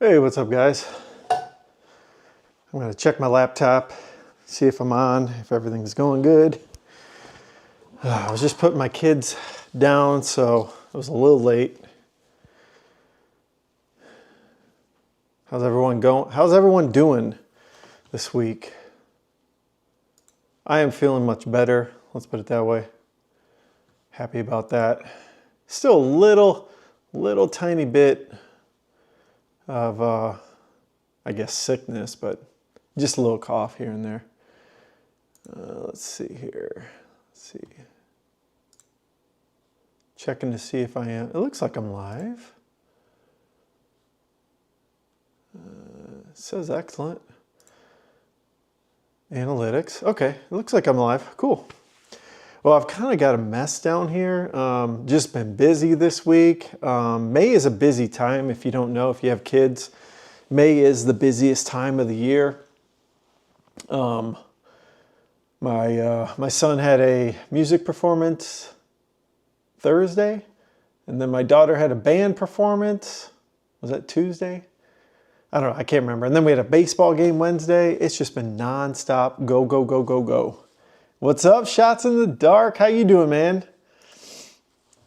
Hey, what's up guys? I'm gonna check my laptop, see if I'm on, if everything's going good. I was just putting my kids down, so it was a little late. How's everyone going? How's everyone doing this week? I am feeling much better, let's put it that way. Happy about that. Still a little tiny bit of I guess sickness, but just a little cough here and there. Let's see here. Let's see. Checking to see if I am. It looks like I'm live. It says excellent. Analytics. Okay, it looks like I'm live. Cool. Well, I've kind of got a mess down here. Just been busy this week. May is a busy time if you don't know, if you have kids. May is the busiest time of the year. My son had a music performance Thursday, and then my daughter had a band performance. Was that Tuesday? I don't know, I can't remember. And then we had a baseball game Wednesday. It's just been nonstop, go, go, go, go, go. What's up, Shots in the Dark? How you doing, man?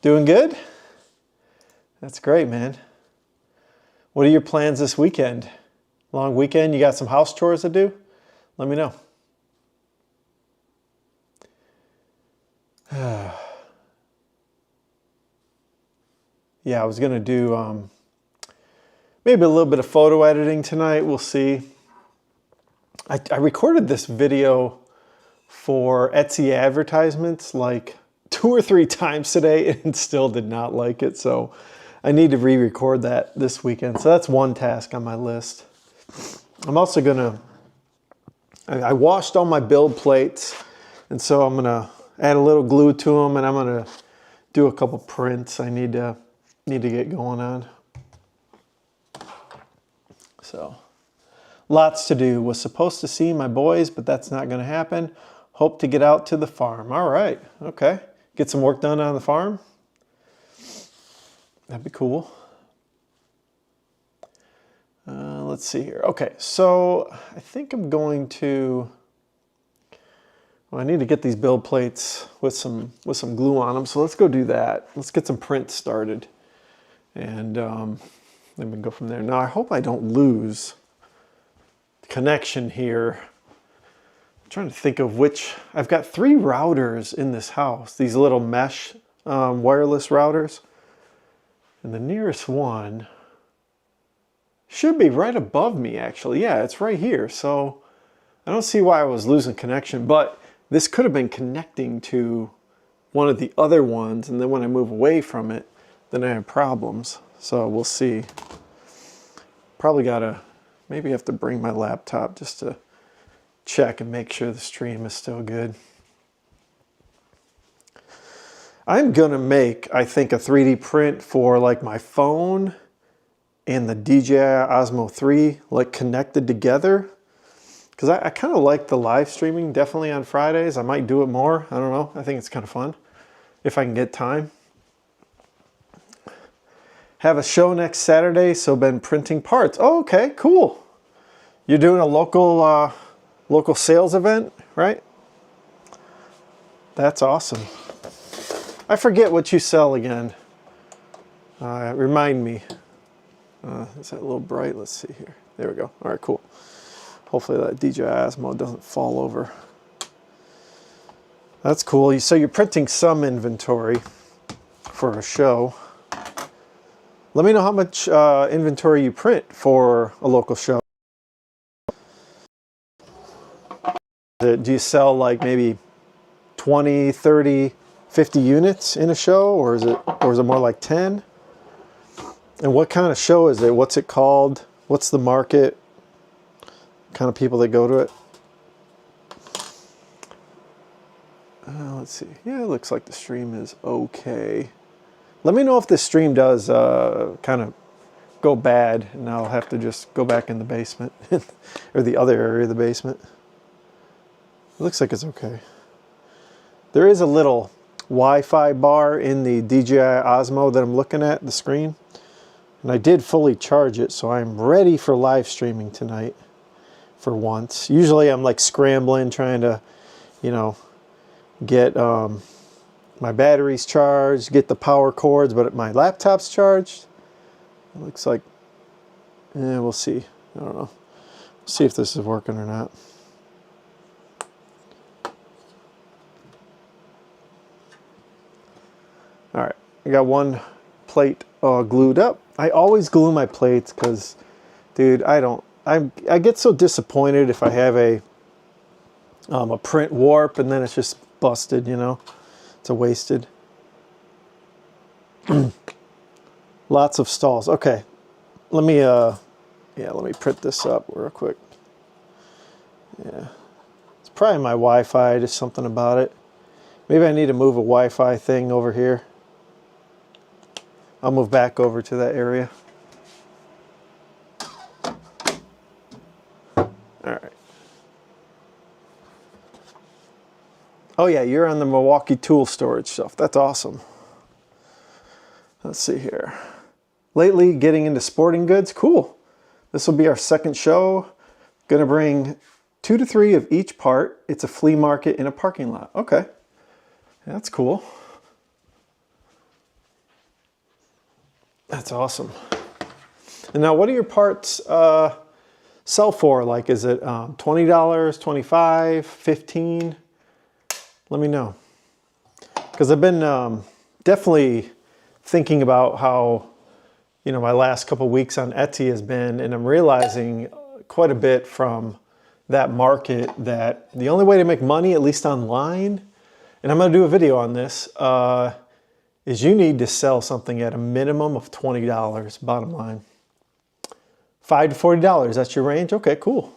Doing good? That's great, man. What are your plans this weekend? Long weekend? You got some house chores to do? Let me know. Yeah, I was gonna do maybe a little bit of photo editing tonight. We'll see. I recorded this video for Etsy advertisements like 2 or 3 times today and still did not like it. So I need to re-record that this weekend. So that's one task on my list. I'm also gonna, I washed all my build plates, and so I'm gonna add a little glue to them, and I'm gonna do a couple prints I need to get going on. So lots to do. Was supposed to see my boys, but that's not gonna happen. Hope to get out to the farm. All right, okay. Get some work done on the farm. That'd be cool. Let's see here. Okay, so I think I'm going to, well, I need to get these build plates with some glue on them. So let's go do that. Let's get some prints started. And then we can go from there. Now I hope I don't lose connection here. I'm trying to think of which, I've got 3 routers in this house, these little mesh wireless routers. And the nearest one should be right above me actually. Yeah, it's right here. So I don't see why I was losing connection, but this could have been connecting to one of the other ones, and then when I move away from it, then I have problems. So we'll see. Probably gotta, maybe have to bring my laptop just to check and make sure the stream is still good. I'm gonna make, I think, a 3D print for like my phone and the DJI Osmo 3 like connected together. Because I kind of like the live streaming, definitely on Fridays. I might do it more, I don't know. I think it's kind of fun if I can get time. Have a show next Saturday, so been printing parts. Oh, okay, cool. You're doing a local local sales event, right? That's awesome. I forget what you sell again. Remind me. Is that a little bright? Let's see here. There we go. All right, cool. Hopefully that DJI Osmo doesn't fall over. That's cool. So you're printing some inventory for a show. Let me know how much inventory you print for a local show. Do you sell like maybe 20, 30, 50 units in a show, or is it more like 10? And what kind of show is it? What's it called? What's the market? Kind of people that go to it? Let's see. Yeah, it looks like the stream is okay. Let me know if this stream does kind of go bad, and I'll have to just go back in the basement or the other area of the basement. It looks like it's okay. There is a little Wi-Fi bar in the DJI Osmo that I'm looking at, the screen. And I did fully charge it, so I'm ready for live streaming tonight for once. Usually I'm like scrambling, trying to, you know, get my batteries charged, get the power cords, but my laptop's charged. It looks like, we'll see. I don't know. See if this is working or not. All right, I got one plate glued up. I always glue my plates because, dude, I get so disappointed if I have a print warp and then it's just busted, you know. It's a wasted. Lots of stalls. Okay, let me let me print this up real quick. Yeah, it's probably my Wi-Fi. Just something about it. Maybe I need to move a Wi-Fi thing over here. I'll move back over to that area. All right. Oh yeah, you're on the Milwaukee tool storage stuff. That's awesome. Let's see here. Lately getting into sporting goods. Cool. This will be our second show. Gonna bring 2 to 3 of each part. It's a flea market in a parking lot. Okay. That's cool. That's awesome. And now what do your parts sell for? Like, is it $20, $25, $15? Let me know. Because I've been definitely thinking about how, you know, my last couple weeks on Etsy has been, and I'm realizing quite a bit from that market that the only way to make money, at least online, and I'm going to do a video on this, is you need to sell something at a minimum of $20, bottom line. $5 to $40, that's your range? Okay, cool.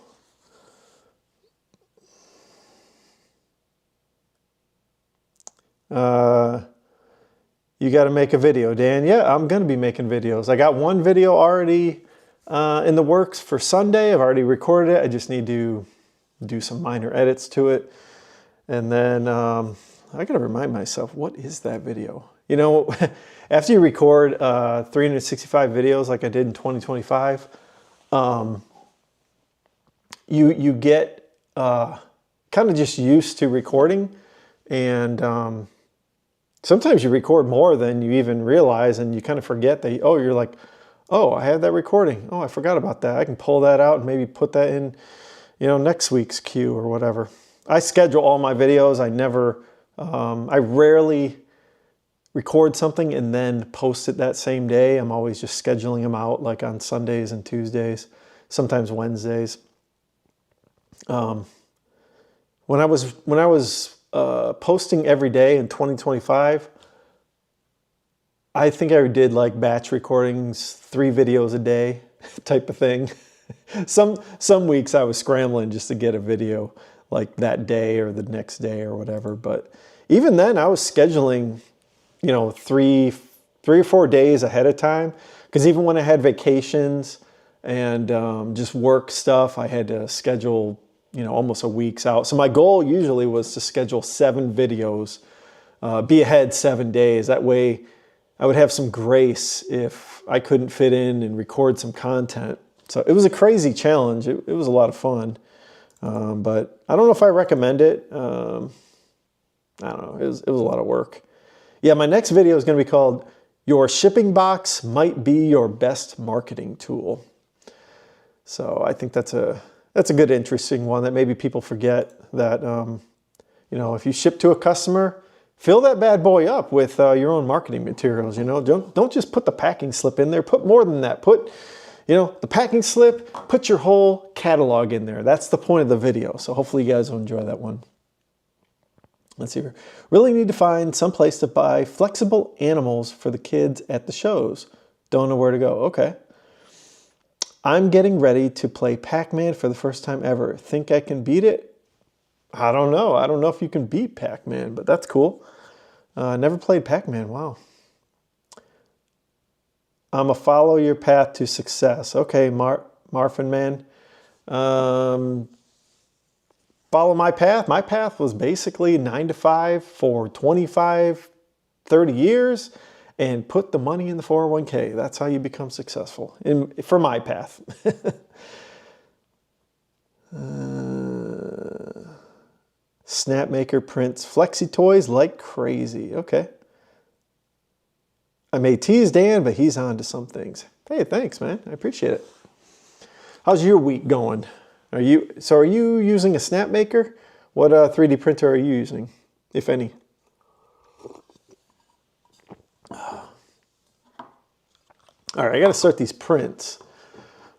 You got to make a video, Dan. Yeah, I'm going to be making videos. I got one video already in the works for Sunday. I've already recorded it. I just need to do some minor edits to it. And then I got to remind myself, what is that video? You know, after you record 365 videos like I did in 2025, you get kind of just used to recording, and sometimes you record more than you even realize, and you kind of forget that, oh, you're like, oh, I had that recording. Oh, I forgot about that. I can pull that out and maybe put that in, you know, next week's queue or whatever. I schedule all my videos. I rarely record something and then post it that same day. I'm always just scheduling them out, like on Sundays and Tuesdays, sometimes Wednesdays. When I was posting every day in 2025, I think I did like batch recordings, 3 videos a day type of thing. Some weeks I was scrambling just to get a video like that day or the next day or whatever. But even then I was scheduling, you know, 3 or 4 days ahead of time. Because even when I had vacations and just work stuff, I had to schedule, you know, almost a week's out. So my goal usually was to schedule 7 videos, be ahead 7 days. That way I would have some grace if I couldn't fit in and record some content. So it was a crazy challenge. It was a lot of fun. But I don't know if I recommend it. I don't know. It was a lot of work. Yeah, my next video is going to be called Your Shipping Box Might Be Your Best Marketing Tool. So I think that's a good, interesting one that maybe people forget that, you know, if you ship to a customer, fill that bad boy up with your own marketing materials. You know, don't just put the packing slip in there. Put more than that. Put, you know, the packing slip, put your whole catalog in there. That's the point of the video. So hopefully you guys will enjoy that one. Let's see here. Really need to find some place to buy flexible animals for the kids at the shows. Don't know where to go. Okay. I'm getting ready to play Pac-Man for the first time ever. Think I can beat it? I don't know. I don't know if you can beat Pac-Man, but that's cool. Never played Pac-Man. Wow. I'm a follow your path to success. Okay, Marfin Man. Follow my path. My path was basically 9 to 5 for 25, 30 years. and put the money in the 401k. That's how you become successful, for my path. Snapmaker prints Flexi toys like crazy. Okay. I may tease Dan, but he's on to some things. Hey, thanks, man. I appreciate it. How's your week going? Are you using a Snapmaker? What 3D printer are you using, if any? All right, I got to start these prints.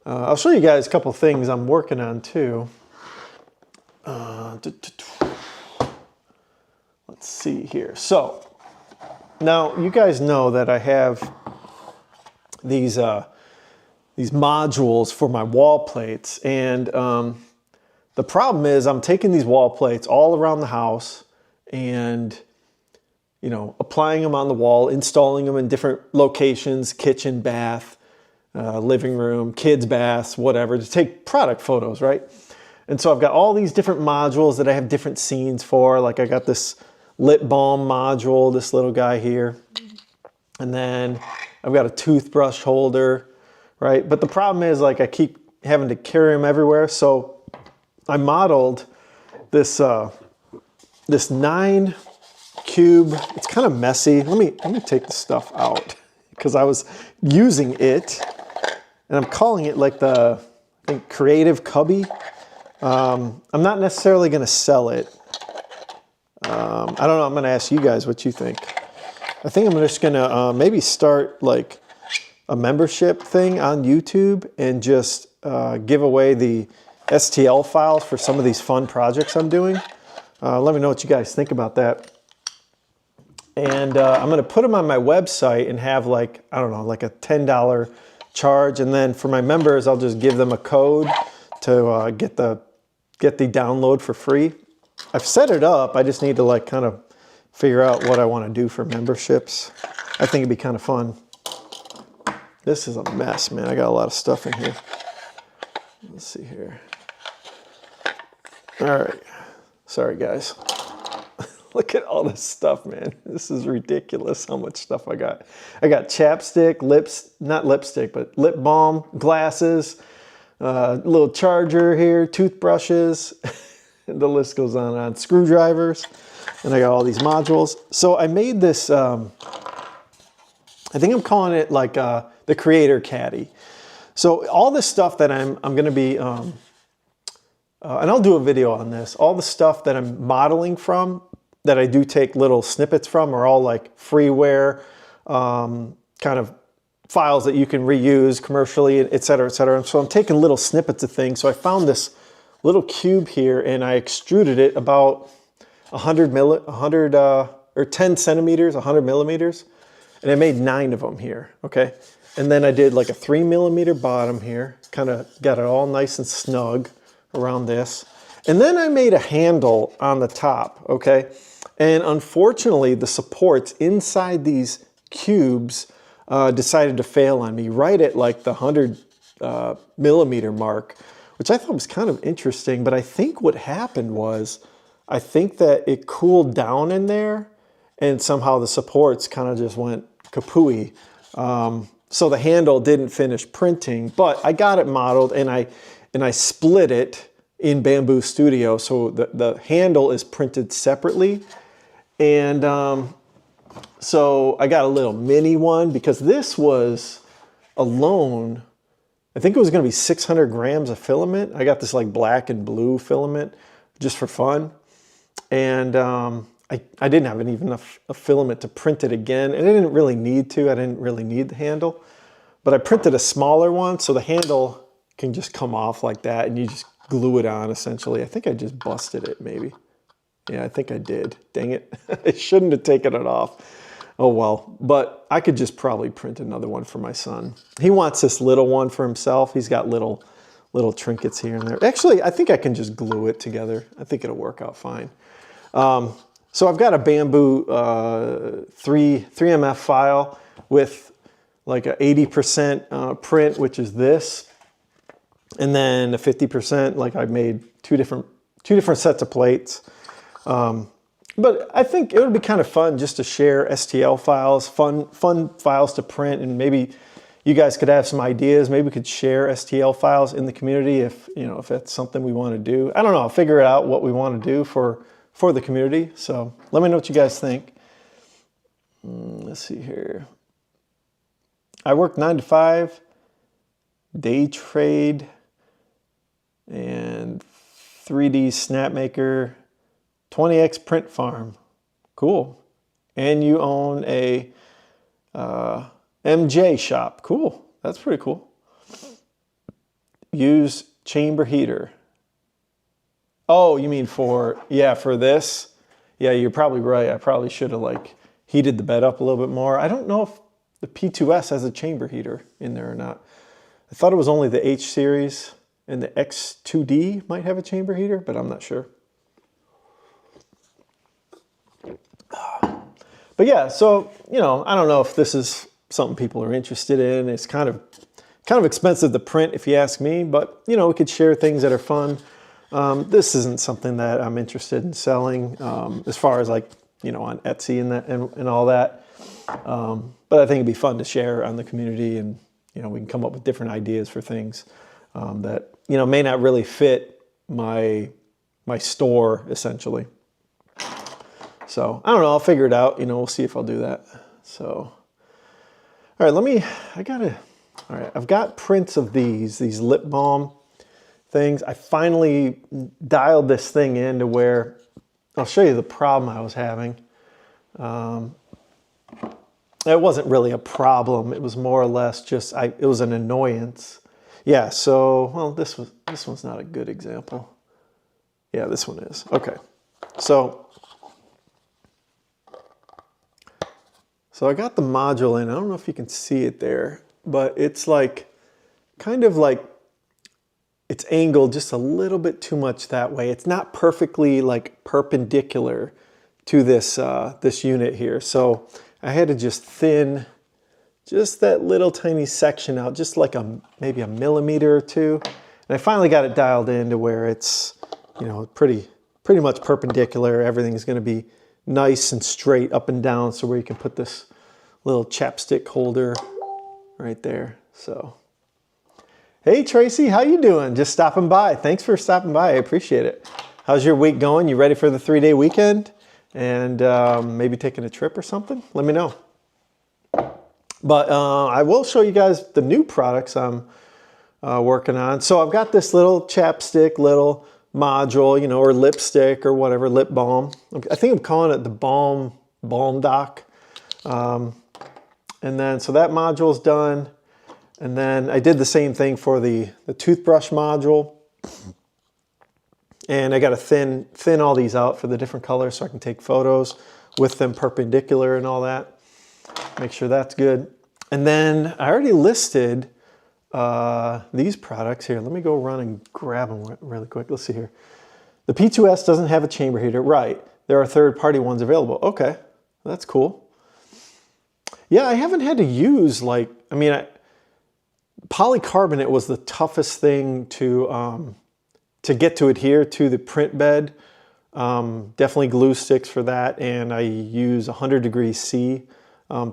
I'll show you guys a couple things I'm working on too. Let's see here. So now you guys know that I have these modules for my wall plates, and the problem is I'm taking these wall plates all around the house and, you know, applying them on the wall, installing them in different locations, kitchen, bath, living room, kids' baths, whatever, to take product photos, right? And so I've got all these different modules that I have different scenes for. Like I got this lip balm module, this little guy here. And then I've got a toothbrush holder, right? But the problem is, like, I keep having to carry them everywhere. So I modeled this this 9 cube. It's kind of messy. Let me take the stuff out because I was using it, and I'm calling it like the, I think, Creative Cubby. I'm not necessarily going to sell it. I don't know. I'm going to ask you guys what you think. I think I'm just going to maybe start like a membership thing on YouTube and just give away the STL files for some of these fun projects I'm doing. Let me know what you guys think about that. And I'm going to put them on my website and have, like, I don't know, like a $10 charge. And then for my members, I'll just give them a code to get the download for free. I've set it up. I just need to, like, kind of figure out what I want to do for memberships. I think it'd be kind of fun. This is a mess, man. I got a lot of stuff in here. Let's see here. All right. Sorry, guys. Look at all this stuff, man. This is ridiculous how much stuff I got. I got chapstick, not lipstick, but lip balm, glasses, little charger here, toothbrushes. The list goes on and on. Screwdrivers. And I got all these modules. So I made this, I think I'm calling it like the Creator Caddy. So all this stuff that I'm going to be, and I'll do a video on this, all the stuff that I'm modeling from, that I do take little snippets from, are all like freeware kind of files that you can reuse commercially, et cetera, et cetera. And so I'm taking little snippets of things. So I found this little cube here, and I extruded it about 10 centimeters, 100 millimeters. And I made 9 of them here, okay? And then I did like a 3 millimeter bottom here, kind of got it all nice and snug around this. And then I made a handle on the top, okay? And unfortunately, the supports inside these cubes decided to fail on me right at like the 100 millimeter mark, which I thought was kind of interesting. But I think what happened was, I think that it cooled down in there, and somehow the supports kind of just went kapooey. So the handle didn't finish printing, but I got it modeled, and I split it in Bamboo Studio, so the handle is printed separately. And so I got a little mini one, because this was alone, I think it was going to be 600 grams of filament. I got this like black and blue filament just for fun. And I didn't have even enough filament to print it again, and I didn't really need to. I didn't really need the handle. But I printed a smaller one, so the handle can just come off like that, and you just glue it on, essentially. I think I just busted it, maybe. Yeah, I think I did. Dang it. I shouldn't have taken it off. Oh, well. But I could just probably print another one for my son. He wants this little one for himself. He's got little trinkets here and there. Actually, I think I can just glue it together. I think it'll work out fine. So I've got a Bamboo 3MF file with like a 80% print, which is this. And then a 50%, like I made two different sets of plates. But But I think it would be kind of fun just to share STL files, fun files to print, and maybe you guys could have some ideas. Maybe we could share STL files in the community if, you know, if that's something we want to do. I don't know, I'll figure out what we want to do for the community. So let me know what you guys think. Let's see here. I work 9 to 5, day trade, and 3D Snapmaker, 20x print farm. Cool. And you own a MJ shop. Cool. That's pretty cool. Use chamber heater. Oh, you mean for this? Yeah, you're probably right. I probably should have like heated the bed up a little bit more. I don't know if the P2S has a chamber heater in there or not. I thought it was only the H series, and the X2D might have a chamber heater, but I'm not sure. But yeah, so, you know, I don't know if this is something people are interested in. It's kind of expensive to print if you ask me, but, you know, we could share things that are fun. This isn't something that I'm interested in selling as far as like, you know, on Etsy and all that. But I think it'd be fun to share on the community, and, you know, we can come up with different ideas for things that, you know, may not really fit my store essentially. So I don't know, I'll figure it out, you know, we'll see if I'll do that. So, all right, I've got prints of these lip balm things. I finally dialed this thing in to where, I'll show you the problem I was having. It wasn't really a problem. It was more or less just, it was an annoyance. Yeah, so, well, this one's not a good example. Yeah, this one is. Okay, so I got the module in. I don't know if you can see it there, but it's like, kind of like, it's angled just a little bit too much that way. It's not perfectly like perpendicular to this, this unit here. So I had to just thin just that little tiny section out, just like maybe a millimeter or two. And I finally got it dialed in to where it's, you know, pretty much perpendicular. Everything's gonna be nice and straight up and down, so where you can put this little chapstick holder right there. So, hey Tracy, how you doing? Just stopping by. Thanks for stopping by, I appreciate it. How's your week going? You ready for the 3-day weekend? And maybe taking a trip or something? Let me know. But I will show you guys the new products I'm working on. So I've got this little chapstick, little module, you know, or lipstick or whatever, lip balm. I think I'm calling it the balm dock. And then, so that module's done. And then I did the same thing for the toothbrush module. And I got to thin all these out for the different colors so I can take photos with them perpendicular and all that. Make sure that's good. And then I already listed these products here. Let me go run and grab them really quick. Let's see here. The P2S doesn't have a chamber heater. Right. There are third-party ones available. Okay. That's cool. Yeah, I haven't had to use like, I mean, polycarbonate was the toughest thing to get to adhere to the print bed. Definitely glue sticks for that, and I use 100 degrees C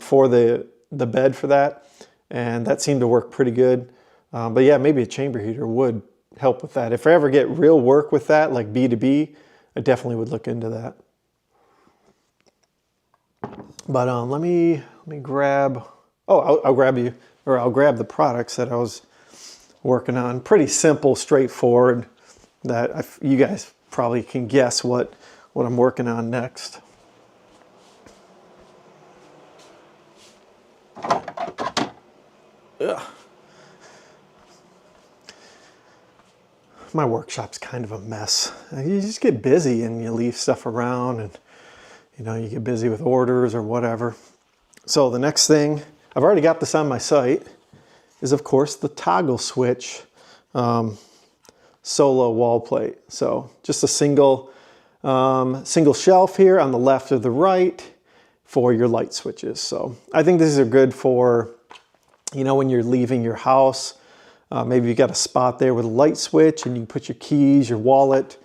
for the bed for that, and that seemed to work pretty good. But yeah, maybe a chamber heater would help with that. If I ever get real work with that, like B2B, I definitely would look into that. But let me grab, I'll grab the products that I was working on. Pretty simple, straightforward, that you guys probably can guess what I'm working on next. Ugh. My workshop's kind of a mess. You just get busy and you leave stuff around, and you know, you get busy with orders or whatever. So the next thing, I've already got this on my site, is of course the toggle switch solo wall plate. So just a single shelf here on the left or the right for your light switches. So I think these are good for, you know, when you're leaving your house, maybe you got a spot there with a light switch and you can put your keys, your wallet,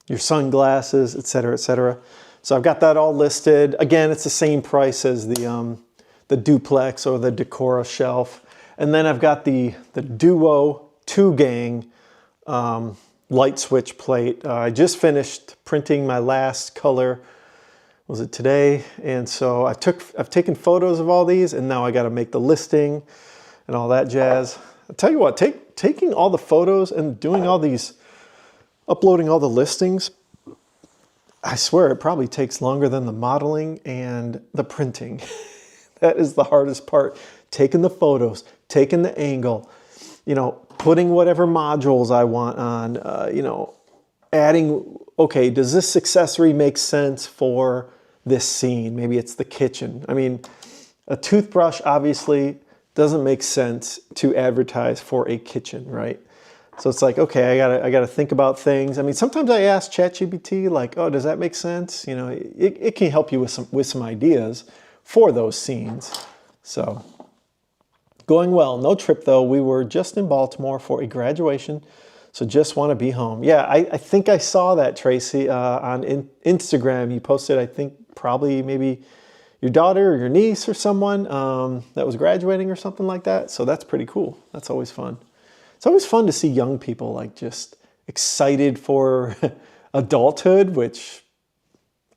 your sunglasses, etc., etc. So I've got that all listed. Again, it's the same price as the duplex or the Decora shelf. And then I've got the Duo 2-gang light switch plate. I just finished printing my last color, was it today? And so I've taken photos of all these, and now I got to make the listing and all that jazz. I'll tell you what, taking all the photos and doing all these, uploading all the listings, I swear it probably takes longer than the modeling and the printing. That is the hardest part. Taking the photos, taking the angle, you know, putting whatever modules I want on, you know, adding, okay, does this accessory make sense for this scene? Maybe it's the kitchen. I mean, a toothbrush obviously doesn't make sense to advertise for a kitchen, right? So it's like, okay, I gotta think about things. I mean, sometimes I ask ChatGPT, like, oh, does that make sense? You know, it can help you with some ideas for those scenes. So, going well. No trip though. We were just in Baltimore for a graduation, so just want to be home. Yeah, I think I saw that, Tracy, on Instagram. You posted, I think, probably maybe your daughter or your niece or someone that was graduating or something like that. So that's pretty cool. That's always fun. It's always fun to see young people like just excited for adulthood, which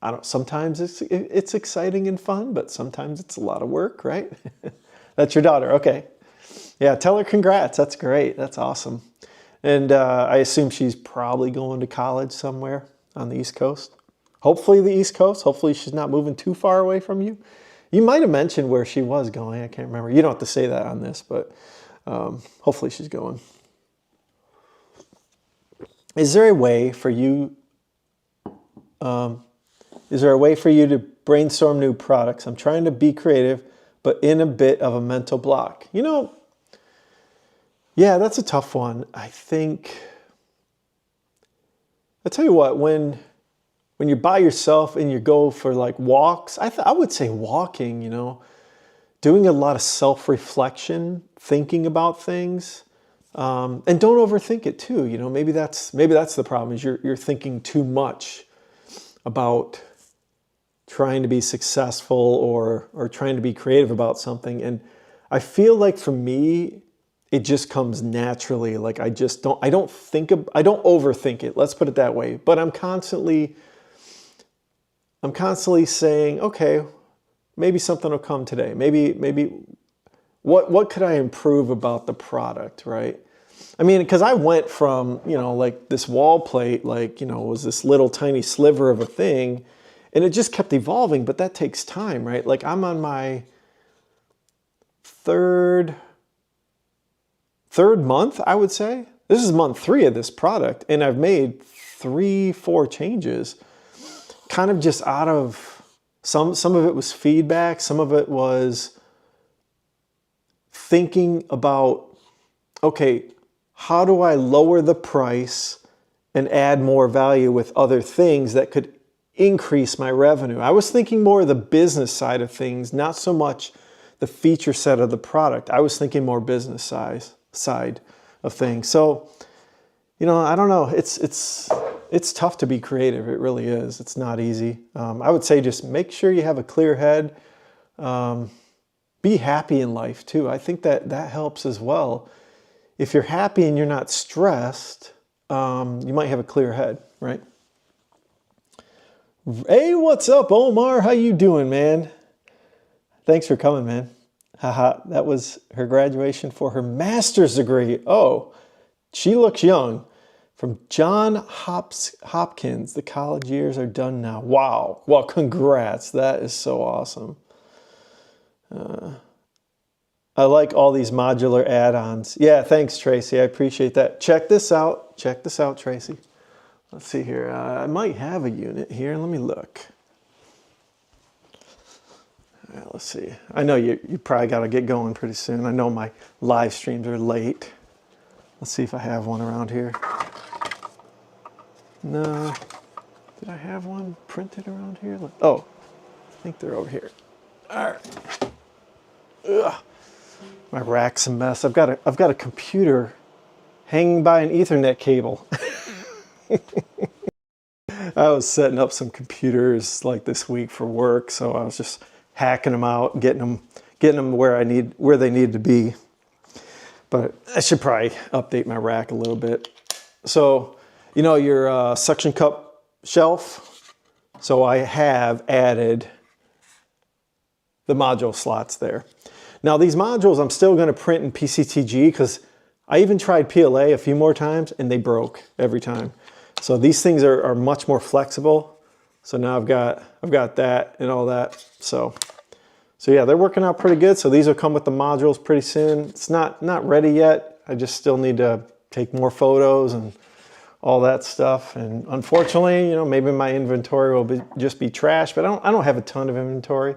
I don't. Sometimes it's exciting and fun, but sometimes it's a lot of work, right? That's your daughter, okay? Yeah, tell her congrats. That's great. That's awesome. And I assume she's probably going to college somewhere on the East Coast. Hopefully the East Coast. Hopefully she's not moving too far away from you. You might have mentioned where she was going. I can't remember. You don't have to say that on this, but hopefully she's going. Is there a way for you to brainstorm new products? I'm trying to be creative, but in a bit of a mental block. You know, yeah, that's a tough one. I think, I'll tell you what, when you're by yourself and you go for like walks, I would say walking, you know, doing a lot of self-reflection, thinking about things, and don't overthink it too. You know, maybe that's the problem, is you're thinking too much about trying to be successful or trying to be creative about something. And I feel like for me, it just comes naturally. Like I don't overthink it. Let's put it that way. But I'm constantly saying, okay, maybe something will come today. Maybe what could I improve about the product, right? I mean, because I went from, you know, like this wall plate, like, you know, was this little tiny sliver of a thing, and it just kept evolving, but that takes time, right? Like I'm on my third month, I would say. This is month 3 of this product, and I've made 3-4 changes, kind of just out of, some of it was feedback, some of it was thinking about, okay, how do I lower the price and add more value with other things that could increase my revenue? I was thinking more of the business side of things, not so much the feature set of the product. I was thinking more business side of things. So, you know, I don't know. It's tough to be creative. It really is. It's not easy. I would say just make sure you have a clear head. Be happy in life too. I think that helps as well. If you're happy and you're not stressed, you might have a clear head, right? Hey, what's up, Omar? How you doing, man? Thanks for coming, man. Haha, that was her graduation for her master's degree. Oh, she looks young. From John Hopkins, the college years are done now. Wow. Well, congrats. That is so awesome. I like all these modular add-ons. Yeah, thanks, Tracy. I appreciate that. Check this out. Check this out, Tracy. Let's see here. I might have a unit here. Let me look. All right, let's see. I know you probably got to get going pretty soon. I know my live streams are late. Let's see if I have one around here. No. Did I have one printed around here? Oh, I think they're over here. All right. Ugh. My rack's a mess. I've got a computer hanging by an Ethernet cable. I was setting up some computers like this week for work, so I was just hacking them out, getting them where they need to be. But I should probably update my rack a little bit. So, you know, your suction cup shelf. So I have added the module slots there. Now these modules I'm still going to print in PCTG because I even tried PLA a few more times and they broke every time. So these things are much more flexible. So now I've got that and all that. So yeah, they're working out pretty good. So these will come with the modules pretty soon. It's not ready yet. I just still need to take more photos and all that stuff. And unfortunately, you know, maybe my inventory will just be trash, but I don't have a ton of inventory.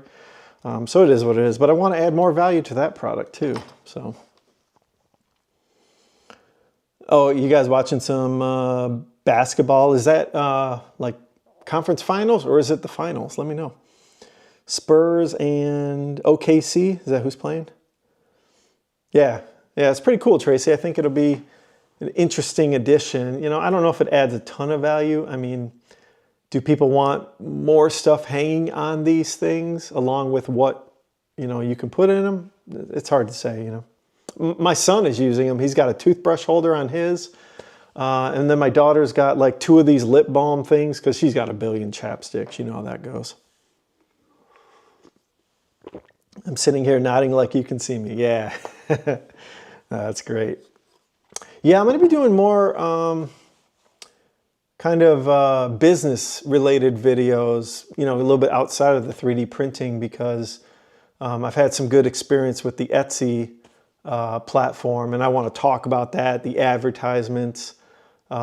So it is what it is, but I want to add more value to that product too. So, oh, you guys watching some basketball? Is that like conference finals or is it the finals? Let me know. Spurs and OKC, is that who's playing? Yeah, it's pretty cool, Tracy. I think it'll be an interesting addition. You know, I don't know if it adds a ton of value. I mean, do people want more stuff hanging on these things along with what, you know, you can put in them? It's hard to say, you know. My son is using them. He's got a toothbrush holder on his. And then my daughter's got like 2 of these lip balm things because she's got a billion chapsticks. You know how that goes. I'm sitting here nodding like you can see me. Yeah, that's great. Yeah, I'm going to be doing more kind of business-related videos, you know, a little bit outside of the 3D printing because I've had some good experience with the Etsy platform, and I want to talk about that, the advertisements, you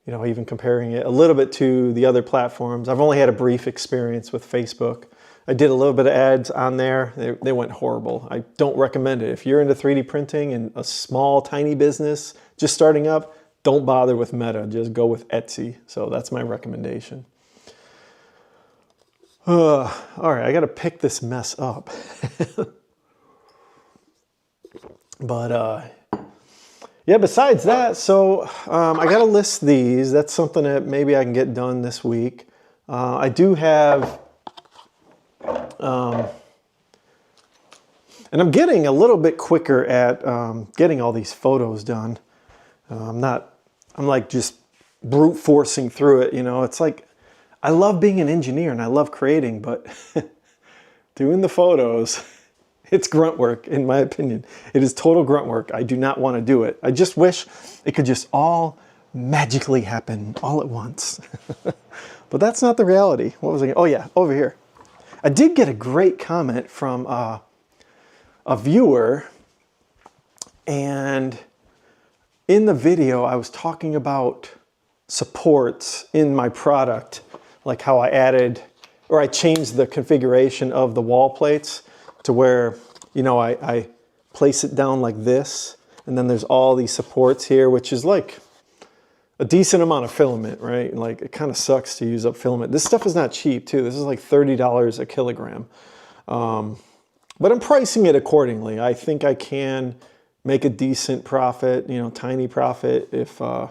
know, even comparing it a little bit to the other platforms. I've only had a brief experience with Facebook. I did a little bit of ads on there. They went horrible. I don't recommend it. If you're into 3D printing and a small, tiny business just starting up, don't bother with Meta. Just go with Etsy. So that's my recommendation. All right, I got to pick this mess up. But yeah, besides that, so I got to list these. That's something that maybe I can get done this week. I do have... and I'm getting a little bit quicker at getting all these photos done. I'm like just brute forcing through it, you know. It's like, I love being an engineer and I love creating, but doing the photos, it's grunt work in my opinion. It is total grunt work. I do not want to do it. I just wish it could just all magically happen all at once. But that's not the reality. What was I? Oh yeah, over here. I did get a great comment from a viewer, and in the video I was talking about supports in my product, like how I added, or I changed the configuration of the wall plates to where, you know, I place it down like this, and then there's all these supports here, which is like a decent amount of filament, right? Like, it kind of sucks to use up filament. This stuff is not cheap too. This is like $30 a kilogram. But I'm pricing it accordingly. I think I can make a decent profit, you know, tiny profit if I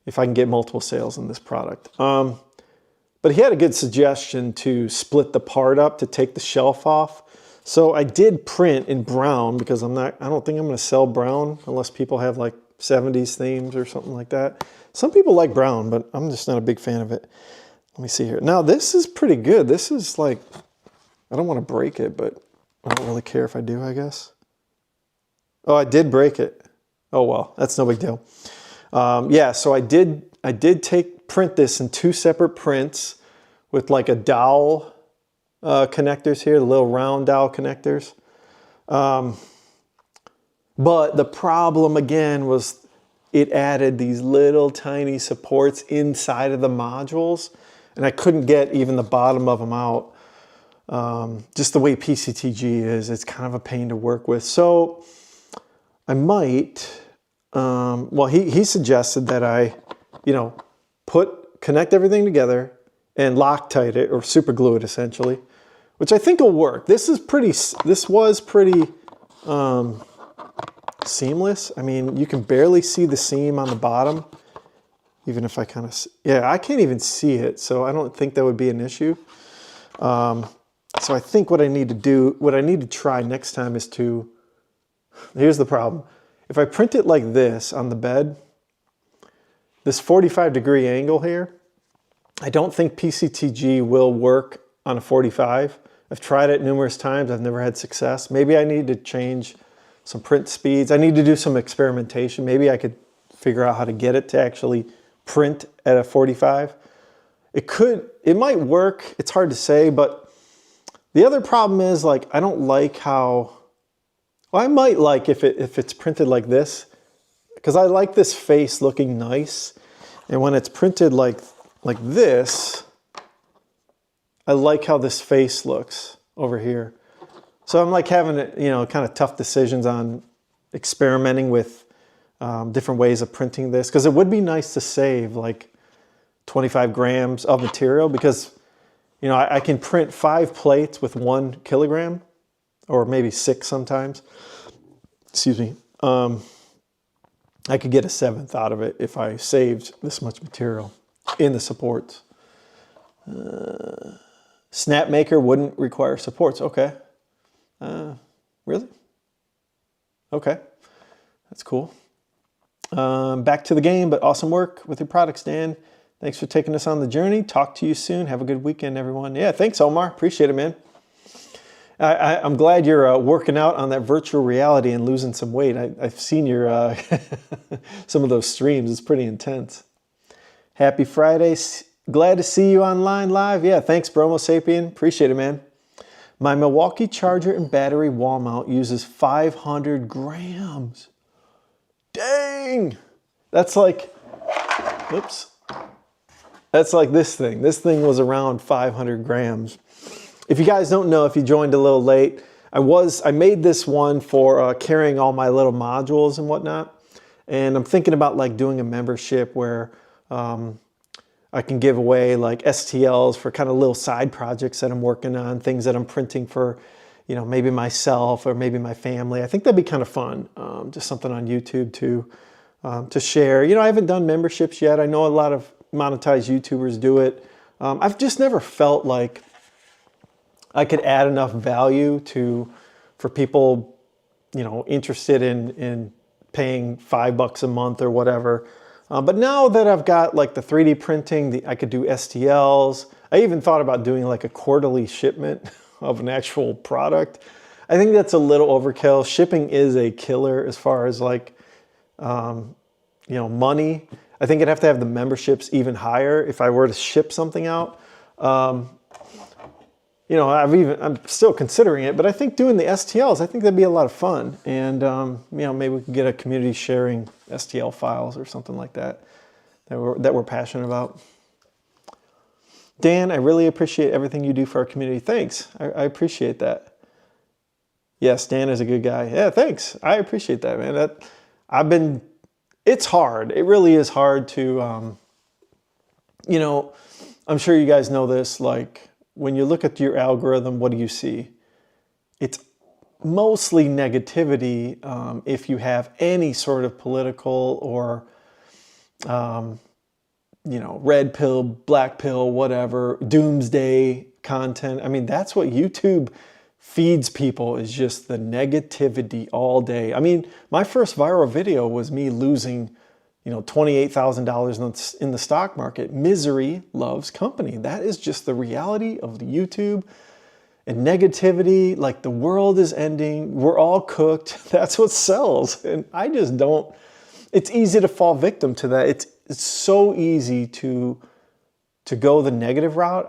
can get multiple sales in this product. But he had a good suggestion to split the part up to take the shelf off. So I did print in brown because I don't think I'm going to sell brown unless people have like 70s themes or something like that. Some people like brown, but I'm just not a big fan of it. Let me see here. Now this is pretty good. This is like, I don't want to break it, but I don't really care if I do, I guess. Oh, I did break it. Oh well, that's no big deal. Yeah, so I did print this in 2 separate prints with like a dowel connectors here, the little round dowel connectors. But the problem again was it added these little tiny supports inside of the modules, and I couldn't get even the bottom of them out. Just the way PCTG is, it's kind of a pain to work with. So I might, well, he suggested that I, you know, connect everything together and Loctite it or super glue it essentially, which I think will work. This was pretty seamless. I mean, you can barely see the seam on the bottom. Even if I kind of, yeah, I can't even see it, so I don't think that would be an issue. So I think what I need to do, what I need to try next time is to, here's the problem. If I print it like this on the bed, this 45-degree angle here, I don't think PCTG will work on a 45. I've tried it numerous times. I've never had success. Maybe I need to change some print speeds. I need to do some experimentation. Maybe I could figure out how to get it to actually print at a 45. It might work. It's hard to say, but the other problem is, like, I don't like how, well, I might like if it's printed like this, because I like this face looking nice. And when it's printed like this, I like how this face looks over here. So I'm like having, you know, kind of tough decisions on experimenting with different ways of printing this, because it would be nice to save like 25 grams of material, because, you know, I can print 5 plates with 1 kilogram, or maybe 6 sometimes. Excuse me. I could get a 7th out of it if I saved this much material in the supports. Snap maker wouldn't require supports. Okay. Really? Okay. That's cool. Back to the game, but awesome work with your products, Dan. Thanks for taking us on the journey. Talk to you soon. Have a good weekend, everyone. Yeah, thanks, Omar. Appreciate it, man. I'm glad you're working out on that virtual reality and losing some weight. I've seen your some of those streams. It's pretty intense. Happy Friday. Glad to see you online live. Yeah, thanks, Bromo Sapien. Appreciate it, man. My Milwaukee charger and battery wall mount uses 500 grams. Dang! That's like, oops. That's like this thing. This thing was around 500 grams. If you guys don't know, if you joined a little late, I made this one for carrying all my little modules and whatnot. And I'm thinking about like doing a membership where I can give away like STLs for kind of little side projects that I'm working on, things that I'm printing for, you know, maybe myself or maybe my family. I think that'd be kind of fun. Just something on YouTube to share. You know, I haven't done memberships yet. I know a lot of monetized YouTubers do it. I've just never felt like I could add enough value for people, you know, interested in paying $5 a month or whatever. But now that I've got like the 3D printing, I could do STLs. I even thought about doing like a quarterly shipment of an actual product. I think that's a little overkill. Shipping is a killer as far as like, you know, money. I think I'd have to have the memberships even higher if I were to ship something out. You know, I'm still considering it, but I think doing the STLs, I think that'd be a lot of fun. And, you know, maybe we could get a community sharing STL files or something like that, that we're passionate about. Dan, I really appreciate everything you do for our community. Thanks. I appreciate that. Yes, Dan is a good guy. Yeah, thanks. I appreciate that, man. It's hard. It really is hard to, you know, I'm sure you guys know this, like, when you look at your algorithm, what do you see? It's mostly negativity if you have any sort of political or, you know, red pill, black pill, whatever, doomsday content. I mean, that's what YouTube feeds people, is just the negativity all day. I mean, my first viral video was me losing, you know, $28,000 in the stock market. Misery loves company. That is just the reality of the YouTube. And negativity, like the world is ending, we're all cooked. That's what sells. And I just don't, it's easy to fall victim to that. It's so easy to go the negative route.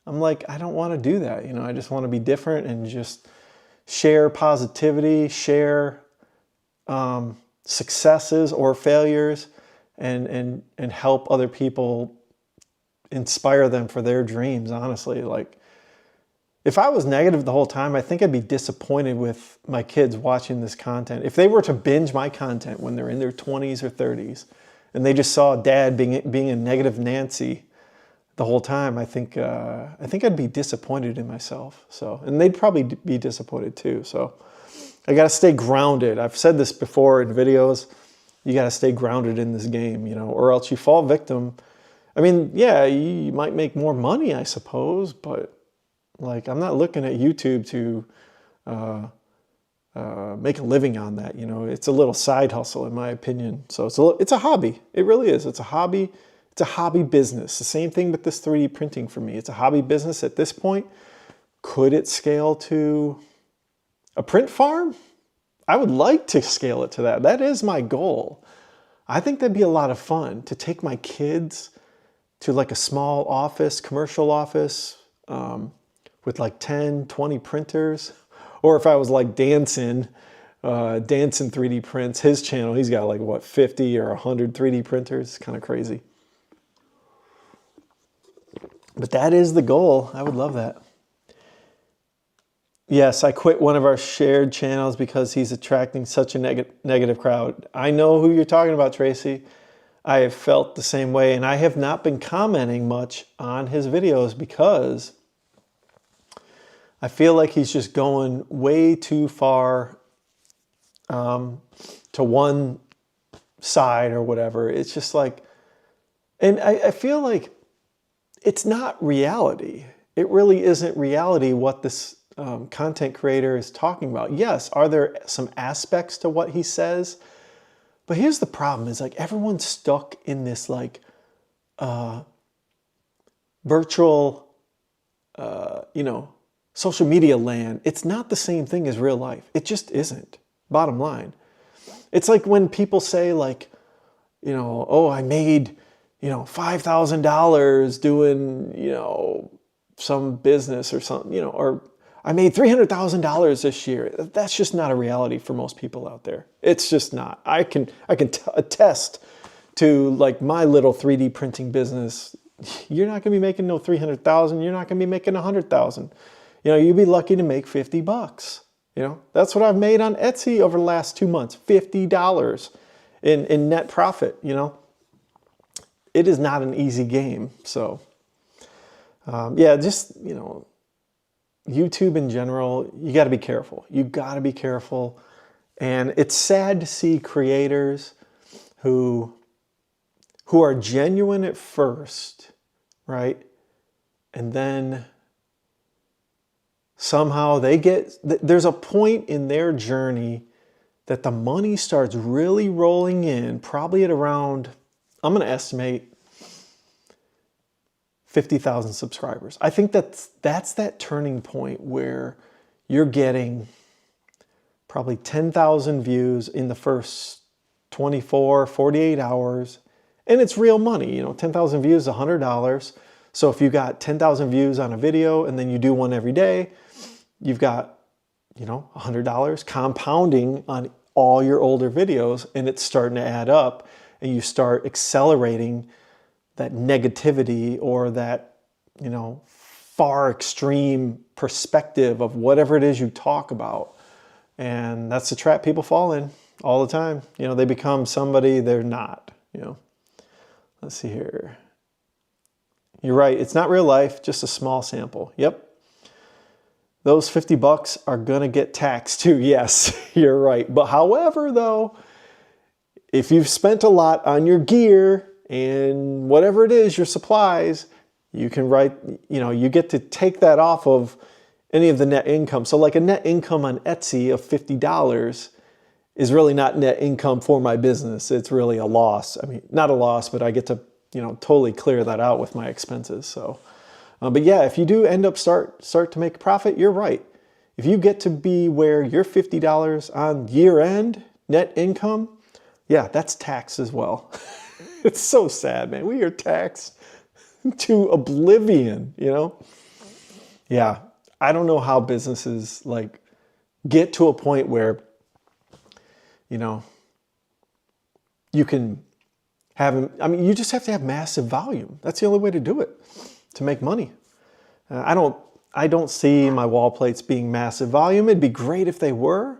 I'm like, I don't want to do that. You know, I just want to be different and just share positivity, share successes or failures, and help other people, inspire them for their dreams. Honestly, like, if I was negative the whole time, I think I'd be disappointed with my kids watching this content. If they were to binge my content when they're in their 20s or 30s and they just saw dad being a negative Nancy the whole time, I think I'd be disappointed in myself. So, and they'd probably be disappointed too. So I got to stay grounded. I've said this before in videos. you got to stay grounded in this game, you know, or else you fall victim. I mean, yeah, you might make more money, I suppose, but like, I'm not looking at YouTube to make a living on that. You know, it's a little side hustle, in my opinion. So it's a hobby. It really is. It's a hobby. It's a hobby business. The same thing with this 3D printing for me. It's a hobby business at this point. Could it scale to a print farm? I would like to scale it to that. That is my goal. I think that'd be a lot of fun to take my kids to like a small office, commercial office, with like 10, 20 printers. Or if I was like Danson 3D prints, his channel, he's got like what, 50 or 100 3D printers. It's kind of crazy. But that is the goal. I would love that. Yes, I quit one of our shared channels because he's attracting such a negative crowd. I know who you're talking about, Tracy. I have felt the same way, and I have not been commenting much on his videos because I feel like he's just going way too far to one side or whatever. It's just like, and I feel like it's not reality. It really isn't reality what this content creator is talking about. Yes, are there some aspects to what he says? But here's the problem is like everyone's stuck in this like virtual, you know, social media land. It's not the same thing as real life. It just isn't. Bottom line. It's like when people say like, you know, oh, I made, you know, $5,000 doing, you know, some business or something, you know, or I made $300,000 this year. That's just not a reality for most people out there. It's just not. I can attest to like my little 3D printing business. You're not going to be making no 300,000. You're not going to be making 100,000. You know, you'd be lucky to make $50. You know, that's what I've made on Etsy over the last 2 months. $50 in net profit. You know, it is not an easy game. So, yeah, just, you know, YouTube in general, you got to be careful. You got to be careful. And it's sad to see creators who are genuine at first, right? And then somehow there's a point in their journey that the money starts really rolling in, probably at around, I'm going to estimate 50,000 subscribers. I think that's that turning point where you're getting probably 10,000 views in the first 24, 48 hours. And it's real money, you know, 10,000 views, $100. So if you got 10,000 views on a video and then you do one every day, you've got, you know, $100 compounding on all your older videos, and it's starting to add up, and you start accelerating that negativity or that, you know, far extreme perspective of whatever it is you talk about. And that's the trap people fall in all the time. You know, they become somebody they're not, you know. Let's see here. You're right. It's not real life, just a small sample. Yep. Those $50 are going to get taxed too. Yes, you're right. But however, though, if you've spent a lot on your gear and whatever it is, your supplies, you can write, you know, you get to take that off of any of the net income. So like a net income on Etsy of $50 is really not net income for my business. It's really a loss. I mean, not a loss, but I get to, you know, totally clear that out with my expenses. So, but yeah, if you do end up start to make a profit, you're right. If you get to be where you're $50 on year end net income, yeah, that's taxed as well. It's so sad, man. We are taxed to oblivion, you know? Yeah, I don't know how businesses like get to a point where, you know, you can have, I mean, you just have to have massive volume. That's the only way to do it, to make money. I don't see my wall plates being massive volume. It'd be great if they were.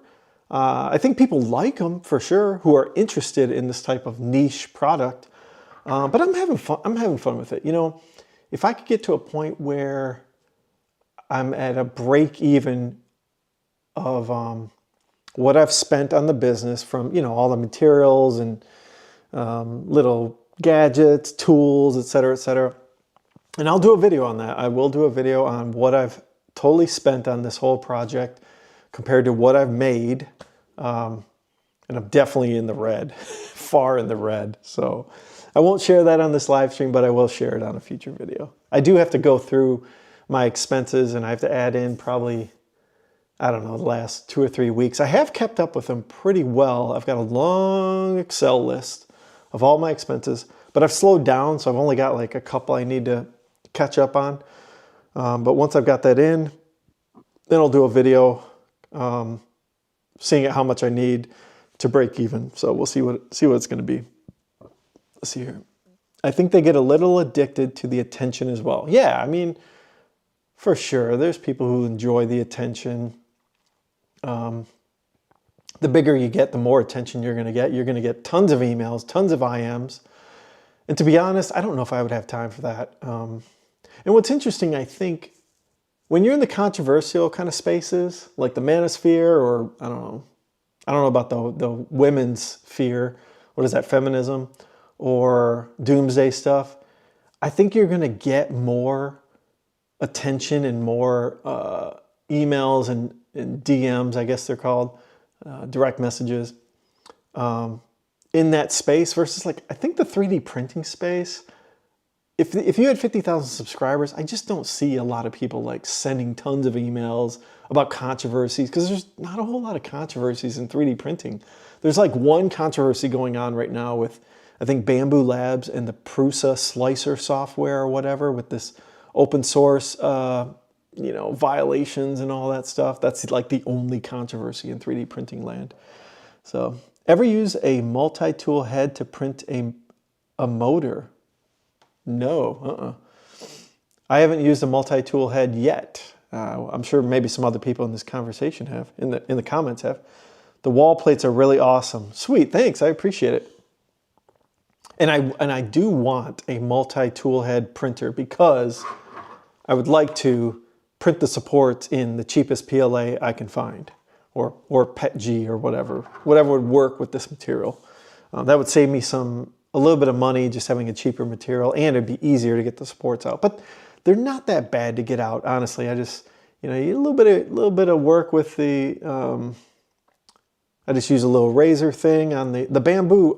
I think people like them for sure, who are interested in this type of niche product. But I'm having fun. I'm having fun with it. You know, if I could get to a point where I'm at a break even of what I've spent on the business from, all the materials and little gadgets, tools, et cetera, et cetera. And I'll do a video on that. I will do a video on what I've totally spent on this whole project compared to what I've made. And I'm definitely in the red, far in the red. So I won't share that on this live stream, but I will share it on a future video. I do have to go through my expenses, and I have to add in probably, I don't know, the last 2 or 3 weeks. I have kept up with them pretty well. I've got a long Excel list of all my expenses, but I've slowed down, so I've only got like a couple I need to catch up on. But once I've got that in, then I'll do a video seeing how much I need to break even. So we'll see what it's going to be. Let's see here. I think they get a little addicted to the attention as well. Yeah, I mean, for sure. There's people who enjoy the attention. The bigger you get, the more attention you're going to get. You're going to get tons of emails, tons of IMs. And to be honest, I don't know if I would have time for that. And what's interesting, I think, when you're in the controversial kind of spaces, like the manosphere, or I don't know about the women's sphere, what is that, feminism, or doomsday stuff, I think you're going to get more attention and more emails and DMs, I guess they're called, direct messages, in that space versus, like, I think the 3D printing space, if you had 50,000 subscribers, I just don't see a lot of people like sending tons of emails about controversies, because there's not a whole lot of controversies in 3D printing. There's like one controversy going on right now with, I think, Bamboo Labs and the Prusa slicer software or whatever, with this open source, violations and all that stuff. That's like the only controversy in 3D printing land. So, ever use a multi-tool head to print a motor? No, I haven't used a multi-tool head yet. I'm sure maybe some other people in this conversation have, in the comments have. The wall plates are really awesome. Sweet, thanks, I appreciate it. And I do want a multi-tool head printer, because I would like to print the supports in the cheapest PLA I can find, or PETG, or whatever would work with this material. That would save me a little bit of money, just having a cheaper material, and it'd be easier to get the supports out. But they're not that bad to get out, honestly. I just, a little bit of work with the, I just use a little razor thing on the bamboo,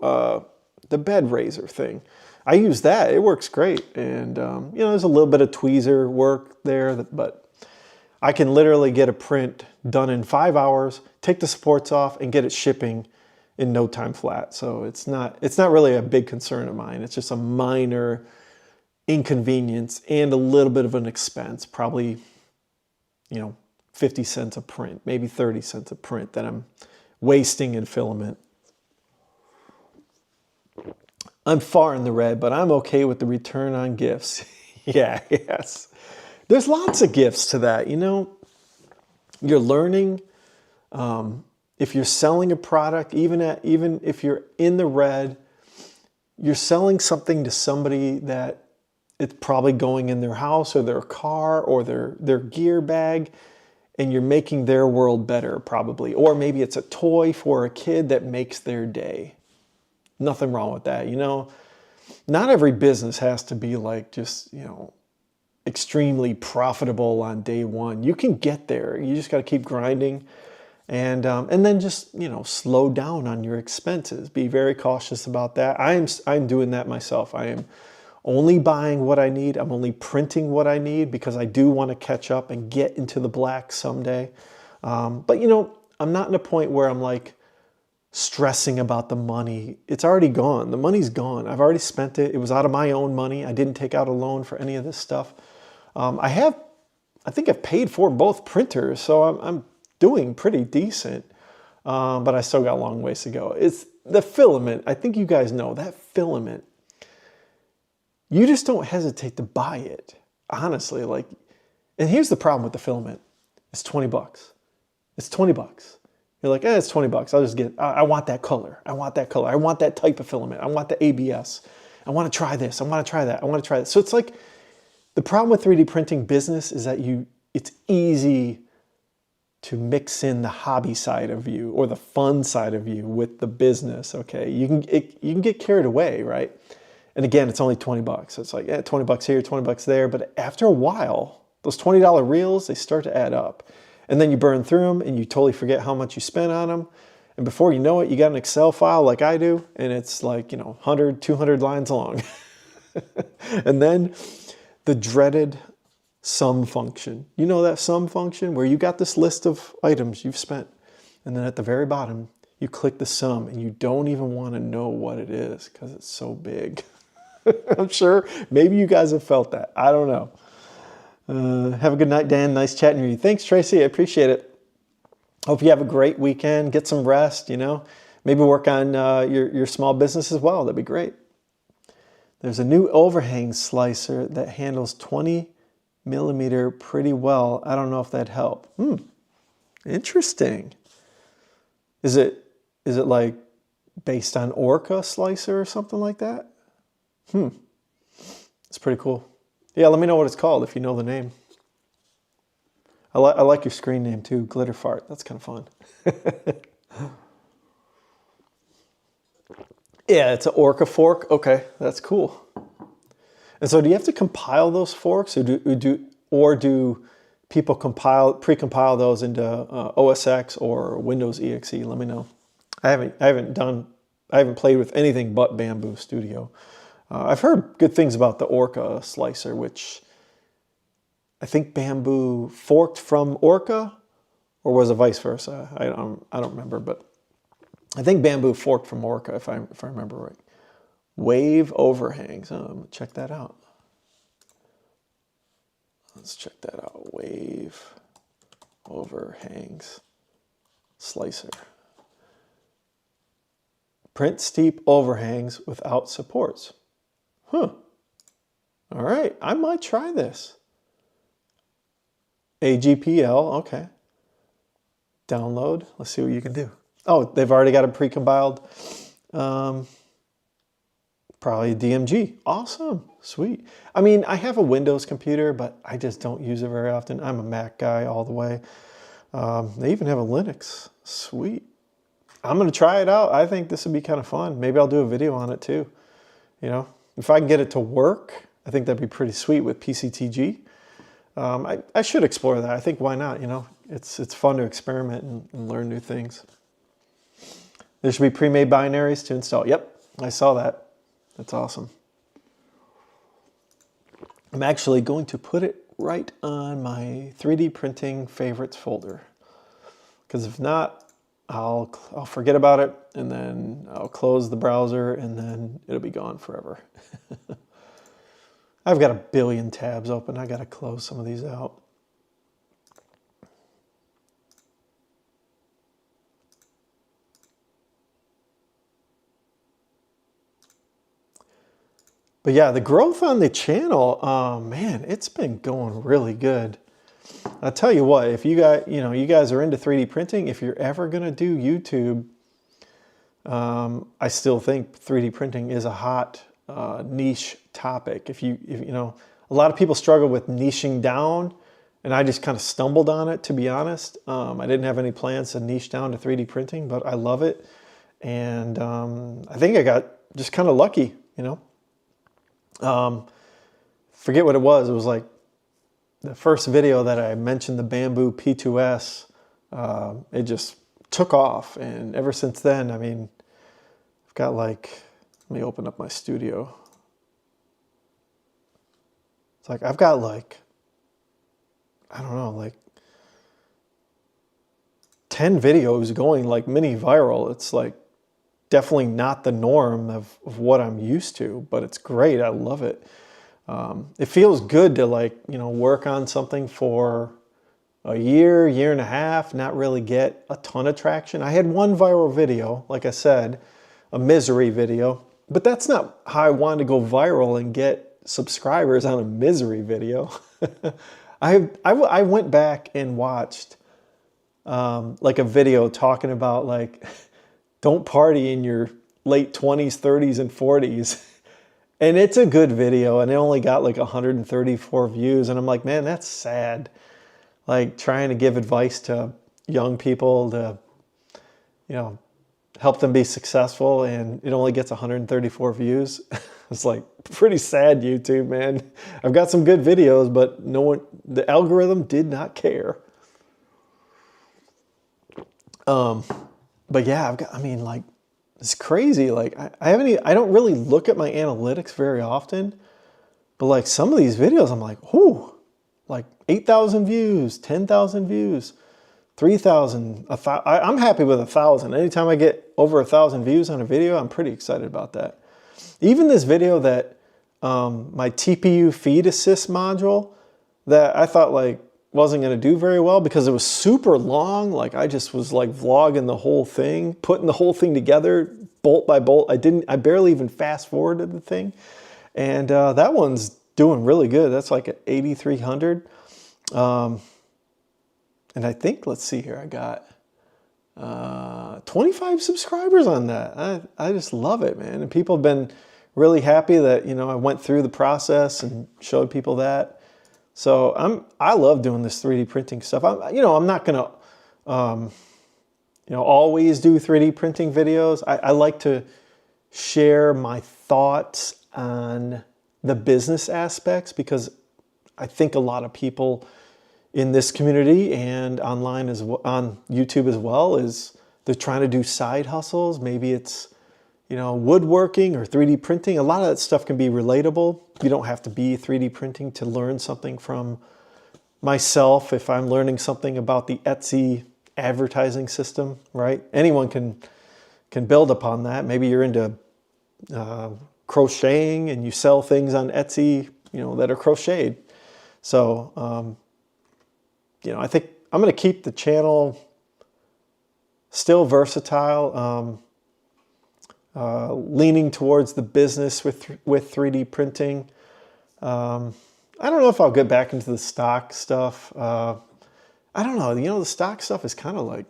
the bed razor thing. I use that, it works great. And, there's a little bit of tweezer work there, but I can literally get a print done in 5 hours, take the supports off, and get it shipping in no time flat. So it's not really a big concern of mine. It's just a minor inconvenience and a little bit of an expense, probably, 50 cents a print, maybe 30 cents a print that I'm wasting in filament. I'm far in the red, but I'm okay with the return on gifts. Yeah, yes. There's lots of gifts to that, You're learning. If you're selling a product, even if you're in the red, you're selling something to somebody that it's probably going in their house or their car or their gear bag, and you're making their world better, probably. Or maybe it's a toy for a kid that makes their day. Nothing wrong with that, Not every business has to be like just, extremely profitable on day one. You can get there. You just got to keep grinding. And then just, slow down on your expenses. Be very cautious about that. I'm doing that myself. I am only buying what I need. I'm only printing what I need, because I do want to catch up and get into the black someday. But, I'm not in a point where I'm like stressing about the money. It's already gone. The money's gone. I've already spent it. It was out of my own money. I didn't take out a loan for any of this stuff. I think I've paid for both printers, so I'm doing pretty decent, but I still got a long ways to go. It's the filament. I think you guys know that filament. You just don't hesitate to buy it, honestly. And here's the problem with the filament. It's $20. It's $20. You're like, it's $20. I'll just get it. I want that color. I want that color. I want that type of filament. I want the ABS. I want to try this. I want to try that. I want to try that. So it's like, the problem with 3D printing business is that it's easy to mix in the hobby side of you or the fun side of you with the business, okay? You can get carried away, right? And again, it's only 20 bucks. It's like, 20 bucks here, 20 bucks there. But after a while, those $20 reels, they start to add up. And then you burn through them and you totally forget how much you spent on them. And before you know it, you got an Excel file like I do, and it's like, 100, 200 lines long. And then the dreaded sum function. You know that sum function where you got this list of items you've spent, and then at the very bottom, you click the sum and you don't even want to know what it is because it's so big. I'm sure maybe you guys have felt that. I don't know. Have a good night, Dan. Nice chatting with you. Thanks, Tracy. I appreciate it. Hope you have a great weekend. Get some rest, Maybe work on your small business as well. That'd be great. There's a new overhang slicer that handles 20 millimeter pretty well. I don't know if that'd help. Interesting. Is it like based on Orca slicer or something like that? It's pretty cool. Yeah, let me know what it's called if you know the name. I like your screen name too, Glitter Fart. That's kind of fun. Yeah, it's an Orca fork. Okay, that's cool. And so do you have to compile those forks, or do people pre-compile those into OS X or Windows EXE? Let me know. I haven't played with anything but Bamboo Studio. I've heard good things about the Orca slicer, which I think Bamboo forked from Orca, or was it vice versa? I don't remember, but I think Bamboo forked from Orca if I remember right. Wave overhangs. Check that out. Let's check that out. Wave overhangs slicer. Print steep overhangs without supports. All right, I might try this. AGPL, okay. Download. Let's see what you can do. Oh, they've already got it pre-compiled. Probably DMG. Awesome. Sweet. I mean, I have a Windows computer, but I just don't use it very often. I'm a Mac guy all the way. They even have a Linux. Sweet. I'm going to try it out. I think this would be kind of fun. Maybe I'll do a video on it too. If I can get it to work, I think that'd be pretty sweet with PCTG. I should explore that. I think why not? It's fun to experiment and learn new things. There should be pre-made binaries to install. Yep, I saw that. That's awesome. I'm actually going to put it right on my 3D printing favorites folder, because if not, I'll forget about it, and then I'll close the browser, and then it'll be gone forever. I've got a billion tabs open. I got to close some of these out. But yeah, the growth on the channel, man, it's been going really good. I'll tell you what, if you guys are into 3D printing, if you're ever gonna do YouTube, I still think 3D printing is a hot niche topic. If you know, a lot of people struggle with niching down, and I just kind of stumbled on it, to be honest. I didn't have any plans to niche down to 3D printing, but I love it. And I think I got just kind of lucky, forget what it was. It was like the first video that I mentioned the Bamboo P2S. It just took off, and ever since then, I mean, I've got like, let me open up my studio. It's like I've got like, I don't know, like 10 videos going like mini viral. It's like definitely not the norm of what I'm used to, but it's great. I love it. It feels good to work on something for a year and a half, not really get a ton of traction. I had one viral video, like I said, a misery video, but that's not how I wanted to go viral and get subscribers on a misery video. I went back and watched like a video talking about like, don't party in your late 20s, 30s, and 40s. And it's a good video, and it only got like 134 views. And I'm like, man, that's sad. Like trying to give advice to young people to, help them be successful, and it only gets 134 views. It's like pretty sad, YouTube, man. I've got some good videos, but the algorithm did not care. But yeah, it's crazy. Like I don't really look at my analytics very often, but like some of these videos, I'm like, whoo, like 8,000 views, 10,000 views, 3,000. I'm happy with 1,000. Anytime I get over 1,000 views on a video, I'm pretty excited about that. Even this video that my TPU feed assist module that I thought like wasn't going to do very well because it was super long. Like I just was like vlogging the whole thing, putting the whole thing together bolt by bolt. I barely even fast forwarded the thing. And that one's doing really good. That's like at 8,300. And I think, let's see here, I got 25 subscribers on that. I just love it, man. And people have been really happy that, I went through the process and showed people that. So I love doing this 3D printing stuff. I'm not gonna, always do 3D printing videos. I like to share my thoughts on the business aspects because I think a lot of people in this community and online on YouTube as well they're trying to do side hustles. Maybe it's, woodworking or 3D printing. A lot of that stuff can be relatable. You don't have to be 3D printing to learn something from myself. If I'm learning something about the Etsy advertising system, right? Anyone can build upon that. Maybe you're into crocheting and you sell things on Etsy, that are crocheted. So, I think I'm going to keep the channel still versatile, leaning towards the business with 3D printing. I don't know if I'll get back into the stock stuff. I don't know. The stock stuff is kind of like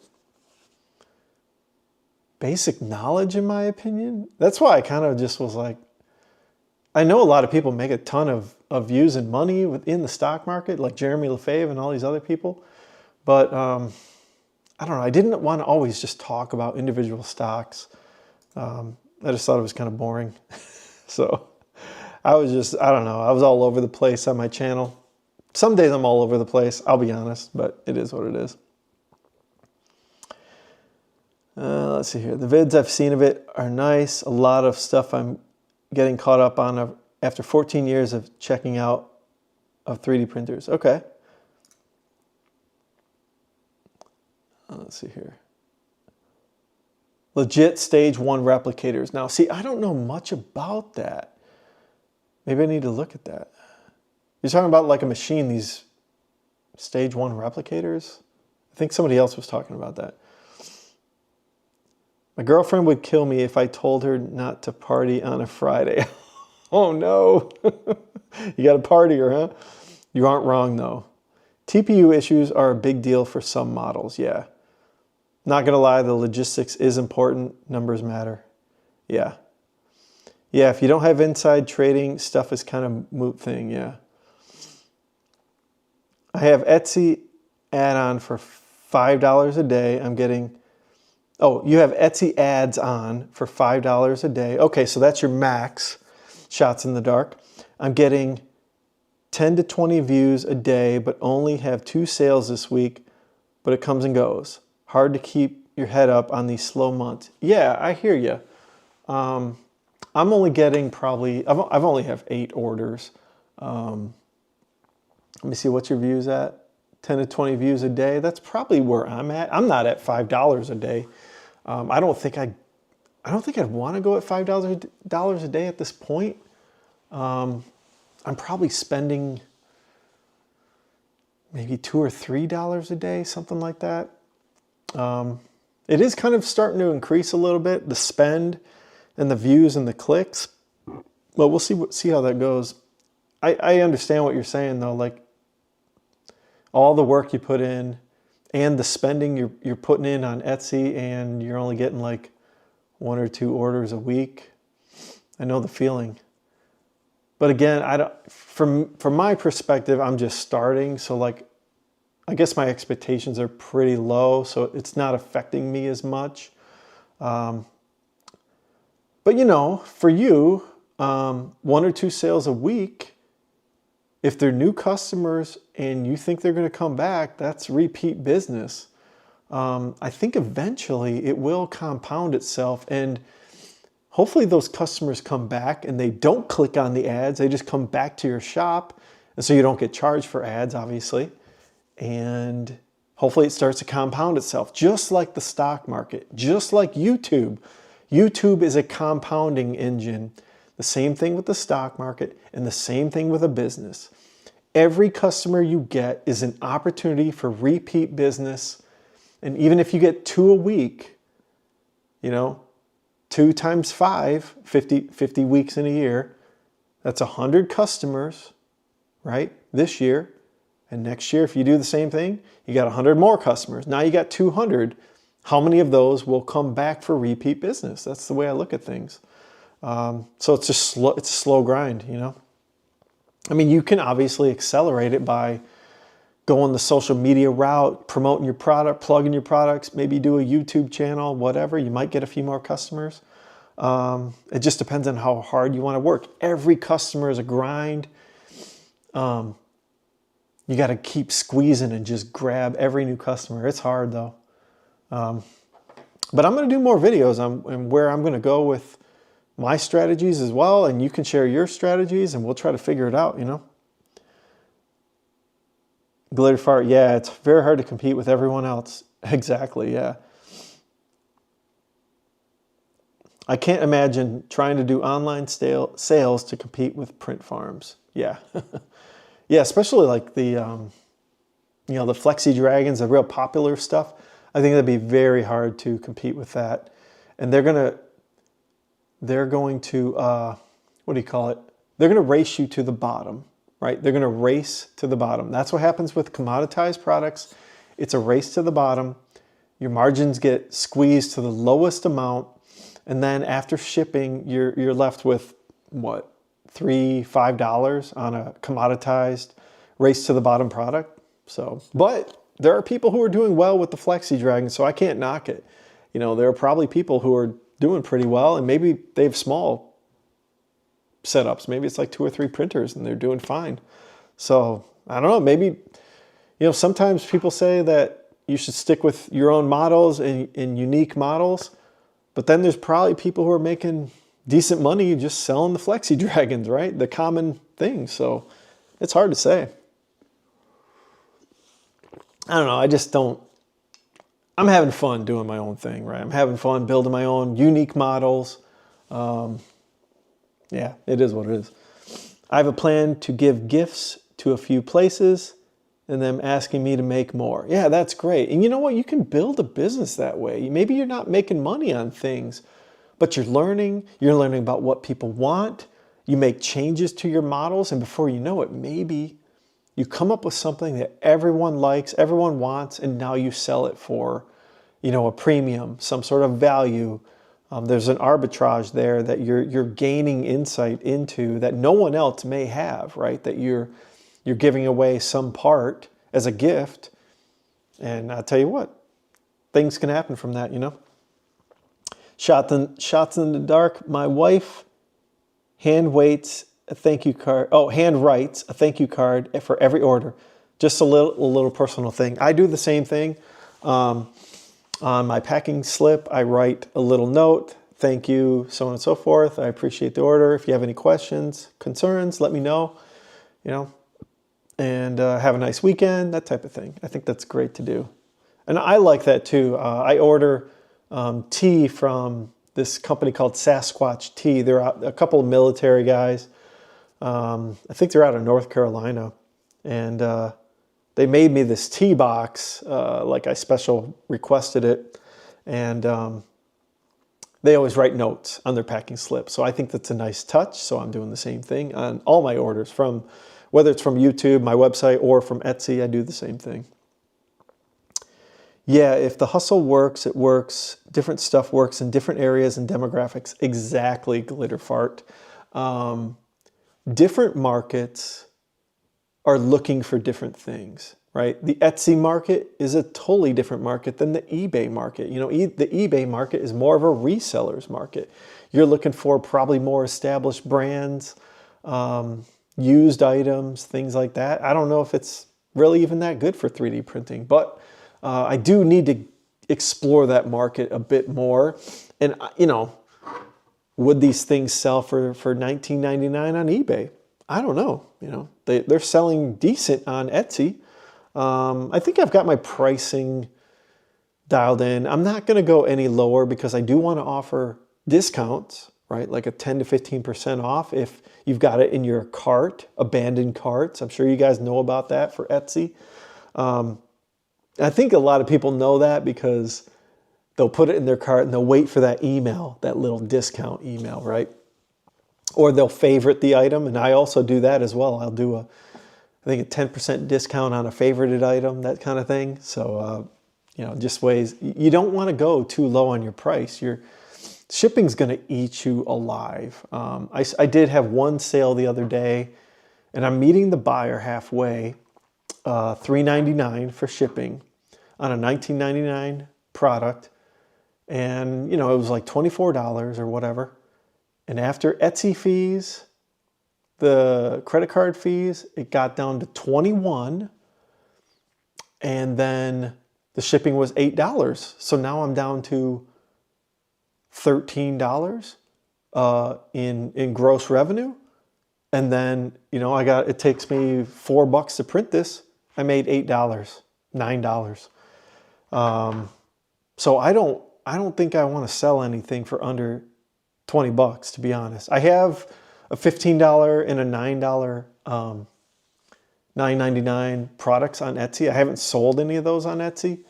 basic knowledge in my opinion. That's why I kind of just was like, I know a lot of people make a ton of views and money within the stock market, like Jeremy Lefebvre and all these other people. But I don't know. I didn't want to always just talk about individual stocks. I just thought it was kind of boring. So I don't know. I was all over the place on my channel. Some days I'm all over the place, I'll be honest, but it is what it is. Let's see here. The vids I've seen of it are nice. A lot of stuff I'm getting caught up on after 14 years of checking out of 3D printers. Okay. Let's see here. Legit stage 1 replicators. Now, see, I don't know much about that. Maybe I need to look at that. You're talking about like a machine, these stage 1 replicators? I think somebody else was talking about that. My girlfriend would kill me if I told her not to party on a Friday. Oh no. You got a partier, huh? You aren't wrong though. TPU issues are a big deal for some models, yeah. Not gonna lie, the logistics is important. Numbers matter. Yeah. Yeah, if you don't have inside trading, stuff is kind of moot thing, yeah. I have Etsy add-on for $5 a day. I'm getting... Oh, you have Etsy ads on for $5 a day. Okay, so that's your max shots in the dark. I'm getting 10 to 20 views a day, but only have 2 sales this week, but it comes and goes. Hard to keep your head up on these slow months. Yeah, I hear you. I'm only getting probably, I've only have 8 orders. Let me see, what's your views at? 10 to 20 views a day. That's probably where I'm at. I'm not at $5 a day. I don't think I'd want to go at $5 a day at this point. I'm probably spending maybe $2 or $3 a day, something like that. It is kind of starting to increase a little bit, the spend and the views and the clicks, but we'll see how that goes. I understand what you're saying though, like all the work you put in and the spending you're putting in on Etsy, and you're only getting like 1 or 2 orders a week. I know the feeling. But again, from my perspective, I'm just starting, so like I guess my expectations are pretty low, so it's not affecting me as much. But you know, for you, 1 or 2 sales a week, if they're new customers and you think they're going to come back, that's repeat business. I think eventually it will compound itself, and hopefully those customers come back and they don't click on the ads. They just come back to your shop, and so you don't get charged for ads, obviously. And hopefully it starts to compound itself, just like the stock market, just like YouTube. YouTube is a compounding engine. The same thing with the stock market and the same thing with a business. Every customer you get is an opportunity for repeat business. And even if you get 2 a week, you know, 2 times 5, 50 weeks in a year, that's 100 customers, right, this year. And next year, if you do the same thing, you got 100 more customers. Now you got 200. How many of those will come back for repeat business? That's the way I look at things. So it's just slow, it's a slow grind, you know. I mean, you can obviously accelerate it by going the social media route, promoting your product, plugging your products, maybe do a YouTube channel, whatever. You might get a few more customers. It just depends on how hard you want to work. Every customer is a grind. You got to keep squeezing and just grab every new customer. It's hard though. But I'm going to do more videos on where I'm going to go with my strategies as well. And you can share your strategies and we'll try to figure it out, you know. Glitter fart. Yeah, it's very hard to compete with everyone else. Exactly. Yeah. I can't imagine trying to do online sales to compete with print farms. Yeah. Yeah, especially like the, you know, the Flexi Dragons, the real popular stuff. I think that'd be very hard to compete with that. And they're going to, what do you call it? They're going to race you to the bottom, right? They're going to race to the bottom. That's what happens with commoditized products. It's a race to the bottom. Your margins get squeezed to the lowest amount. And then after shipping, you're left with what? $3, $5 on a commoditized race to the bottom product. So, but there are people who are doing well with the Flexi Dragon, so I can't knock it. You know, there are probably people who are doing pretty well, and maybe they have small setups. Maybe it's like 2 or 3 printers and they're doing fine. So I don't know, maybe, you know, sometimes people say that you should stick with your own models and unique models, but then there's probably people who are making decent money just selling the Flexi Dragons, right? The common thing. So it's hard to say. I don't know. I just don't. I'm having fun doing my own thing, right? I'm having fun building my own unique models. Yeah, it is what it is. I have a plan to give gifts to a few places and them asking me to make more. Yeah, that's great. And you know what? You can build a business that way. Maybe you're not making money on things, but you're learning about what people want. You make changes to your models, and before you know it, maybe you come up with something that everyone likes, everyone wants, and now you sell it for, you know, a premium, some sort of value. There's an arbitrage there that you're gaining insight into that no one else may have, right? That you're giving away some part as a gift, and I'll tell you what, things can happen from that, you know. Shots in the dark. My wife hand writes a thank you card for every order. Just a little personal thing. I do the same thing. On my packing slip, I write a little note. Thank you, so on and so forth. I appreciate the order. If you have any questions, concerns, let me know. You know, and have a nice weekend. That type of thing. I think that's great to do, and I like that too. I order tea from this company called Sasquatch Tea. They're a couple of military guys. I think they're out of North Carolina. And they made me this tea box, like I special requested it. And they always write notes on their packing slip. So I think that's a nice touch. So I'm doing the same thing on all my orders, whether it's from YouTube, my website, or from Etsy. I do the same thing. Yeah, if the hustle works, it works. Different stuff works in different areas and demographics. Exactly, Glitter Fart. Different markets are looking for different things, right? The Etsy market is a totally different market than the eBay market. You know, the eBay market is more of a reseller's market. You're looking for probably more established brands, used items, things like that. I don't know if it's really even that good for 3D printing, but I do need to explore that market a bit more. And, you know, would these things sell for $19.99 on eBay? I don't know. You know, they're selling decent on Etsy. I think I've got my pricing dialed in. I'm not going to go any lower because I do want to offer discounts, right? Like a 10 to 15% off if you've got it in your cart, abandoned carts. I'm sure you guys know about that for Etsy. I think a lot of people know that because they'll put it in their cart and they'll wait for that email, that little discount email, right? Or they'll favorite the item, and I also do that as well. I'll do I think a 10% discount on a favorited item, that kind of thing. So, you know, just ways, you don't want to go too low on your price. Your shipping's going to eat you alive. I did have one sale the other day, and I'm meeting the buyer halfway, $3.99 for shipping on a $19.99 product. And, you know, it was like $24 or whatever. And after Etsy fees, the credit card fees, it got down to $21. And then the shipping was $8. So now I'm down to $13 in gross revenue. And then, you know, it takes me $4 to print this. I made $8, $9. So I don't think I want to sell anything for under $20, to be honest. I have a $15 and a $9, $9.99 products on Etsy. I haven't sold any of those on Etsy,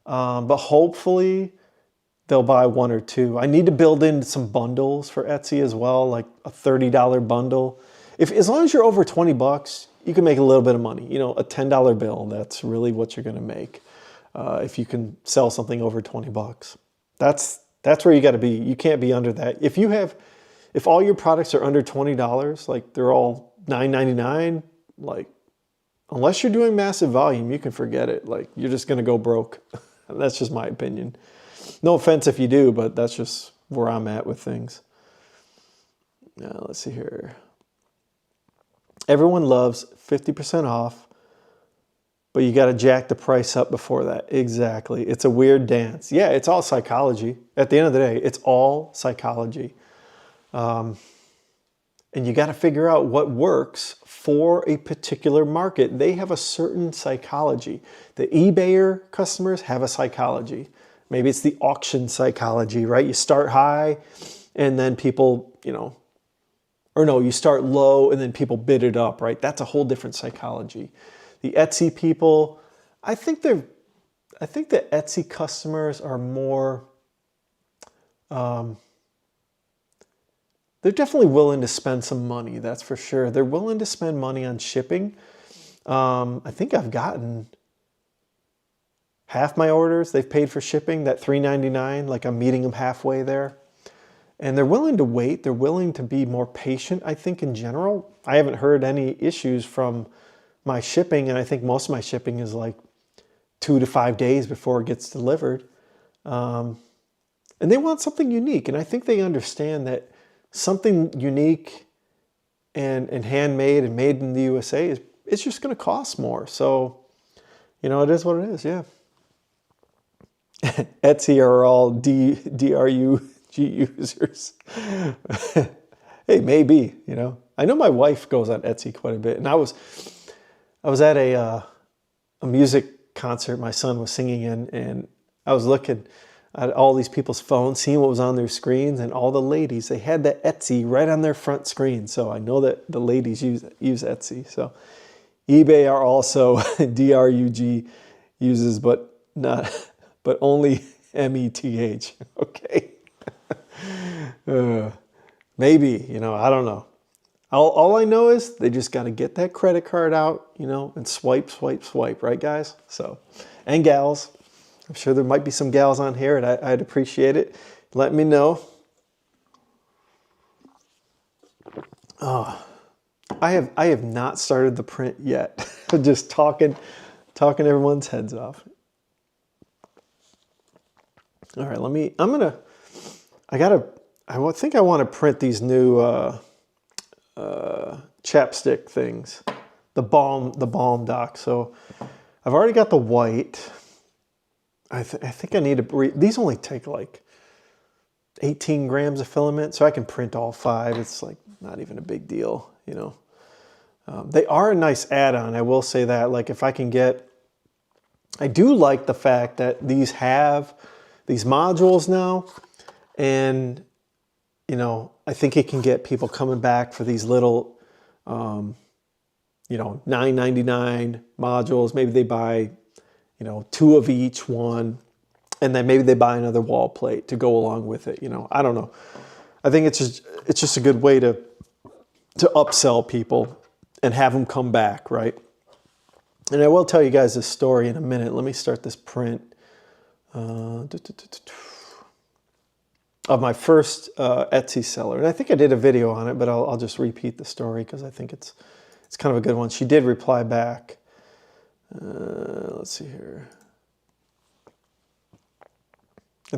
but hopefully they'll buy one or two. I need to build in some bundles for Etsy as well, like a $30 bundle. As long as you're over $20, you can make a little bit of money. You know, a $10 bill, that's really what you're going to make if you can sell something over $20. That's where you got to be. You can't be under that. If all your products are under $20, like they're all $9.99, like unless you're doing massive volume, you can forget it. Like you're just going to go broke. That's just my opinion. No offense if you do, but that's just where I'm at with things. Now, let's see here. Everyone loves 50% off, but you got to jack the price up before that. Exactly. It's a weird dance. Yeah, it's all psychology. At the end of the day, it's all psychology. And you got to figure out what works for a particular market. They have a certain psychology. The eBayer customers have a psychology. Maybe it's the auction psychology, right? You start high and then people, you know, or no, you start low and then people bid it up, right? That's a whole different psychology. The Etsy people, I think the Etsy customers are more, they're definitely willing to spend some money, that's for sure. They're willing to spend money on shipping. I think I've gotten half my orders, they've paid for shipping, that $3.99, like I'm meeting them halfway there. And they're willing to wait, they're willing to be more patient, I think, in general. I haven't heard any issues from my shipping, and I think most of my shipping is like 2 to 5 days before it gets delivered. And they want something unique, and I think they understand that something unique and handmade and made in the USA it's just going to cost more. So, you know, it is what it is, yeah. Etsy are all DRUG users. Hey, maybe, you know. I know my wife goes on Etsy quite a bit, and I was at a music concert my son was singing in, and I was looking at all these people's phones, seeing what was on their screens, and all the ladies, they had that Etsy right on their front screen. So I know that the ladies use Etsy. So eBay are also DRUG users, but only METH. Okay. Maybe, you know, I don't know. All I know is they just got to get that credit card out, you know, and swipe, swipe, swipe, right, guys? So, and gals. I'm sure there might be some gals on here, and I'd appreciate it. Let me know. Oh, I have not started the print yet. Just talking everyone's heads off. All right, I think I want to print these new chapstick things, the balm dock. So I've already got the white. I think I need to, these only take like 18 grams of filament, so I can print all 5. It's like not even a big deal, you know. They are a nice add-on, I will say that. Like if I can get, I do like the fact that these have these modules now, and you know, I think it can get people coming back for these little, you know, $9.99 modules. Maybe they buy, you know, 2 of each one, and then maybe they buy another wall plate to go along with it. You know, I don't know. I think it's just a good way to upsell people and have them come back, right? And I will tell you guys this story in a minute. Let me start this print of my first Etsy seller. And I think I did a video on it, but I'll just repeat the story because I think it's kind of a good one. She did reply back. Let's see here.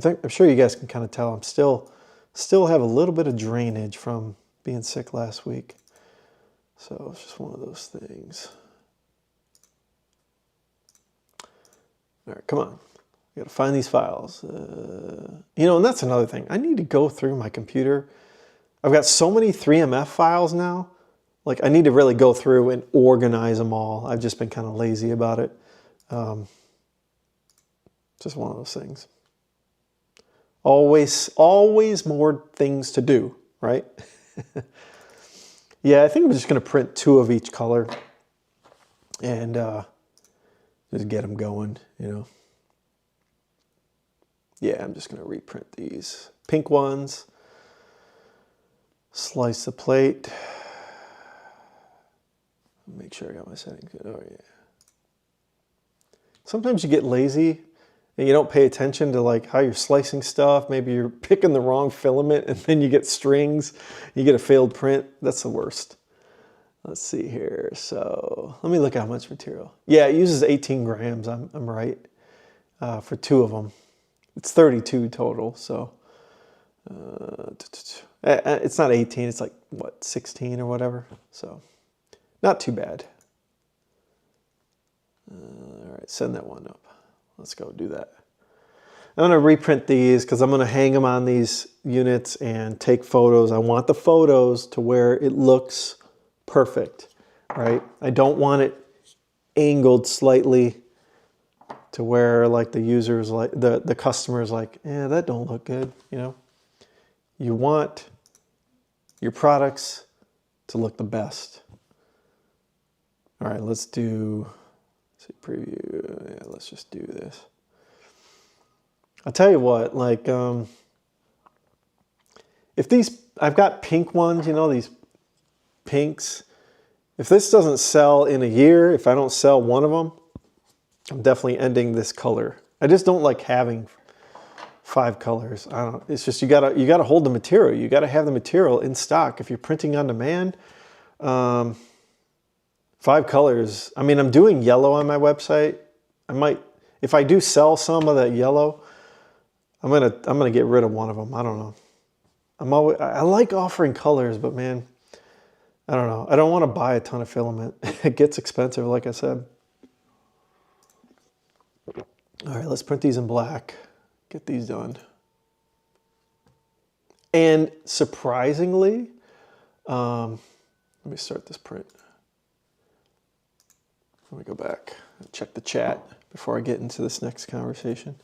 I'm sure you guys can kind of tell I'm still have a little bit of drainage from being sick last week. So it's just one of those things. All right, come on. I gotta find these files. You know, and that's another thing. I need to go through my computer. I've got so many 3MF files now. Like I need to really go through and organize them all. I've just been kind of lazy about it. Just one of those things. Always more things to do, right? Yeah, I think I'm just gonna print 2 of each color and just get them going, you know. Yeah, I'm just gonna reprint these pink ones. Slice the plate. Make sure I got my settings good. Oh yeah. Sometimes you get lazy and you don't pay attention to like how you're slicing stuff. Maybe you're picking the wrong filament and then you get strings. You get a failed print. That's the worst. Let's see here. So let me look at how much material. Yeah, it uses 18 grams. I'm right for 2 of them. It's 32 total. So it's not 18. It's like what, 16 or whatever. So not too bad. All right, send that one up. Let's go do that. I'm gonna reprint these because I'm gonna hang them on these units and take photos. I want the photos to where it looks perfect, right? I don't want it angled slightly to where like the users, like the customers like, yeah, that don't look good, you know? You want your products to look the best. All right, let's do, let's see, preview. Yeah, let's just do this. I'll tell you what, like, if these, I've got pink ones, you know, these pinks. If this doesn't sell in a year, if I don't sell one of them, I'm definitely ending this color. I just don't like having 5 colors. I don't, it's just, you gotta hold the material. You gotta have the material in stock. If you're printing on demand, 5 colors. I mean, I'm doing yellow on my website. I might, if I do sell some of that yellow, I'm gonna get rid of one of them. I don't know. I like offering colors, but man, I don't know. I don't want to buy a ton of filament. It gets expensive, like I said. All right, let's print these in black. Get these done. And surprisingly, let me start this print. Let me go back and check the chat before I get into this next conversation.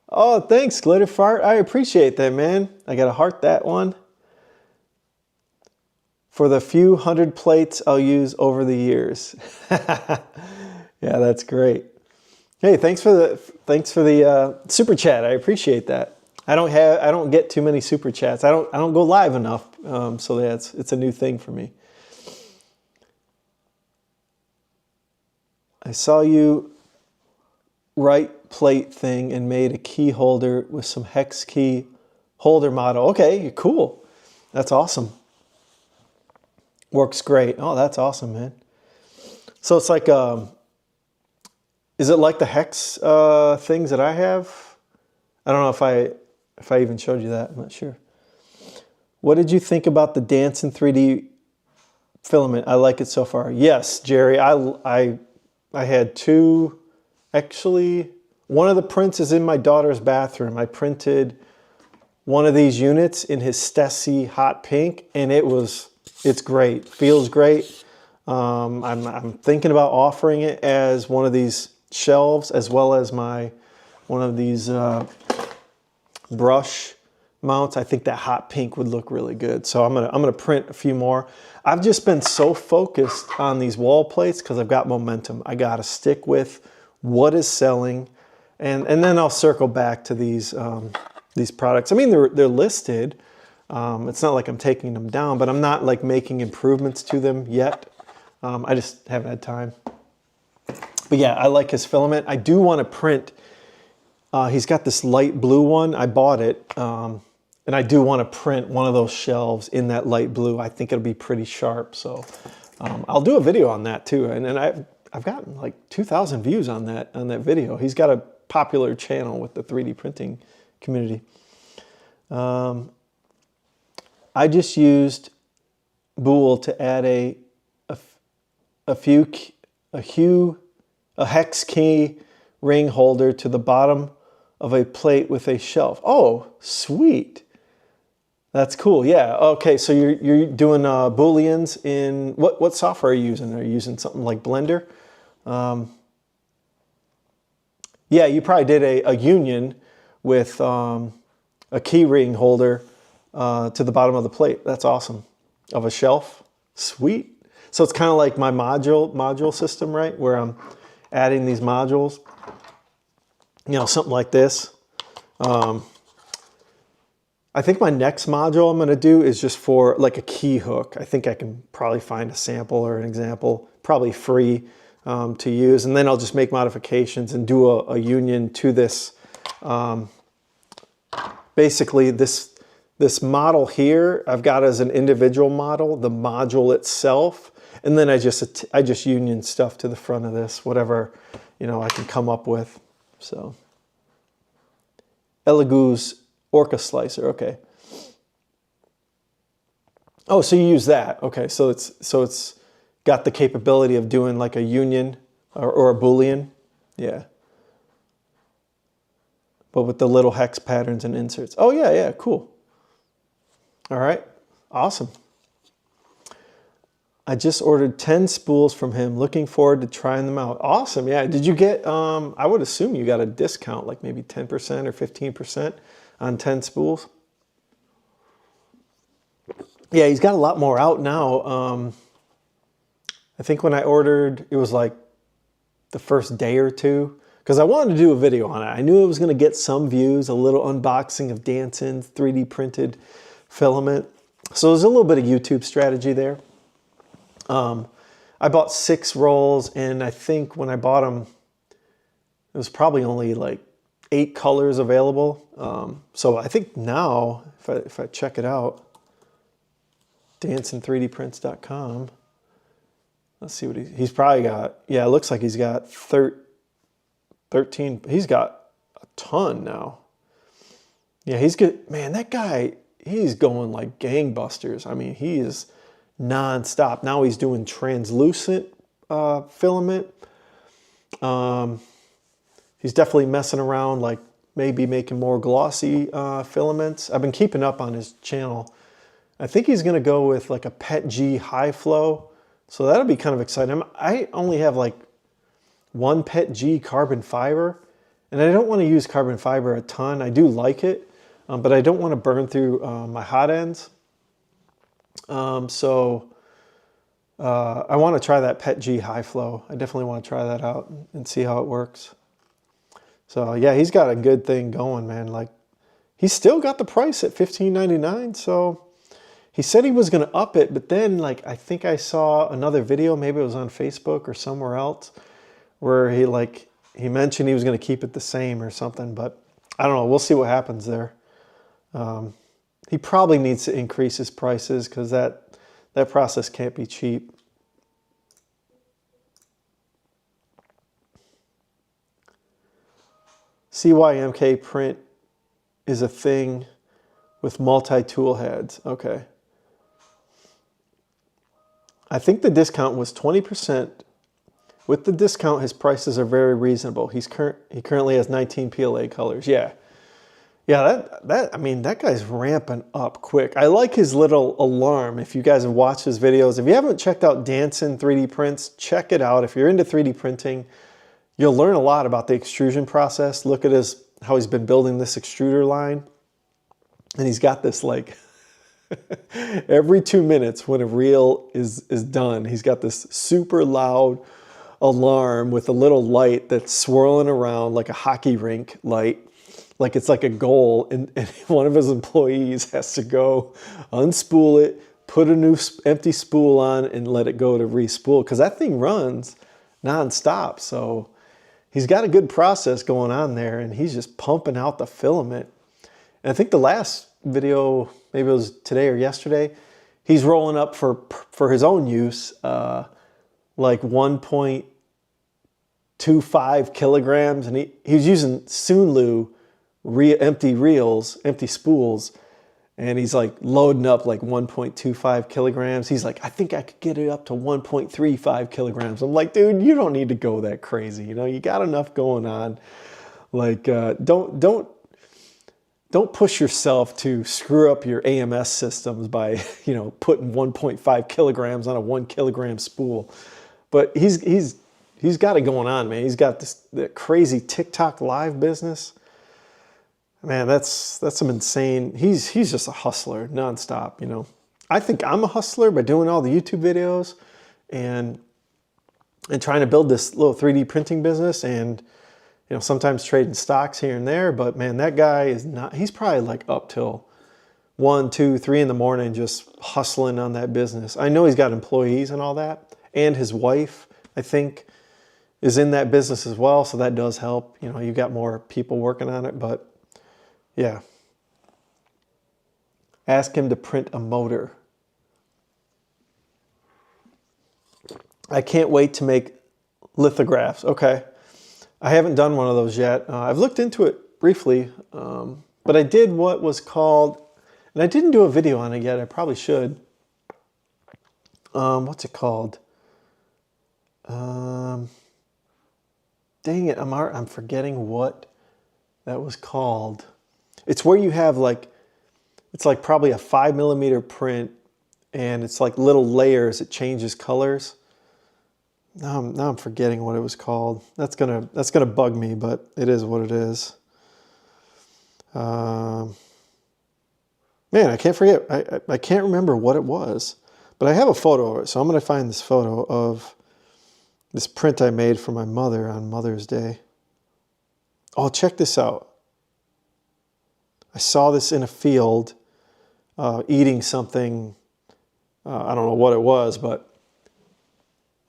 Oh, thanks, Glitter Fart. I appreciate that, man. I got to heart that one. For the few 100 plates I'll use over the years. Yeah, that's great. Hey, thanks for the super chat. I appreciate that. I don't get too many super chats. I don't go live enough. So yeah, it's a new thing for me. I saw you write plate thing and made a key holder with some hex key holder model. Okay, cool. That's awesome. Works great. Oh, that's awesome, man. So it's like, is it like the hex things that I have? I don't know if I even showed you that. I'm not sure. What did you think about the Dance in 3D filament? I like it so far. Yes, Jerry. I had two. Actually, one of the prints is in my daughter's bathroom. I printed one of these units in his Stessi hot pink, and it's great. Feels great. I'm thinking about offering it as one of these shelves, as well as one of these brush mounts. I think that hot pink would look really good. So I'm gonna print a few more. I've just been so focused on these wall plates because I've got momentum. I gotta stick with what is selling, and then I'll circle back to these products. I mean, they're listed. It's not like I'm taking them down, but I'm not like making improvements to them yet. I just haven't had time. But yeah, I like his filament. I do want to print. He's got this light blue one. I bought it, and I do want to print one of those shelves in that light blue. I think it'll be pretty sharp. So I'll do a video on that too. And I've gotten like 2,000 views on that video. He's got a popular channel with the 3D printing community. I just used Boole to add a hex key ring holder to the bottom of a plate with a shelf. Oh, sweet. That's cool. Yeah. Okay. So you're doing Booleans in what software are you using? Are you using something like Blender? Yeah, you probably did a union with a key ring holder to the bottom of the plate. That's awesome. Of a shelf. Sweet. So it's kind of like my module system, right? Where I'm adding these modules. You know, something like this. I think my next module I'm going to do is just for like a key hook. I think I can probably find a sample or an example, probably free to use. And then I'll just make modifications and do a union to this. Basically, this model here, I've got as an individual model, the module itself. And then I just union stuff to the front of this, whatever, you know, I can come up with. So, Elegoo's Orca Slicer, okay. Oh, so you use that, okay. So it's got the capability of doing like a union or a Boolean, yeah. But with the little hex patterns and inserts. Oh yeah, yeah, cool. All right, awesome. I just ordered 10 spools from him. Looking forward to trying them out. Awesome, yeah. Did you get, I would assume you got a discount, like maybe 10% or 15% on 10 spools. Yeah, he's got a lot more out now. I think when I ordered, it was like the first day or two, because I wanted to do a video on it. I knew it was going to get some views, a little unboxing of Danson's 3D printed filament. So there's a little bit of YouTube strategy there. I bought 6 rolls, and I think when I bought them, it was probably only like 8 colors available. So I think now, if I check it out, Danson3dprints.com, let's see what he's probably got. Yeah, it looks like he's got 13. He's got a ton now. Yeah, he's good. Man, that guy, he's going like gangbusters. I mean, he is non-stop. Now he's doing translucent filament. He's definitely messing around, like maybe making more glossy filaments. I've been keeping up on his channel. I think he's going to go with like a PETG high flow. So that'll be kind of exciting. I only have like one PETG carbon fiber, and I don't want to use carbon fiber a ton. I do like it, but I don't want to burn through my hot ends. I want to try that PETG high flow. I definitely want to try that out and see how it works. So yeah, he's got a good thing going, man. Like, he's still got the price at $15.99. So he said he was going to up it, but then like, I think I saw another video, maybe it was on Facebook or somewhere else, where he mentioned he was going to keep it the same or something, but I don't know. We'll see what happens there. He probably needs to increase his prices, because that That process can't be cheap. CYMK print is a thing with multi-tool heads. Okay. I think the discount was 20%. With the discount, his prices are very reasonable. He currently has 19 PLA colors. Yeah. Yeah, I mean, that guy's ramping up quick. I like his little alarm. If you guys have watched his videos, if you haven't checked out Danson 3D Prints, check it out. If you're into 3D printing, you'll learn a lot about the extrusion process. Look at how he's been building this extruder line. And he's got this like every 2 minutes when a reel is done, he's got this super loud alarm with a little light that's swirling around like a hockey rink light, like it's like a goal, and one of his employees has to go unspool it, put a new empty spool on, and let it go to re-spool, because that thing runs non-stop. So he's got a good process going on there, and he's just pumping out the filament. And I think the last video, maybe it was today or yesterday, he's rolling up for his own use, like 1.25 kilograms, and he was using Sunlu empty reels, empty spools, and he's like loading up like 1.25 kilograms. He's like, I think I could get it up to 1.35 kilograms. I'm like, dude, you don't need to go that crazy. You know, you got enough going on. Like, don't push yourself to screw up your AMS systems by, you know, putting 1.5 kilograms on a 1 kilogram spool. But he's got it going on, man. He's got that crazy TikTok live business. Man, that's some insane. He's just a hustler nonstop, you know. I think I'm a hustler by doing all the YouTube videos and trying to build this little 3D printing business, and you know, sometimes trading stocks here and there. But man, that guy is not, he's probably like up till 1, 2, 3 in the morning just hustling on that business. I know he's got employees and all that, and his wife, I think, is in that business as well, so that does help. You know, you've got more people working on it, but yeah. Ask him to print a motor. I can't wait to make lithographs. Okay. I haven't done one of those yet. I've looked into it briefly, but I did what was called, and I didn't do a video on it yet. I probably should. What's it called? Dang it, I'm forgetting what that was called. It's where you have like, it's like probably a 5mm print, and it's like little layers. It changes colors. Now I'm forgetting what it was called. That's gonna bug me, but it is what it is. Man, I can't forget. I can't remember what it was, but I have a photo of it. So I'm gonna find this photo of this print I made for my mother on Mother's Day. Oh, check this out. I saw this in a field, eating something. I don't know what it was, but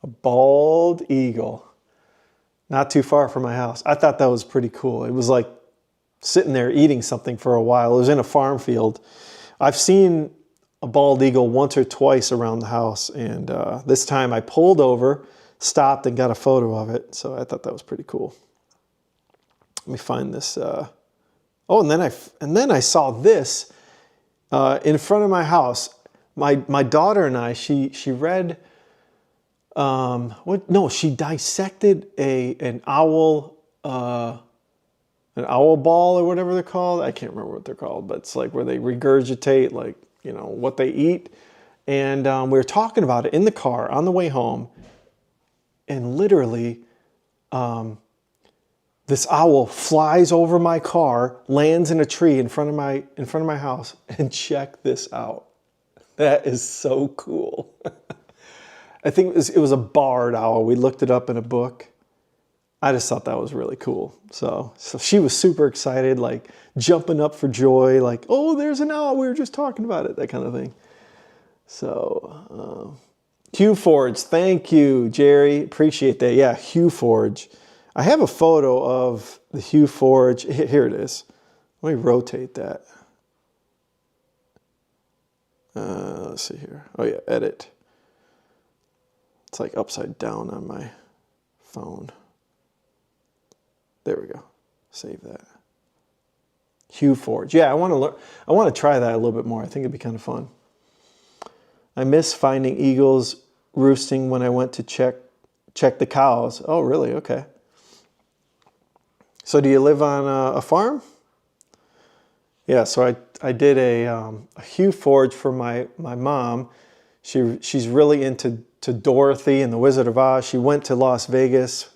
a bald eagle, not too far from my house. I thought that was pretty cool. It was like sitting there eating something for a while. It was in a farm field. I've seen a bald eagle once or twice around the house, and this time I pulled over, stopped, and got a photo of it. So I thought that was pretty cool. Let me find this. Oh, and then I saw this in front of my house. My daughter and I, she read. No, she dissected an owl ball or whatever they're called. I can't remember what they're called, but it's like where they regurgitate, like, you know, what they eat. And we were talking about it in the car on the way home, and literally, this owl flies over my car, lands in a tree in front of my house, and check this out. That is so cool. I think it was a barred owl. We looked it up in a book. I just thought that was really cool. So she was super excited, like jumping up for joy, like, oh, there's an owl. We were just talking about it, that kind of thing. So, Hue Forge, thank you, Jerry. Appreciate that. Yeah, Hue Forge. I have a photo of the Hue Forge. Here it is. Let me rotate that. Let's see here. Oh yeah, edit. It's like upside down on my phone. There we go. Save that. Hue Forge. Yeah, I want to learn. I want to try that a little bit more. I think it'd be kind of fun. I miss finding eagles roosting when I went to check the cows. Oh, really? Okay. So do you live on a farm? Yeah, so I did a Hue Forge for my mom. She's really into Dorothy and the Wizard of Oz. She went to Las Vegas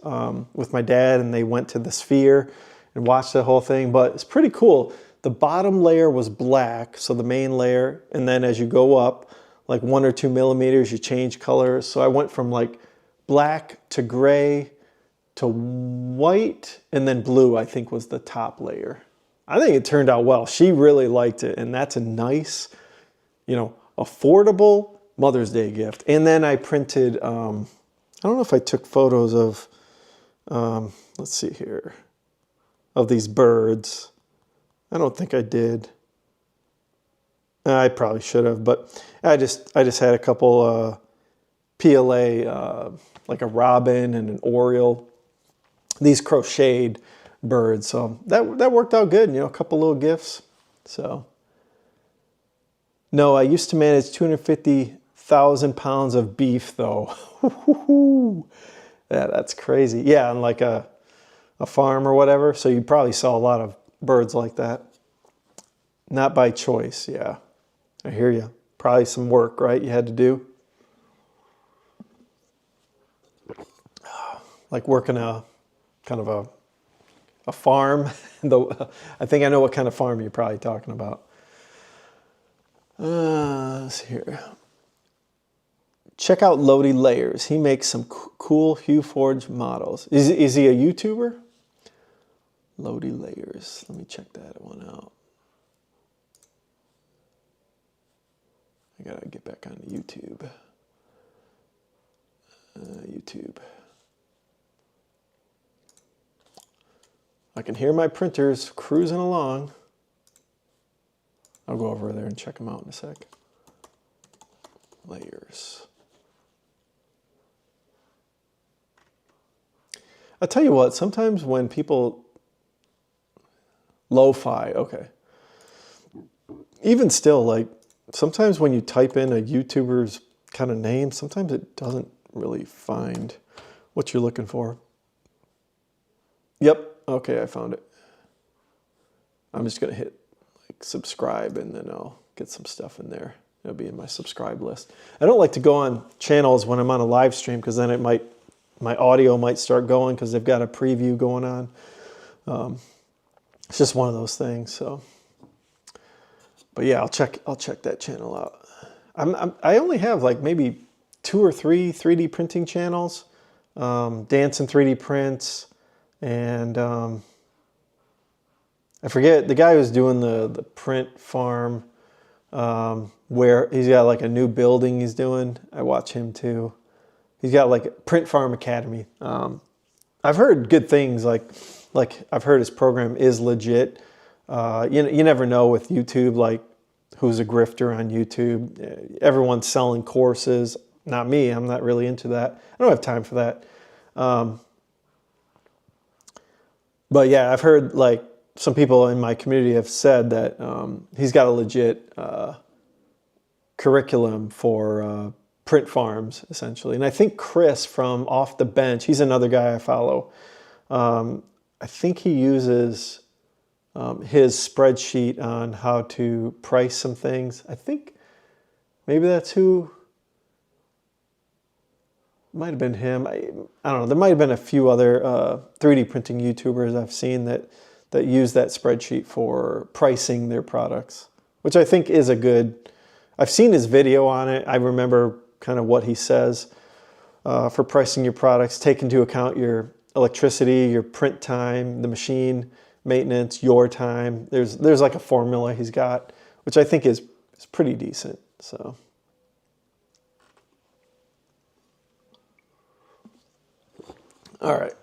with my dad, and they went to the Sphere and watched the whole thing. But it's pretty cool. The bottom layer was black, so the main layer, and then as you go up, like 1 or 2 millimeters, you change colors. So I went from like black to gray to white, and then blue, I think, was the top layer. I think it turned out well. She really liked it, and that's a nice, you know, affordable Mother's Day gift. And then I printed, I don't know if I took photos of, let's see here, of these birds. I don't think I did. I probably should have, but I just had a couple PLA, like a robin and an oriole, these crocheted birds. So that worked out good, you know, a couple little gifts. So no, I used to manage 250,000 pounds of beef though. Yeah, that's crazy. Yeah, on like a farm or whatever. So you probably saw a lot of birds like that. Not by choice, yeah. I hear you. Probably some work, right, you had to do? Like working a kind of a farm. I think I know what kind of farm you're probably talking about. Let's see here. Check out Lodi Layers. He makes some cool Hue Forge models. Is he a YouTuber? Lodi Layers. Let me check that one out. I gotta get back on YouTube. YouTube. I can hear my printers cruising along. I'll go over there and check them out in a sec. Layers. I'll tell you what, sometimes when people... Lo-fi, okay. Even still, like, sometimes when you type in a YouTuber's kind of name, sometimes it doesn't really find what you're looking for. Yep, okay, I found it. I'm just gonna hit like subscribe, and then I'll get some stuff in there. It'll be in my subscribe list. I don't like to go on channels when I'm on a live stream, because then my audio might start going because they've got a preview going on. It's just one of those things. So, but yeah, I'll check that channel out. I only have like maybe 2 or 3 3D printing channels, Dance and 3D Prints, and I forget the guy who's doing the print farm, where he's got like a new building he's doing. I watch him too. He's got like a Print Farm Academy. I've heard good things, like I've heard his program is legit. You never know with YouTube, like who's a grifter on YouTube. Everyone's selling courses. Not me. I'm not really into that. I don't have time for that. But yeah, I've heard like some people in my community have said that he's got a legit curriculum for print farms, essentially. And I think Chris from Off the Bench, he's another guy I follow. I think he uses his spreadsheet on how to price some things. I think maybe that's who... Might have been him. I don't know. There might have been a few other 3D printing YouTubers I've seen that use that spreadsheet for pricing their products, which I think is a good... I've seen his video on it. I remember kind of what he says for pricing your products. Take into account your electricity, your print time, the machine maintenance, your time. There's like a formula he's got, which I think is pretty decent. So... All right,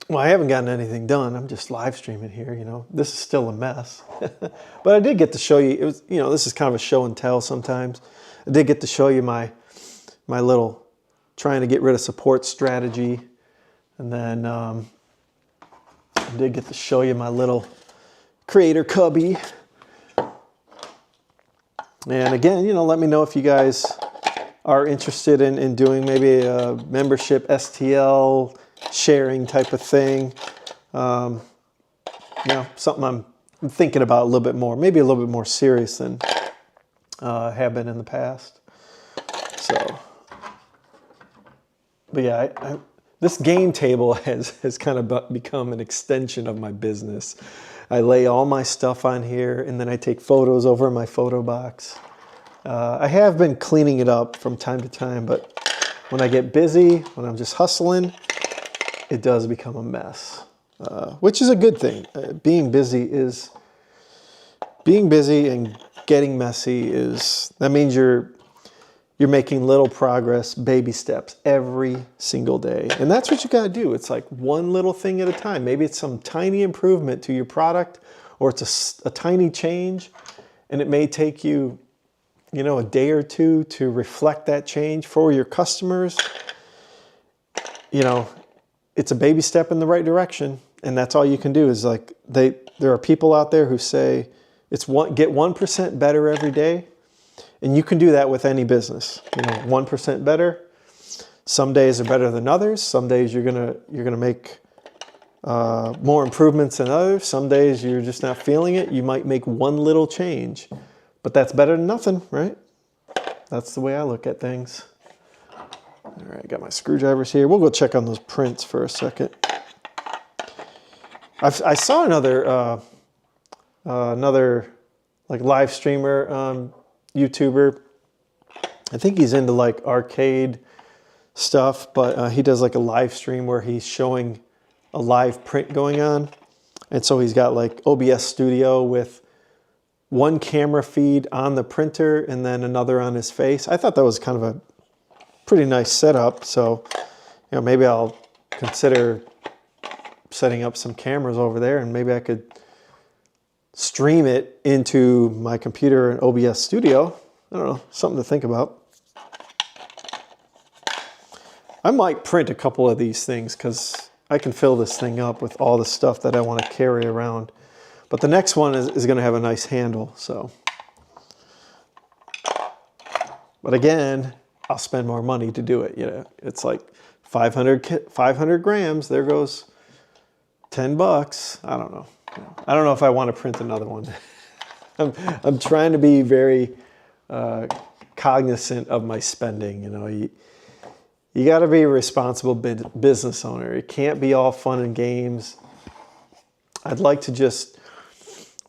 Well, I haven't gotten anything done. I'm just live streaming here, you know. This is still a mess. But I did get to show you, it was, you know, this is kind of a show and tell sometimes. I did get to show you my little trying to get rid of support strategy. And then I did get to show you my little creator cubby. And again, you know, let me know if you guys are interested in doing maybe a membership STL sharing type of thing. You know, something I'm thinking about a little bit more, maybe a little bit more serious than I have been in the past. So, but yeah, this game table has kind of become an extension of my business. I lay all my stuff on here, and then I take photos over in my photo box. I have been cleaning it up from time to time, but when I get busy, when I'm just hustling, it does become a mess, which is a good thing. Being busy and getting messy that means you're making little progress, baby steps every single day. And that's what you got to do. It's like one little thing at a time. Maybe it's some tiny improvement to your product, or it's a tiny change, and it may take you, you know, a day or two to reflect that change for your customers. You know, it's a baby step in the right direction, and that's all you can do. Is like there are people out there who say get 1% better every day, and you can do that with any business. You know, 1% better. Some days are better than others. Some days you're gonna make more improvements than others. Some days you're just not feeling it. You might make one little change, but that's better than nothing, right? That's the way I look at things. All right, got my screwdrivers here. We'll go check on those prints for a second. I saw another like live streamer, YouTuber. I think he's into like arcade stuff, but he does like a live stream where he's showing a live print going on. And so he's got like OBS Studio with one camera feed on the printer and then another on his face. I thought that was kind of a pretty nice setup. So, you know, maybe I'll consider setting up some cameras over there, and maybe I could stream it into my computer in OBS Studio. I don't know, something to think about. I might print a couple of these things because I can fill this thing up with all the stuff that I want to carry around. But the next one is going to have a nice handle, so. But again, I'll spend more money to do it. You know, it's like 500 grams. There goes $10. I don't know. I don't know if I want to print another one. I'm trying to be very cognizant of my spending. You know, you got to be a responsible business owner. It can't be all fun and games. I'd like to just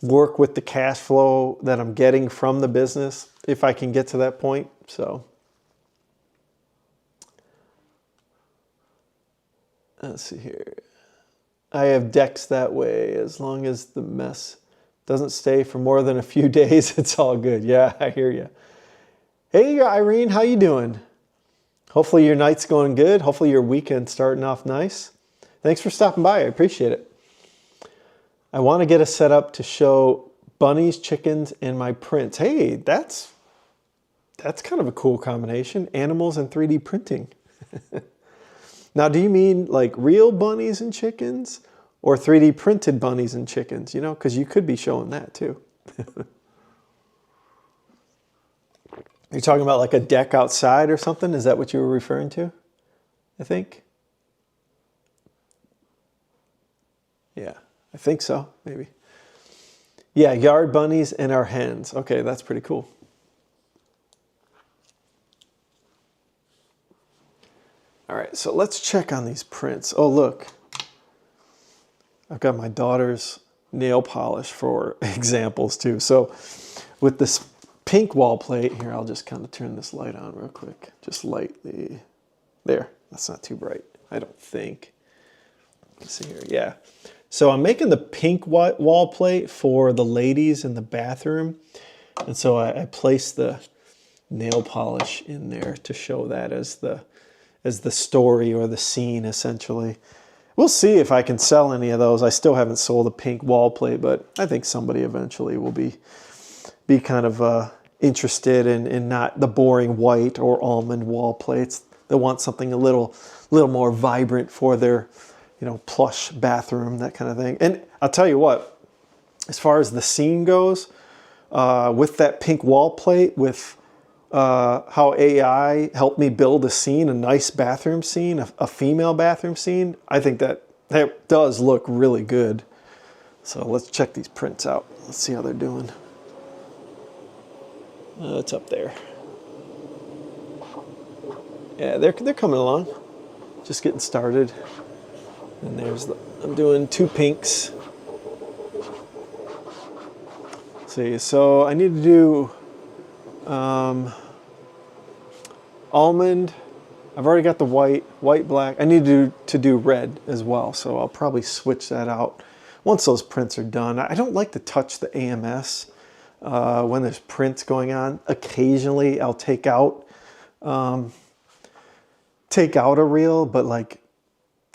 work with the cash flow that I'm getting from the business if I can get to that point. So let's see here. I have decks that way. As long as the mess doesn't stay for more than a few days, it's all good. Yeah, I hear you. Hey, Irene, how you doing? Hopefully your night's going good. Hopefully your weekend's starting off nice. Thanks for stopping by. I appreciate it. I want to get a setup to show bunnies, chickens, and my prints. Hey, that's kind of a cool combination. Animals and 3D printing. Now, do you mean like real bunnies and chickens or 3D printed bunnies and chickens? You know, because you could be showing that too. You're talking about like a deck outside or something? Is that what you were referring to? I think. Yeah, I think so, maybe. Yeah, yard bunnies and our hens. Okay, that's pretty cool. All right, so let's check on these prints. Oh, look. I've got my daughter's nail polish for examples too. So with this pink wall plate, here, I'll just kind of turn this light on real quick. Just lightly. There, that's not too bright, I don't think. Let's see here, yeah. So I'm making the pink wall plate for the ladies in the bathroom. And so I placed the nail polish in there to show that as the story or the scene, essentially. We'll see if I can sell any of those. I still haven't sold a pink wall plate, but I think somebody eventually will be kind of interested in not the boring white or almond wall plates. They want something a little more vibrant for their, plush bathroom, that kind of thing. And I'll tell you what, as far as the scene goes, with that pink wall plate, with how AI helped me build a scene, a nice bathroom scene, a female bathroom scene, I think that does look really good. So let's check these prints out. Let's see how they're doing. It's up there. Yeah, they're coming along. Just getting started. And I'm doing 2 pinks. Let's see, so I need to do almond. I've already got the white, black. I need to do red as well, so I'll probably switch that out once those prints are done. I don't like to touch the AMS when there's prints going on. Occasionally I'll take out a reel, but like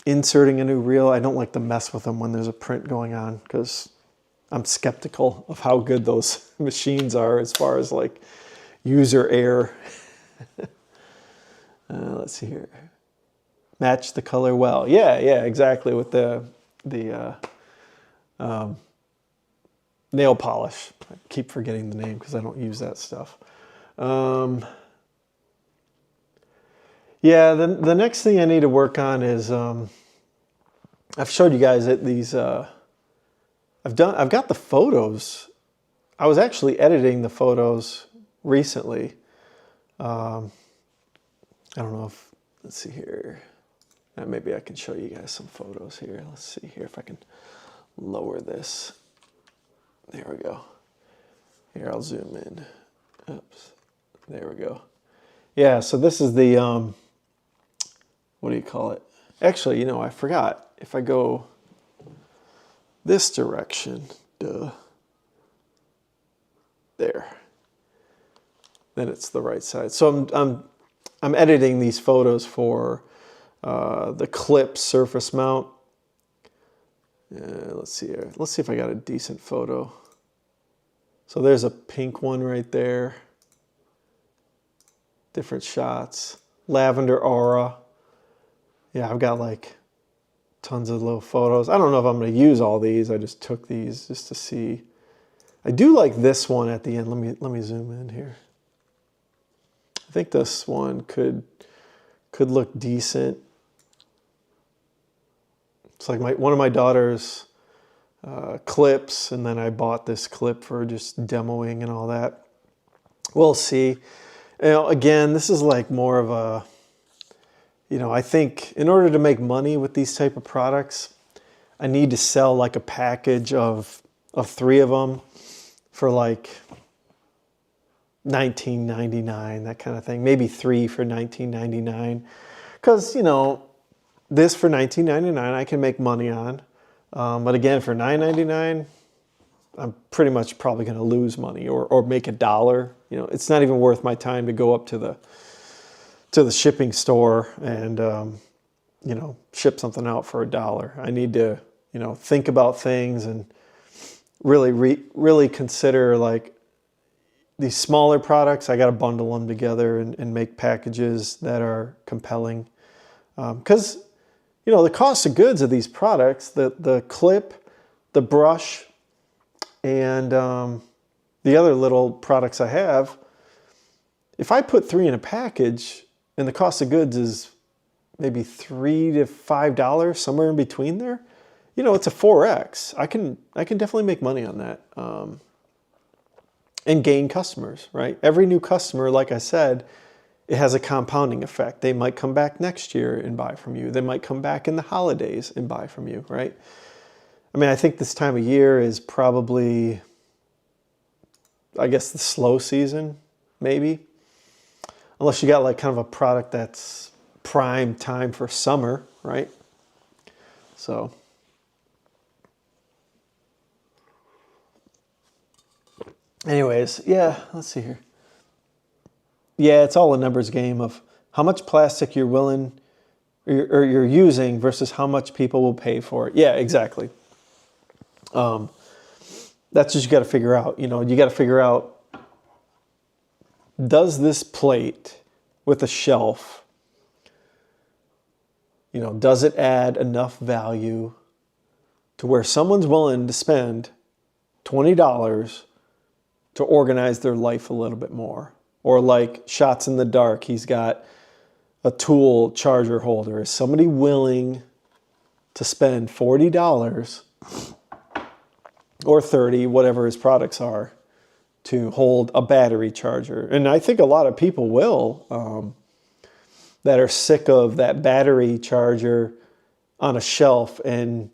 inserting a new reel, I don't like to mess with them when there's a print going on, because I'm skeptical of how good those machines are as far as like user error. Let's see here. Match the color well. Yeah, exactly, with the nail polish. I keep forgetting the name because I don't use that stuff. Yeah, the next thing I need to work on is I've showed you guys that these I've got the photos. I was actually editing the photos recently. I don't know if, let's see here. Maybe I can show you guys some photos here. Let's see here if I can lower this. There we go. Here, I'll zoom in. Oops. There we go. Yeah, so this is the, what do you call it? Actually, I forgot. If I go this direction, there, then it's the right side. So I'm editing these photos for the clip surface mount. Let's see here. Let's see if I got a decent photo. So there's a pink one right there. Different shots. Lavender aura. Yeah, I've got like tons of little photos. I don't know if I'm going to use all these. I just took these just to see. I do like this one at the end. Let me zoom in here. I think this one could look decent. It's like one of my daughter's clips, and then I bought this clip for just demoing and all that. We'll see. Again, this is like more of a, I think in order to make money with these type of products, I need to sell like a package of 3 of them for like $19.99, that kind of thing. Maybe 3 for $19.99. Because, this for $19.99 I can make money on. But again, for $9.99, I'm pretty much probably going to lose money or make $1. It's not even worth my time to go up to the shipping store and, ship something out for $1. I need to, think about things and really consider like these smaller products. I got to bundle them together and make packages that are compelling. Because, the cost of goods of these products, the clip, the brush, and the other little products I have, if I put 3 in a package and the cost of goods is maybe $3 to $5, somewhere in between there, it's a 4X. I can definitely make money on that. And gain customers, right? Every new customer, like I said, it has a compounding effect. They might come back next year and buy from you. They might come back in the holidays and buy from you, right? I mean, I think this time of year is probably, I guess, the slow season, maybe. Unless you got like kind of a product that's prime time for summer, right? So anyways, yeah, let's see here. Yeah, it's all a numbers game of how much plastic you're willing or you're using versus how much people will pay for it. Yeah, exactly. That's what you got to figure out. You know, you got to figure out, does this plate with a shelf, you know, does it add enough value to where someone's willing to spend $20 to organize their life a little bit more? Or like Shots in the Dark, he's got a tool charger holder. Is somebody willing to spend $40 or $30, whatever his products are, to hold a battery charger? And I think a lot of people will, that are sick of that battery charger on a shelf, and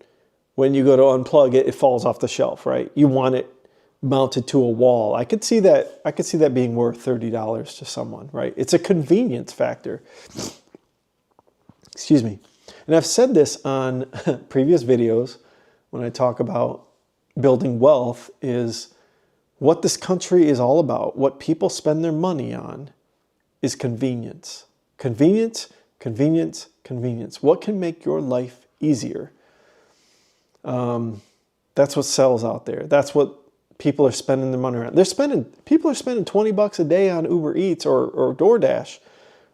when you go to unplug it, it falls off the shelf, right? You want it mounted to a wall. I could see that being worth $30 to someone, right? It's a convenience factor. Excuse me. And I've said this on previous videos when I talk about building wealth, is what this country is all about, what people spend their money on, is convenience. Convenience, convenience, convenience. What can make your life easier? That's what sells out there. That's what people are spending their money on. People are spending $20 a day on Uber Eats or DoorDash,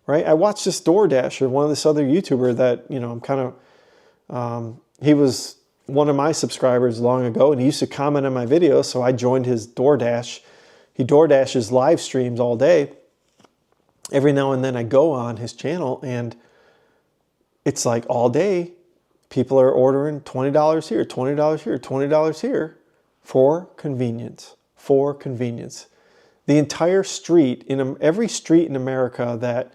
right? I watched this DoorDasher, one of this other YouTuber that, you know, I'm kind of, he was one of my subscribers long ago, and he used to comment on my videos, so I joined his DoorDash. He DoorDashes live streams all day. Every now and then I go on his channel, and it's like all day people are ordering $20 here, $20 here, $20 here for convenience, for convenience. The entire street, every street in America that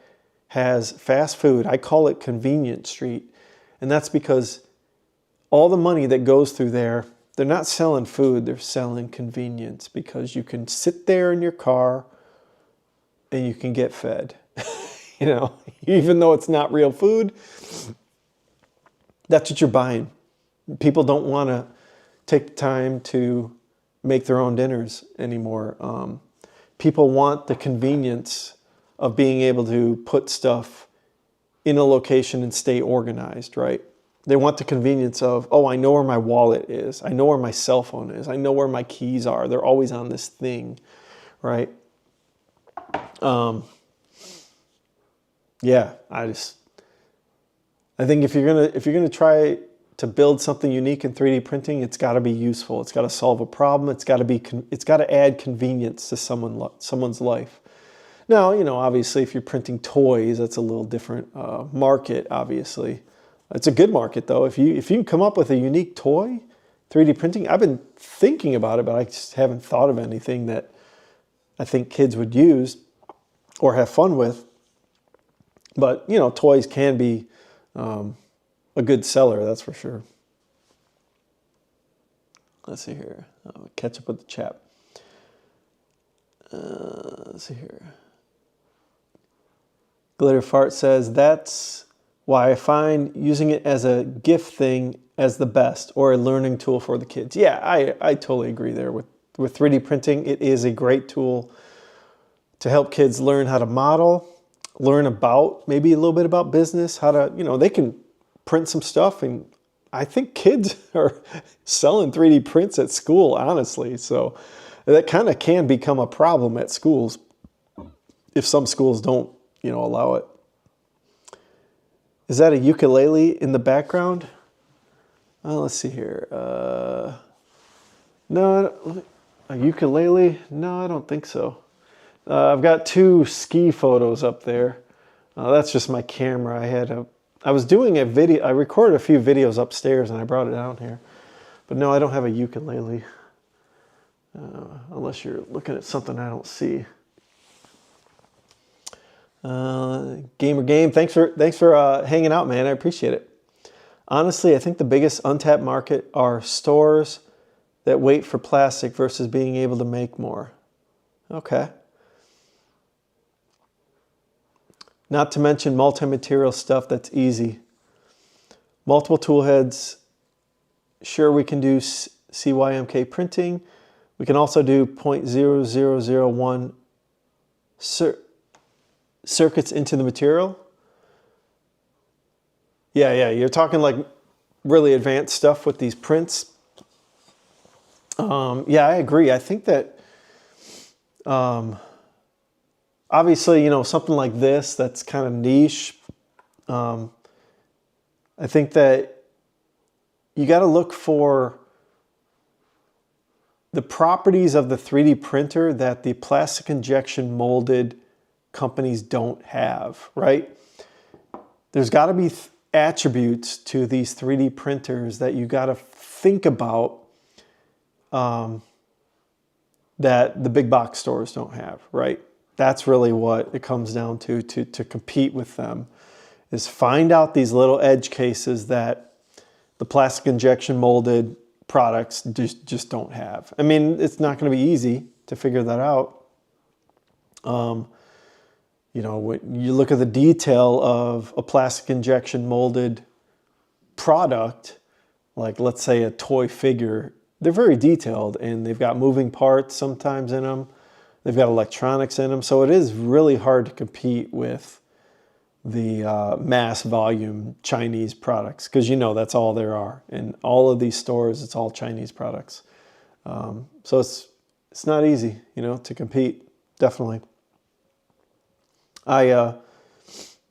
has fast food, I call it Convenience Street. And that's because all the money that goes through there, they're not selling food, they're selling convenience, because you can sit there in your car and you can get fed. You know, even though it's not real food, that's what you're buying. People don't want to take the time to make their own dinners anymore. People want the convenience of being able to put stuff in a location and stay organized, right? They want the convenience of, oh, I know where my wallet is. I know where my cell phone is. I know where my keys are. They're always on this thing, right? Yeah, I think if you're gonna try to build something unique in 3D printing, it's got to be useful. It's got to solve a problem. It's got to add convenience to someone's life. Now, you know, obviously, if you're printing toys, that's a little different market. Obviously, it's a good market though. If you can come up with a unique toy, 3D printing. I've been thinking about it, but I just haven't thought of anything that I think kids would use or have fun with. But you know, toys can be a good seller, that's for sure. Let's see here. I'll catch up with the chat. Let's see here. Glitter Fart says, that's why I find using it as a gift thing as the best, or a learning tool for the kids. Yeah, I totally agree there. With 3D printing, it is a great tool to help kids learn how to model, learn about, maybe a little bit about business, how to, you know, they can print some stuff, and I think kids are selling 3D prints at school, honestly. So that kind of can become a problem at schools if some schools don't, you know, allow it. Is that a ukulele in the background? Let's see here. No, a ukulele? No, I don't think so. I've got 2 ski photos up there. That's just my camera. I was doing a video. I recorded a few videos upstairs and I brought it down here. But no, I don't have a ukulele. Unless you're looking at something I don't see. Gamer Game, thanks for hanging out, man. I appreciate it. Honestly, I think the biggest untapped market are stores that wait for plastic versus being able to make more. Okay. Not to mention multi-material stuff that's easy. Multiple tool heads. Sure, we can do CYMK printing. We can also do 0.0001 circuits into the material. Yeah. You're talking like really advanced stuff with these prints. Yeah, I agree. I think that obviously, something like this that's kind of niche. I think that you got to look for the properties of the 3D printer that the plastic injection molded companies don't have, right? There's got to be attributes to these 3D printers that you got to think about that the big box stores don't have, right? That's really what it comes down to compete with them, is find out these little edge cases that the plastic injection molded products just don't have. I mean, it's not going to be easy to figure that out. When you look at the detail of a plastic injection molded product, like let's say a toy figure, they're very detailed and they've got moving parts sometimes in them. They've got electronics in them. So it is really hard to compete with the mass volume Chinese products, because that's all there are. In all of these stores, it's all Chinese products. So it's not easy, to compete, definitely. I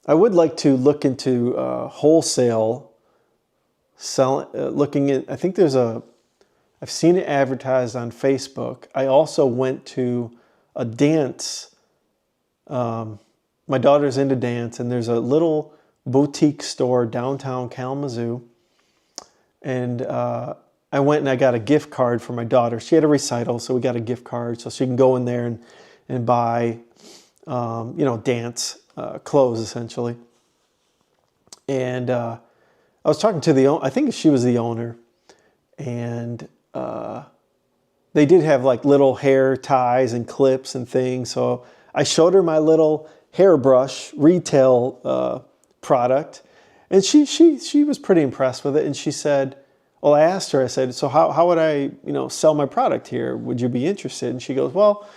would like to look into wholesale selling. I think I've seen it advertised on Facebook. I also went to a dance. My daughter's into dance, and there's a little boutique store downtown Kalamazoo. And I went and I got a gift card for my daughter. She had a recital, so we got a gift card so she can go in there and buy, dance clothes, essentially. And I was talking to the owner. I think she was the owner. And they did have like little hair ties and clips and things. So I showed her my little hairbrush retail product, and she was pretty impressed with it. And she said, well, I asked her, I said, so how would I, sell my product here? Would you be interested? And she goes, well,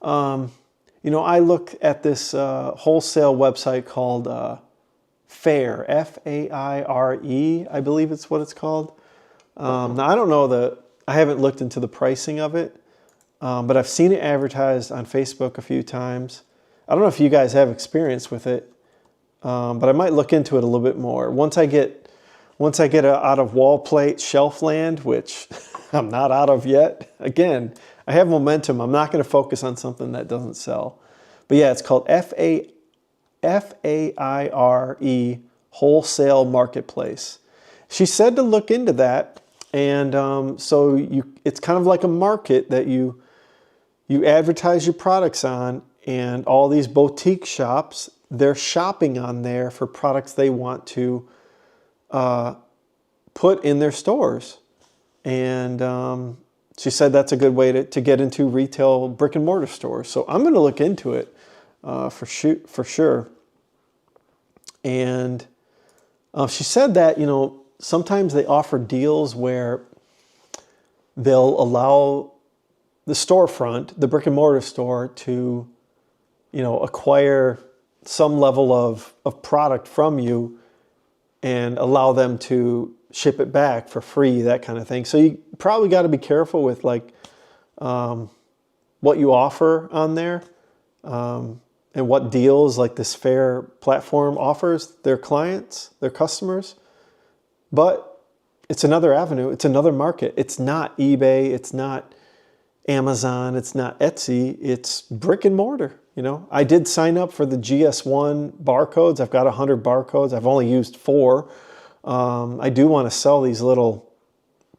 I look at this wholesale website called Fair, Faire, I believe it's what it's called. Now, I don't know I haven't looked into the pricing of it, but I've seen it advertised on Facebook a few times. I don't know if you guys have experience with it, but I might look into it a little bit more. Once I get out of wall plate shelf land, which I'm not out of yet. Again, I have momentum. I'm not going to focus on something that doesn't sell. But yeah, it's called Faire Wholesale Marketplace. She said to look into that. And it's kind of like a market that you advertise your products on, and all these boutique shops, they're shopping on there for products they want to put in their stores. And she said that's a good way to get into retail brick and mortar stores. So I'm going to look into it for sure. And she said that, sometimes they offer deals where they'll allow the storefront, the brick and mortar store, to, acquire some level of product from you and allow them to ship it back for free, that kind of thing. So you probably got to be careful with what you offer on there, and what deals like this Fair platform offers their clients, their customers. But it's another avenue. It's another market. It's not eBay. It's not Amazon. It's not Etsy. It's brick and mortar. I did sign up for the GS1 barcodes. I've got 100 barcodes. I've only used 4. I do want to sell these little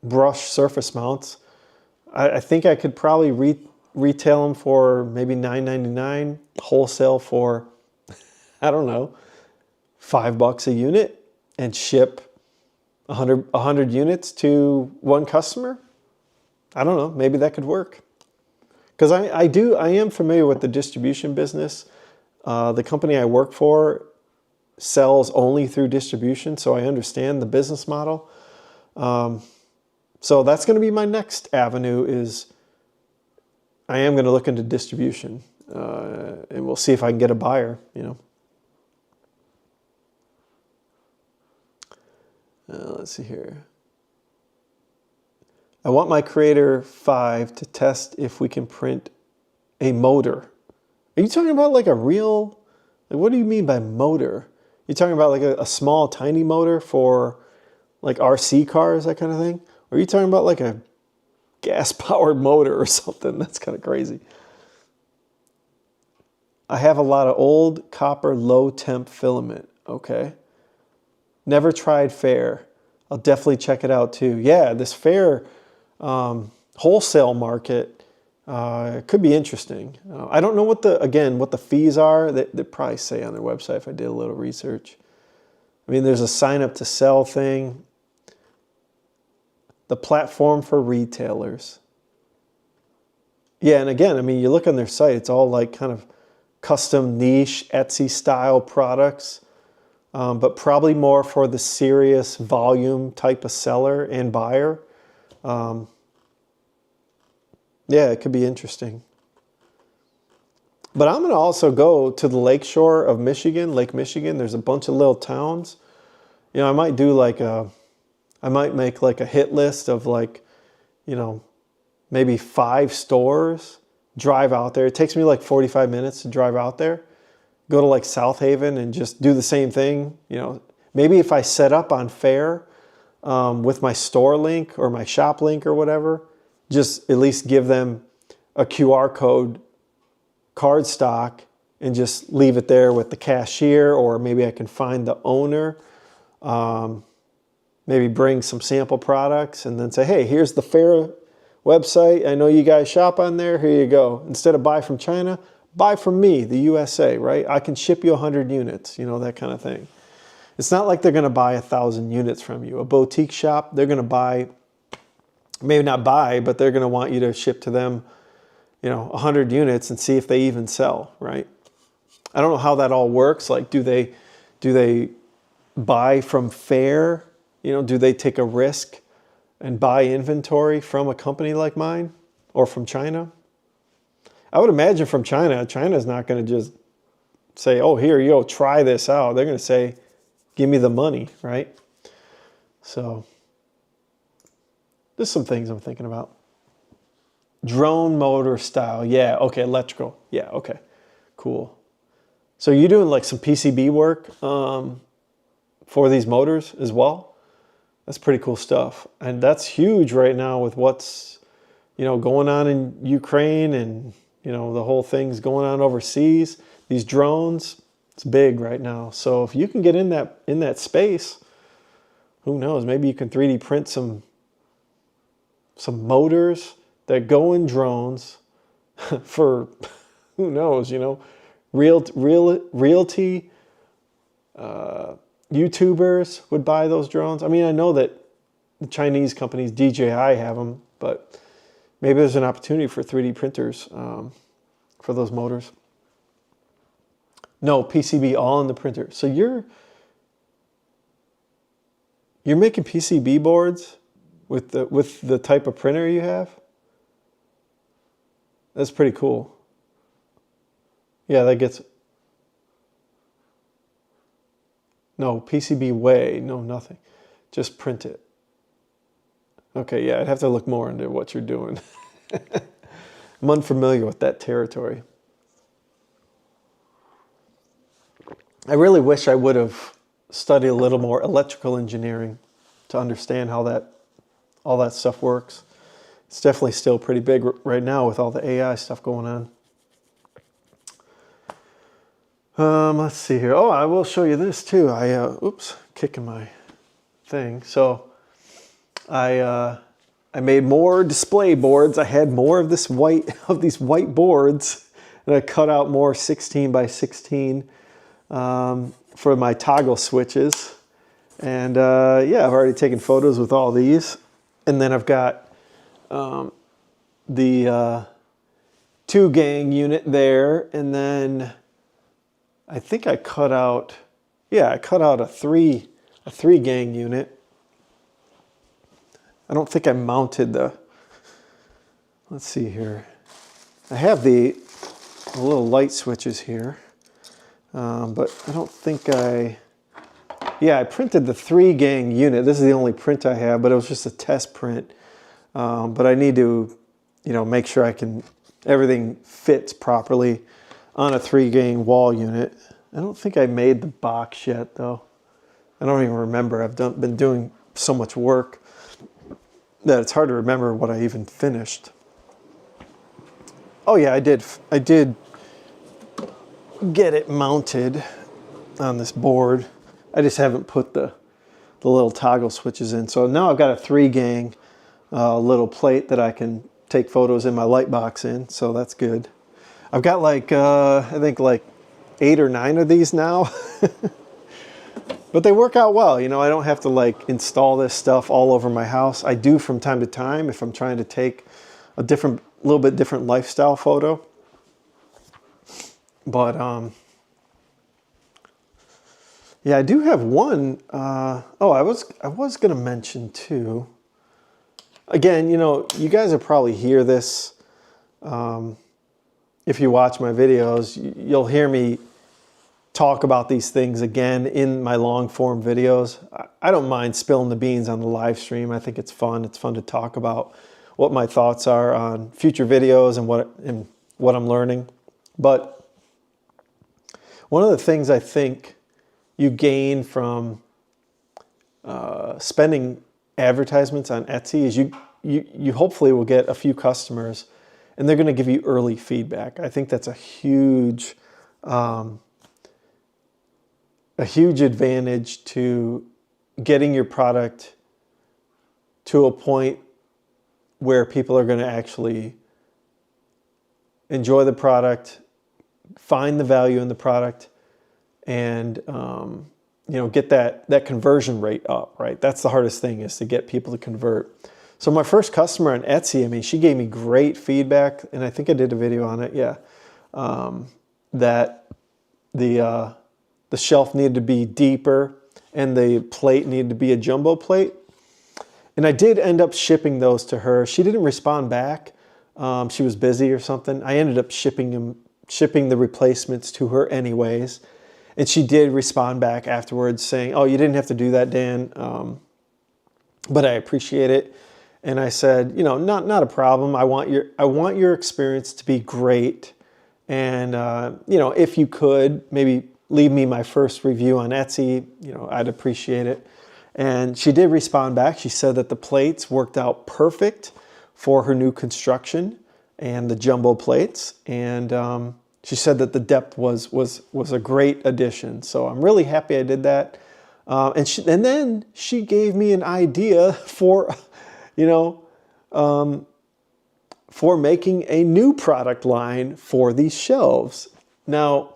brush surface mounts. I think I could probably retail them for maybe $9.99, wholesale for, I don't know, $5 a unit, and ship 100 units to one customer. I don't know, maybe that could work. Because I am familiar with the distribution business. The company I work for sells only through distribution, so I understand the business model. So that's going to be my next avenue, is I am going to look into distribution, and we'll see if I can get a buyer, Let's see here. I want my Creator 5 to test if we can print a motor. Are you talking about like a real, like what do you mean by motor? You talking about like a small, tiny motor for like RC cars, that kind of thing? Or are you talking about like a gas-powered motor or something? That's kind of crazy. I have a lot of old copper low-temp filament. Okay. Never tried Fair. I'll definitely check it out too. Yeah, this Fair wholesale market could be interesting. I don't know what the fees are. They probably say on their website if I did a little research. I mean, there's a sign up to sell thing. The platform for retailers. Yeah, and again, I mean, you look on their site, it's all like kind of custom niche Etsy style products, but probably more for the serious volume type of seller and buyer. Yeah, it could be interesting. But I'm going to also go to the lakeshore of Michigan, Lake Michigan. There's a bunch of little towns. You know, I might do like I might make like a hit list of like, you know, maybe 5 stores, drive out there. It takes me like 45 minutes to drive out there. Go to like South Haven and just do the same thing. You know, maybe if I set up on Fair with my store link or my shop link or whatever, just at least give them a QR code card stock and just leave it there with the cashier, or maybe I can find the owner, maybe bring some sample products and then say, hey, here's the Fair website. I know you guys shop on there. Here you go. Instead of buy from China, buy from me, the USA, right? I can ship you 100 units, you know, that kind of thing. It's not like they're going to buy 1,000 units from you. A boutique shop, they're going to buy, maybe not buy, but they're going to want you to ship to them, you know, 100 units and see if they even sell, right? I don't know how that all works. Like, do they buy from Fair? You know, do they take a risk and buy inventory from a company like mine or from China? I would imagine from China, China's not going to just say, oh, here you go, try this out. They're going to say, give me the money, right? So there's some things I'm thinking about. Drone motor style. Yeah, okay, electrical. Yeah, okay, cool. So you're doing like some PCB work for these motors as well? That's pretty cool stuff. And that's huge right now with what's, you know, going on in Ukraine and, you know, the whole thing's going on overseas. These drones, it's big right now. So if you can get in that space, who knows? Maybe you can 3D print some motors that go in drones for, who knows, you know, realty, YouTubers would buy those drones. I mean, I know that the Chinese companies, DJI, have them, but maybe there's an opportunity for 3D printers for those motors. No, PCB all in the printer. So you're making PCB boards with the type of printer you have? That's pretty cool. Yeah, that gets... No, PCB way, no, nothing. Just print it. Okay, yeah, I'd have to look more into what you're doing. I'm unfamiliar with that territory. I really wish I would have studied a little more electrical engineering to understand how all that stuff works. It's definitely still pretty big right now with all the AI stuff going on. Let's see here. Oh, I will show you this too. Oops, kicking my thing. So I made more display boards. I had more of these white boards, and I cut out more 16 by 16 for my toggle switches. And yeah, I've already taken photos with all these. And then I've got the 2-gang unit there, and then I think I cut out a 3-gang unit. I don't think I mounted let's see here. I have the little light switches here, but I don't think I Yeah, I printed the 3-gang unit. This is the only print I have, but it was just a test print. But I need to, make sure everything fits properly on a 3-gang wall unit. I don't think I made the box yet, though. I don't even remember. I've been doing so much work that it's hard to remember what I even finished. Oh yeah, I did get it mounted on this board. I just haven't put the little toggle switches in. So now I've got a 3-gang little plate that I can take photos in my light box in. So that's good. I've got like, I think like 8 or 9 of these now. But they work out well. I don't have to like install this stuff all over my house. I do from time to time if I'm trying to take a little bit different lifestyle photo. But yeah, I do have one. I was going to mention too. Again, you guys will probably hear this. If you watch my videos, you'll hear me talk about these things again in my long form videos. I don't mind spilling the beans on the live stream. I think it's fun. It's fun to talk about what my thoughts are on future videos and what I'm learning. But one of the things I think you gain from spending advertisements on Etsy is you hopefully will get a few customers and they're going to give you early feedback. I think that's a huge advantage to getting your product to a point where people are going to actually enjoy the product, find the value in the product, and get that conversion rate up, right? That's the hardest thing, is to get people to convert. So my first customer on Etsy, she gave me great feedback, and I think I did a video on it, yeah, that the shelf needed to be deeper and the plate needed to be a jumbo plate. And I did end up shipping those to her. She didn't respond back. She was busy or something. I ended up shipping the replacements to her anyways. And she did respond back afterwards saying, "Oh, you didn't have to do that, Dan, but I appreciate it." And I said, not a problem. I want your experience to be great. And, if you could maybe leave me my first review on Etsy, I'd appreciate it. And she did respond back. She said that the plates worked out perfect for her new construction and the jumbo plates. And she said that the depth was a great addition. So I'm really happy I did that. And then she gave me an idea for, for making a new product line for these shelves. Now,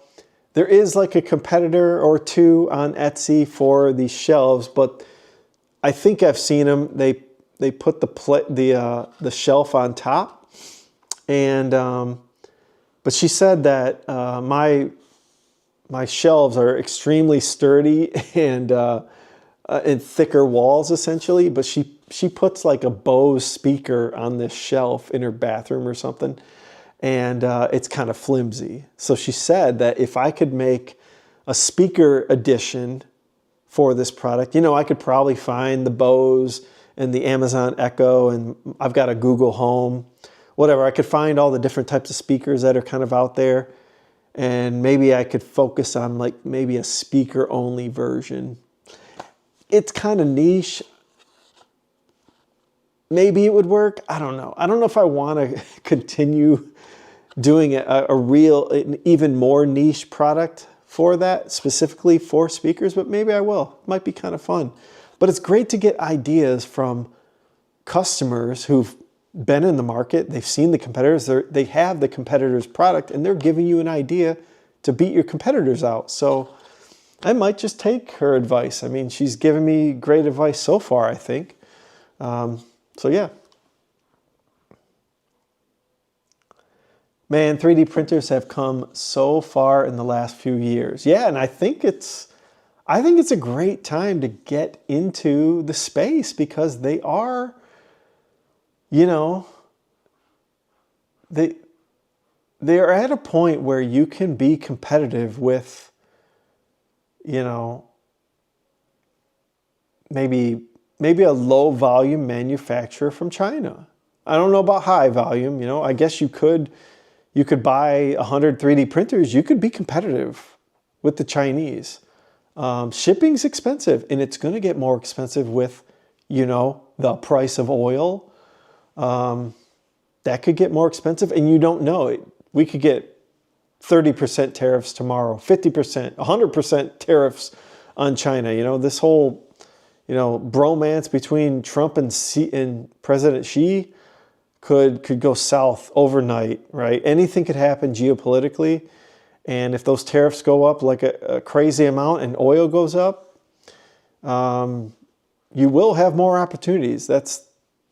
there is like a competitor or two on Etsy for these shelves, but I think I've seen them. They put the shelf on top, and but she said that my shelves are extremely sturdy and thicker walls essentially. But she puts like a Bose speaker on this shelf in her bathroom or something. And it's kind of flimsy. So she said that if I could make a speaker edition for this product, I could probably find the Bose and the Amazon Echo, and I've got a Google Home, whatever. I could find all the different types of speakers that are kind of out there, and maybe I could focus on like maybe a speaker only version. It's kind of niche. Maybe it would work. I don't know. I don't know if I want to continue doing an even more niche product for that, specifically for speakers, but maybe I will. It might be kind of fun. But it's great to get ideas from customers who've been in the market. They've seen the competitors. They have the competitor's product, and they're giving you an idea to beat your competitors out. So I might just take her advice. She's given me great advice so far, I think. So yeah. Man, 3D printers have come so far in the last few years. Yeah, and I think it's a great time to get into the space because they are, they are at a point where you can be competitive with, maybe a low volume manufacturer from China. I don't know about high volume. I guess you could buy 100 3D printers. You could be competitive with the Chinese. Shipping's expensive, and it's going to get more expensive with, the price of oil. That could get more expensive, and you don't know it. We could get 30% tariffs tomorrow, 50%, 100% tariffs on China. This whole, bromance between Trump and President Xi could go south overnight, right? Anything could happen geopolitically. And if those tariffs go up like a crazy amount and oil goes up, you will have more opportunities. That's,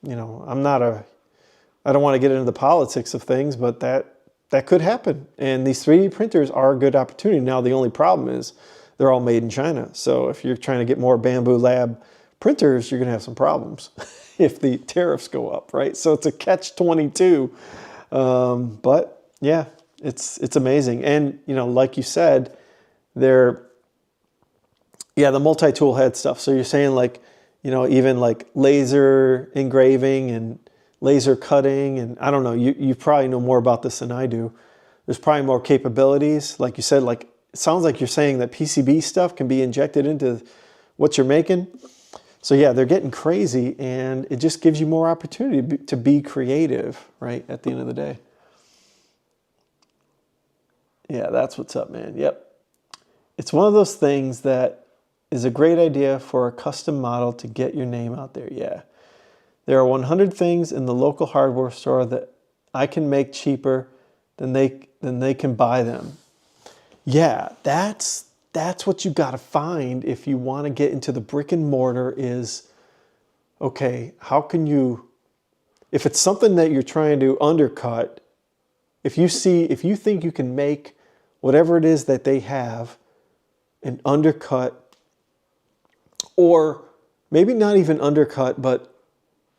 I don't want to get into the politics of things, but that could happen. And these 3D printers are a good opportunity. Now, the only problem is they're all made in China. So if you're trying to get more Bamboo Lab printers, you're going to have some problems if the tariffs go up, right? So it's a catch-22. But yeah, it's amazing. And, like you said, the multi-tool head stuff. So you're saying like, even like laser engraving and laser cutting, and I don't know, you probably know more about this than I do. There's probably more capabilities. Like you said, like it sounds like you're saying that PCB stuff can be injected into what you're making. So yeah, they're getting crazy, and it just gives you more opportunity to be creative, right, at the end of the day. Yeah, that's what's up, man. Yep. It's one of those things that is a great idea for a custom model to get your name out there. Yeah. There are 100 things in the local hardware store that I can make cheaper than they can buy them. Yeah, that's what you got to find if you want to get into the brick and mortar is, okay, how can you, if it's something that you're trying to undercut, if you think you can make whatever it is that they have and undercut, or maybe not even undercut, but,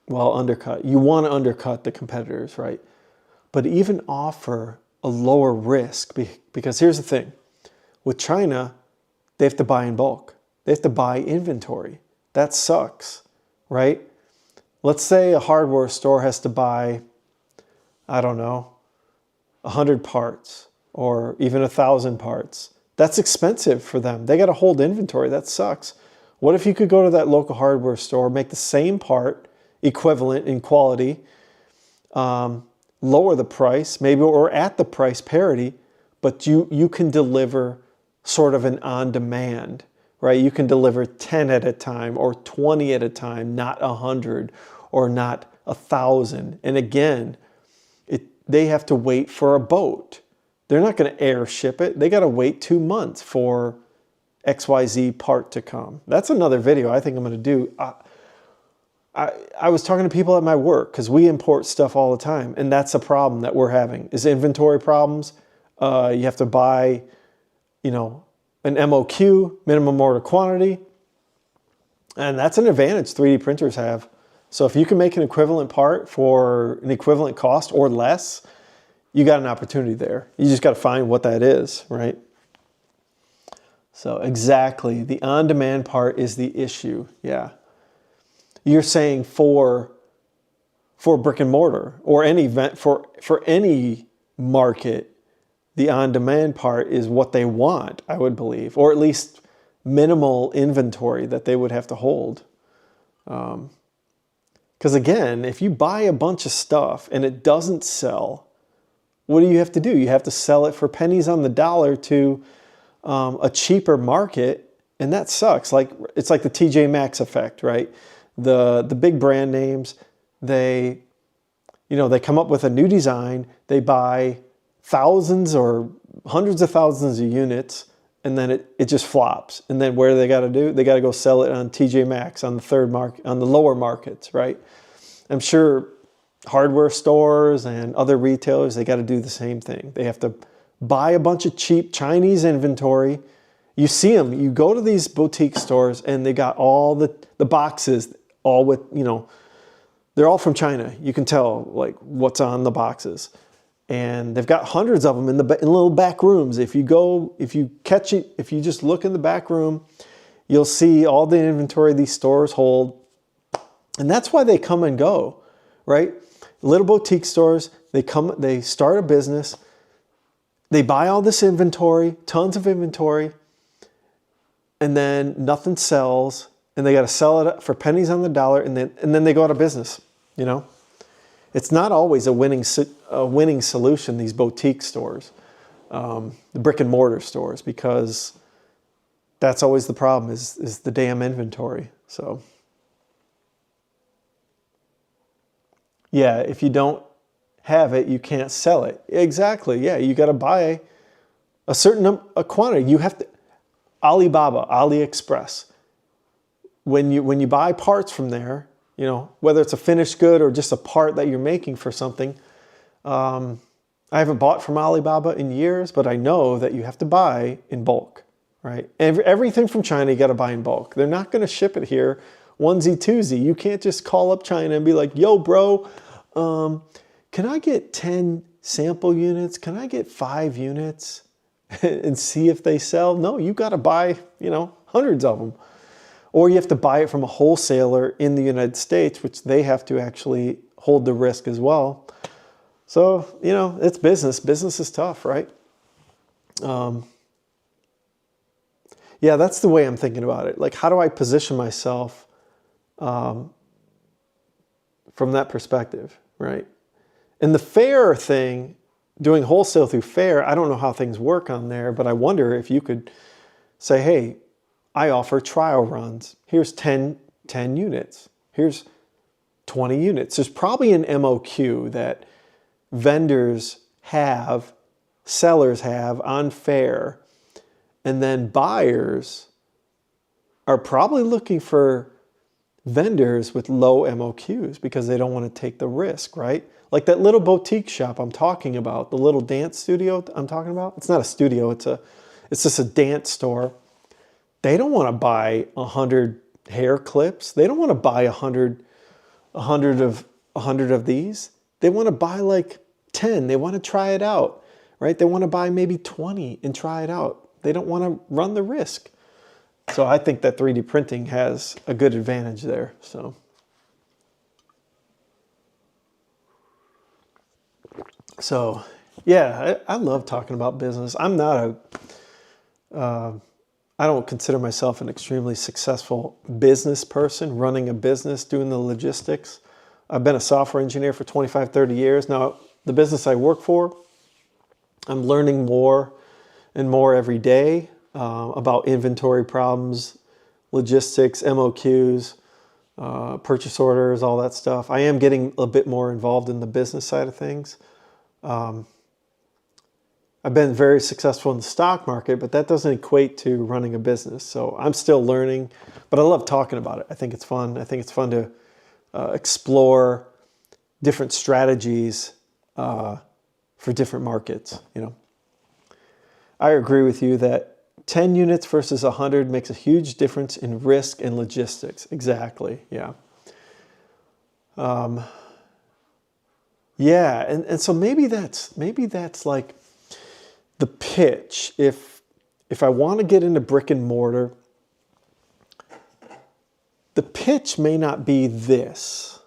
well, undercut. You want to undercut the competitors, right? But even offer a lower risk, because here's the thing. With China, they have to buy in bulk. They have to buy inventory. That sucks, right? Let's say a hardware store has to buy, I don't know, 100 parts or even 1,000 parts. That's expensive for them. They got to hold inventory. That sucks. What if you could go to that local hardware store, make the same part equivalent in quality, lower the price, maybe, or at the price parity, but you can deliver sort of an on-demand, right? You can deliver 10 at a time or 20 at a time, not 100 or not 1,000. And again, they have to wait for a boat. They're not going to air ship it. They got to wait 2 months for XYZ part to come. That's another video I think I'm going to do. I was talking to people at my work because we import stuff all the time, and that's a problem that we're having is inventory problems. You have to buy, an MOQ, minimum order quantity, and that's an advantage 3D printers have. So if you can make an equivalent part for an equivalent cost or less, you got an opportunity there. You just got to find what that is, right? So exactly, the on-demand part is the issue. Yeah. You're saying for brick and mortar or any event, for any market, the on-demand part is what they want, I would believe, or at least minimal inventory that they would have to hold. Because again, if you buy a bunch of stuff and it doesn't sell, what do you have to do? You have to sell it for pennies on the dollar to a cheaper market, and that sucks. It's like the TJ Maxx effect, right? The big brand names, they come up with a new design, they buy thousands or hundreds of thousands of units, and then it just flops. And then what do they got to do? They got to go sell it on TJ Maxx, on the third market, on the lower markets, right? I'm sure hardware stores and other retailers, they got to do the same thing. They have to buy a bunch of cheap Chinese inventory. You see them, you go to these boutique stores and they got all the boxes, all with, they're all from China. You can tell like what's on the boxes. And they've got hundreds of them in little back rooms. If you just look in the back room, You'll see all the inventory these stores hold. And that's why they come and go, right? Little boutique stores, they start a business, they buy all this inventory, tons of inventory, and then nothing sells, and they got to sell it for pennies on the dollar, and then they go out of business, you know? It's not always a winning solution, these boutique stores, the brick and mortar stores, because that's always the problem is the damn inventory. So yeah, if you don't have it, you can't sell it. Exactly. Yeah, you got to buy a quantity. You have to Alibaba, AliExpress. When you buy parts from there, you know, whether it's a finished good or just a part that you're making for something. I haven't bought from Alibaba in years, but I know that you have to buy in bulk, right? Everything from China, you got to buy in bulk. They're not going to ship it here onesie twosie. You can't just call up China and be like, yo, bro, can I get 10 sample units? Can I get 5 units and see if they sell? No, you got to buy, you know, hundreds of them. Or you have to buy it from a wholesaler in the United States, which they have to actually hold the risk as well. So, you know, it's business. Business is tough, right? Yeah, that's the way I'm thinking about it. Like, how do I position myself from that perspective, right? And the fair thing, doing wholesale through fair, I don't know how things work on there, but I wonder if you could say, hey, I offer trial runs. Here's 10 units. Here's 20 units. There's probably an MOQ that vendors have, sellers have on fair, and then buyers are probably looking for vendors with low MOQs because they don't want to take the risk, right? Like that little boutique shop I'm talking about, the little dance studio I'm talking about. It's not a studio, it's just a dance store. They don't want to buy 100 hair clips. They don't want to buy 100 of these. They want to buy like 10. They want to try it out, right? They want to buy maybe 20 and try it out. They don't want to run the risk. So I think that 3D printing has a good advantage there. So yeah, I love talking about business. I'm not I don't consider myself an extremely successful business person, running a business, doing the logistics. I've been a software engineer for 25, 30 years. Now, the business I work for, I'm learning more and more every day about inventory problems, logistics, MOQs, purchase orders, all that stuff. I am getting a bit more involved in the business side of things. I've been very successful in the stock market, but that doesn't equate to running a business. So I'm still learning, but I love talking about it. I think it's fun. I think it's fun to explore different strategies for different markets, you know. I agree with you that 10 units versus 100 makes a huge difference in risk and logistics. Exactly, yeah. Yeah, and so maybe that's like the pitch. If I want to get into brick and mortar, the pitch may not be this.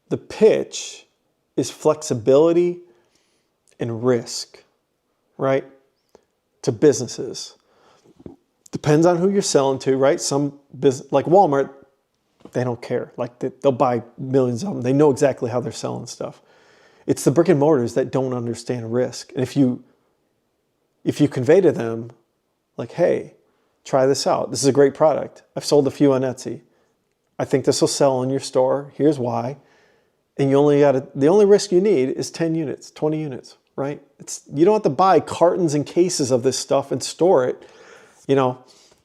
The pitch is flexibility and risk, right? To businesses. Depends on who you're selling to, right? Some business, like Walmart, they don't care. Like they'll buy millions of them. They know exactly how they're selling stuff. It's the brick and mortars that don't understand risk. And if you convey to them, like, hey, try this out. This is a great product. I've sold a few on Etsy. I think this will sell in your store. Here's why. And the only risk you need is 10 units, 20 units, right? You don't have to buy cartons and cases of this stuff and store it,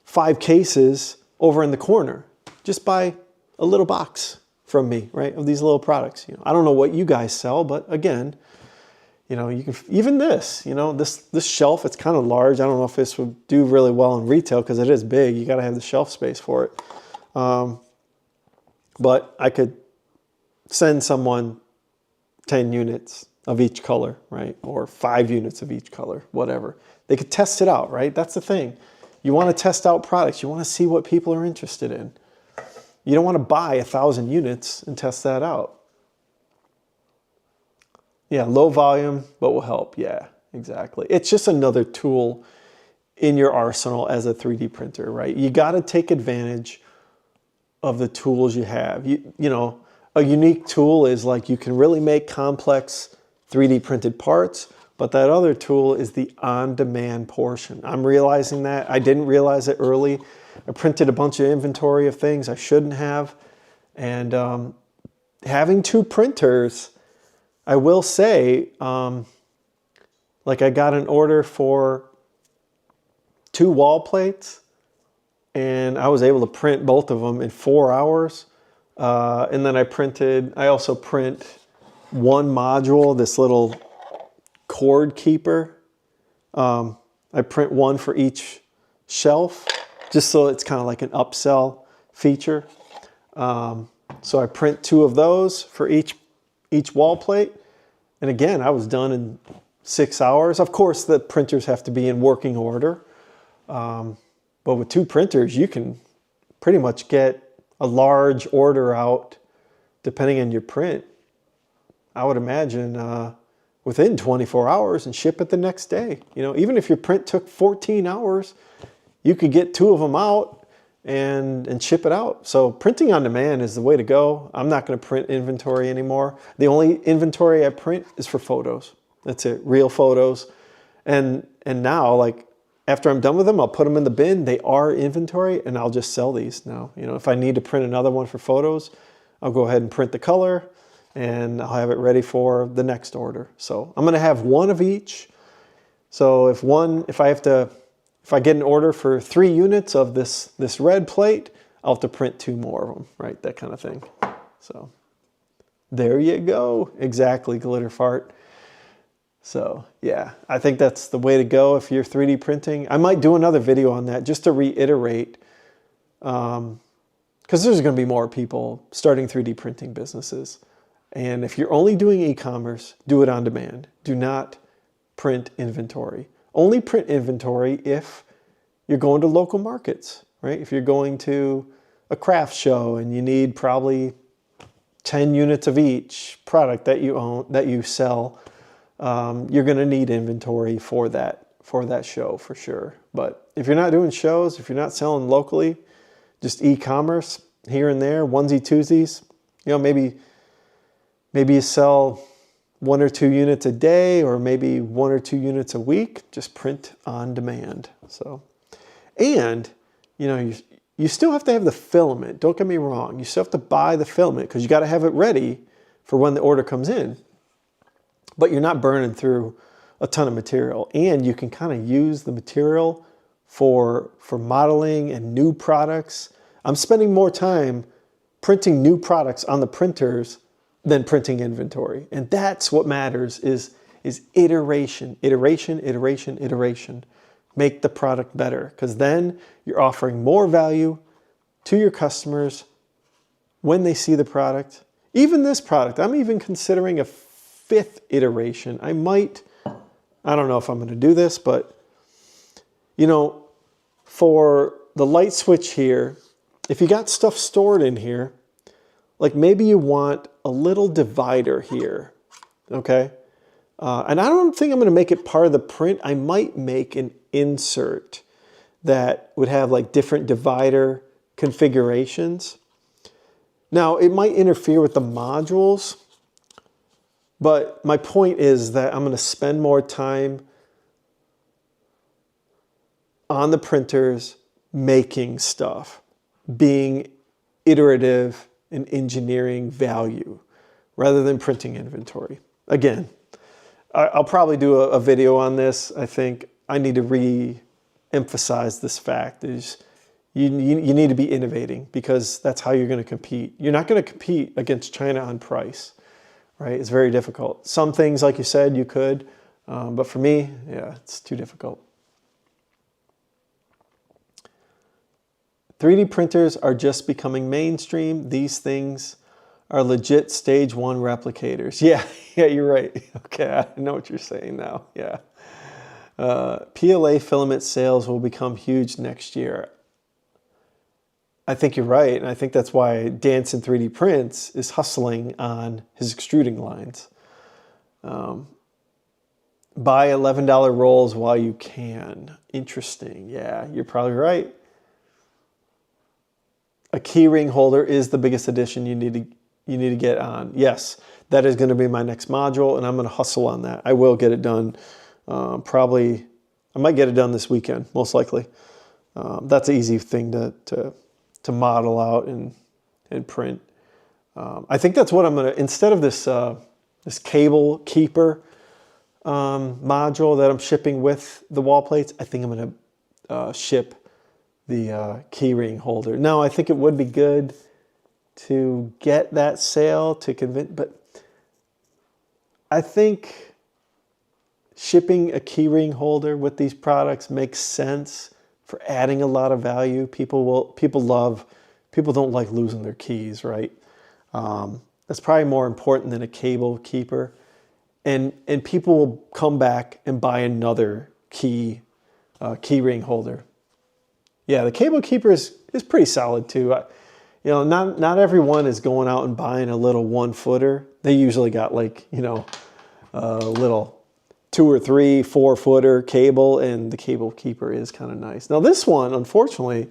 5 cases over in the corner. Just buy a little box from me, right, of these little products. I don't know what you guys sell, but again, you can, even this, this shelf, it's kind of large. I don't know if this would do really well in retail because it is big. You got to have the shelf space for it. But I could send someone 10 units of each color, right? Or 5 units of each color, whatever. They could test it out, right? That's the thing. You want to test out products. You want to see what people are interested in. You don't want to buy 1,000 units and test that out. Yeah, low volume, but will help. Yeah, exactly. It's just another tool in your arsenal as a 3D printer, right? You got to take advantage of the tools you have. You know, a unique tool is like you can really make complex 3D printed parts, but that other tool is the on-demand portion. I'm realizing that. I didn't realize it early. I printed a bunch of inventory of things I shouldn't have. And having 2 printers, I will say, like I got an order for 2 wall plates, and I was able to print both of them in 4 hours. And then I also print one module, this little cord keeper. I print one for each shelf, just so it's kind of like an upsell feature. So I print 2 of those for each wall plate. And again, I was done in 6 hours. Of course, the printers have to be in working order. But with 2 printers, you can pretty much get a large order out, depending on your print, I would imagine within 24 hours and ship it the next day. You know, even if your print took 14 hours, you could get 2 of them out and ship it out. So printing on demand is the way to go. I'm not going to print inventory anymore. The only inventory I print is for photos. That's it, real photos. And now, like, after I'm done with them, I'll put them in the bin. They are inventory, and I'll just sell these now. You know, if I need to print another one for photos, I'll go ahead and print the color, and I'll have it ready for the next order. So I'm going to have 1 of each. So if I get an order for 3 units of this red plate, I'll have to print 2 more of them, right? That kind of thing. So there you go. Exactly, Glitter Fart. So yeah, I think that's the way to go if you're 3D printing. I might do another video on that just to reiterate, because there's going to be more people starting 3D printing businesses. And if you're only doing e-commerce, do it on demand. Do not print inventory. Only print inventory if you're going to local markets, right? If you're going to a craft show and you need probably 10 units of each product that you own, that you sell, you're going to need inventory for that show for sure. But if you're not doing shows, if you're not selling locally, just e-commerce here and there, onesie twosies, you know, maybe you sell 1 or 2 units a day, or maybe 1 or 2 units a week. Just print on demand. So, and you know, you still have to have the filament. Don't get me wrong. You still have to buy the filament because you got to have it ready for when the order comes in. But you're not burning through a ton of material, and you can kind of use the material for modeling and new products. I'm spending more time printing new products on the printers than printing inventory, and that's what matters is iteration, iteration, iteration, iteration. Make the product better, because then you're offering more value to your customers when they see the product. Even this product, I'm even considering a 5th iteration. I don't know if I'm going to do this, but you know, for the light switch here, if you got stuff stored in here, like maybe you want a little divider here, okay? And I don't think I'm going to make it part of the print. I might make an insert that would have like different divider configurations. Now, it might interfere with the modules, but my point is that I'm going to spend more time on the printers making stuff, being iterative and engineering value rather than printing inventory. Again, I'll probably do a video on this. I think I need to re-emphasize this fact is you need to be innovating, because that's how you're going to compete. You're not going to compete against China on price. Right? It's very difficult. Some things, like you said, you could, but for me, yeah, it's too difficult. 3D printers are just becoming mainstream. These things are legit stage 1 replicators. Yeah, you're right. Okay, I know what you're saying now. Yeah. PLA filament sales will become huge next year. I think you're right, and I think that's why Dance in 3D Prints is hustling on his extruding lines. Buy $11 rolls while you can. Interesting. Yeah, you're probably right. A keyring holder is the biggest addition you need to get on. Yes, that is going to be my next module, and I'm going to hustle on that. I will get it done. Probably, I might get it done this weekend, most likely. That's an easy thing to model out and print. I think that's what I'm going to, instead of this this cable keeper module that I'm shipping with the wall plates, I think I'm going to ship the keyring holder. Now, I think it would be good to get that sale to convince, but I think shipping a keyring holder with these products makes sense for adding a lot of value. People don't like losing their keys, right? That's probably more important than a cable keeper. And people will come back and buy another keyring holder. Yeah, the cable keeper is pretty solid too. Not everyone is going out and buying a little 1-footer. They usually got like, a little 2 or 3, 4-footer cable, and the cable keeper is kind of nice. Now this one, unfortunately,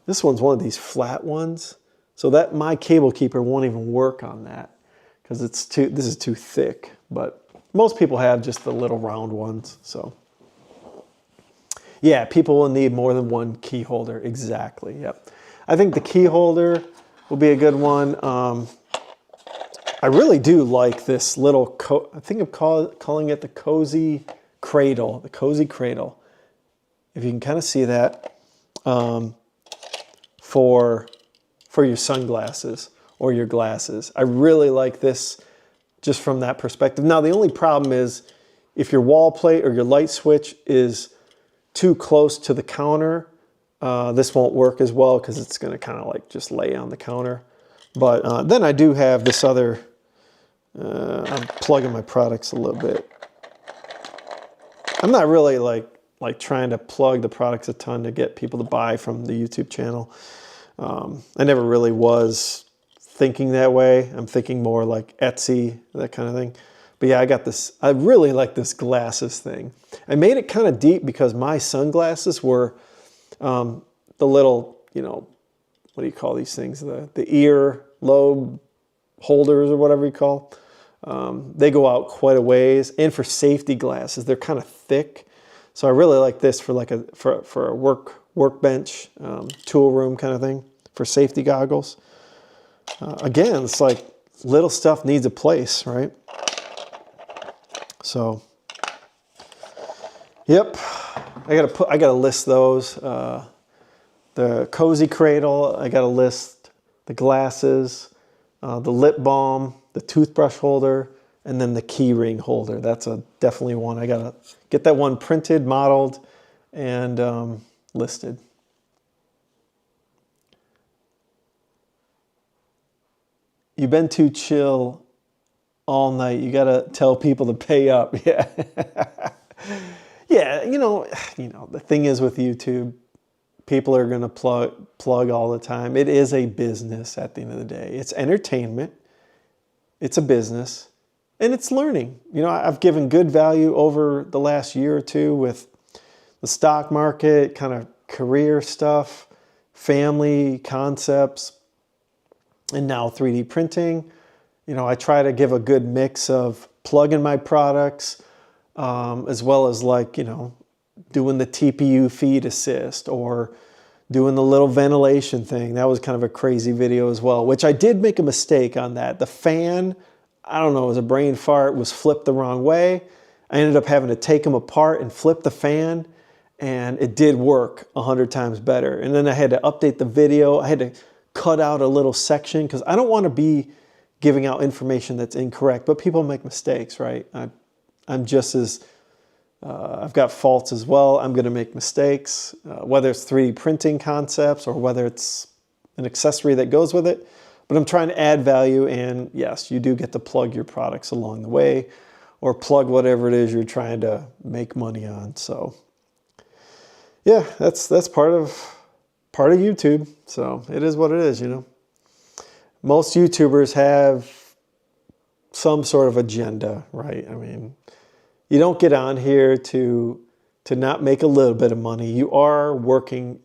this one's one of these flat ones, so that my cable keeper won't even work on that because this is too thick. But most people have just the little round ones, so. Yeah, people will need more than one key holder. Exactly, yep. I think the key holder will be a good one. I really do like this little, I think I'm calling it the Cozy Cradle, the Cozy Cradle. If you can kind of see that, for your sunglasses or your glasses. I really like this just from that perspective. Now, the only problem is if your wall plate or your light switch is too close to the counter, this won't work as well because it's going to kind of like just lay on the counter. But then I do have this other, I'm plugging my products a little bit. I'm not really like trying to plug the products a ton to get people to buy from the YouTube channel. I never really was thinking that way. I'm thinking more like Etsy, that kind of thing. But yeah, I got this, I really like this glasses thing. I made it kind of deep because my sunglasses were the little, what do you call these things? The ear lobe holders or whatever you call. They go out quite a ways. And for safety glasses, they're kind of thick. So I really like this for like for a workbench, tool room kind of thing for safety goggles. Again, it's like little stuff needs a place, right? So, yep, I gotta list those. The Cozy Cradle, I gotta list the glasses, the lip balm, the toothbrush holder, and then the key ring holder. That's definitely one. I gotta get that one printed, modeled, and listed. You've been too chill all night. You gotta tell people to pay up. Yeah. Yeah, the thing is with YouTube, people are gonna plug all the time. It is a business at the end of the day. It's entertainment, it's a business, and it's learning. I've given good value over the last year or two with the stock market, kind of career stuff, family concepts, and now 3D printing. I try to give a good mix of plugging my products, as well as doing the TPU feed assist or doing the little ventilation thing. That was kind of a crazy video as well, which I did make a mistake on that. The fan, I don't know, it was a brain fart, was flipped the wrong way. I ended up having to take them apart and flip the fan, and it did work 100 times better. And then I had to update the video. I had to cut out a little section because I don't want to be giving out information that's incorrect, but people make mistakes, right? I'm just as, I've got faults as well. I'm going to make mistakes, whether it's 3D printing concepts or whether it's an accessory that goes with it. But I'm trying to add value, and yes, you do get to plug your products along the way, or plug whatever it is you're trying to make money on. So yeah, that's part of YouTube. So it is what it is, you know. Most YouTubers have some sort of agenda, right? I mean, you don't get on here to not make a little bit of money. You are working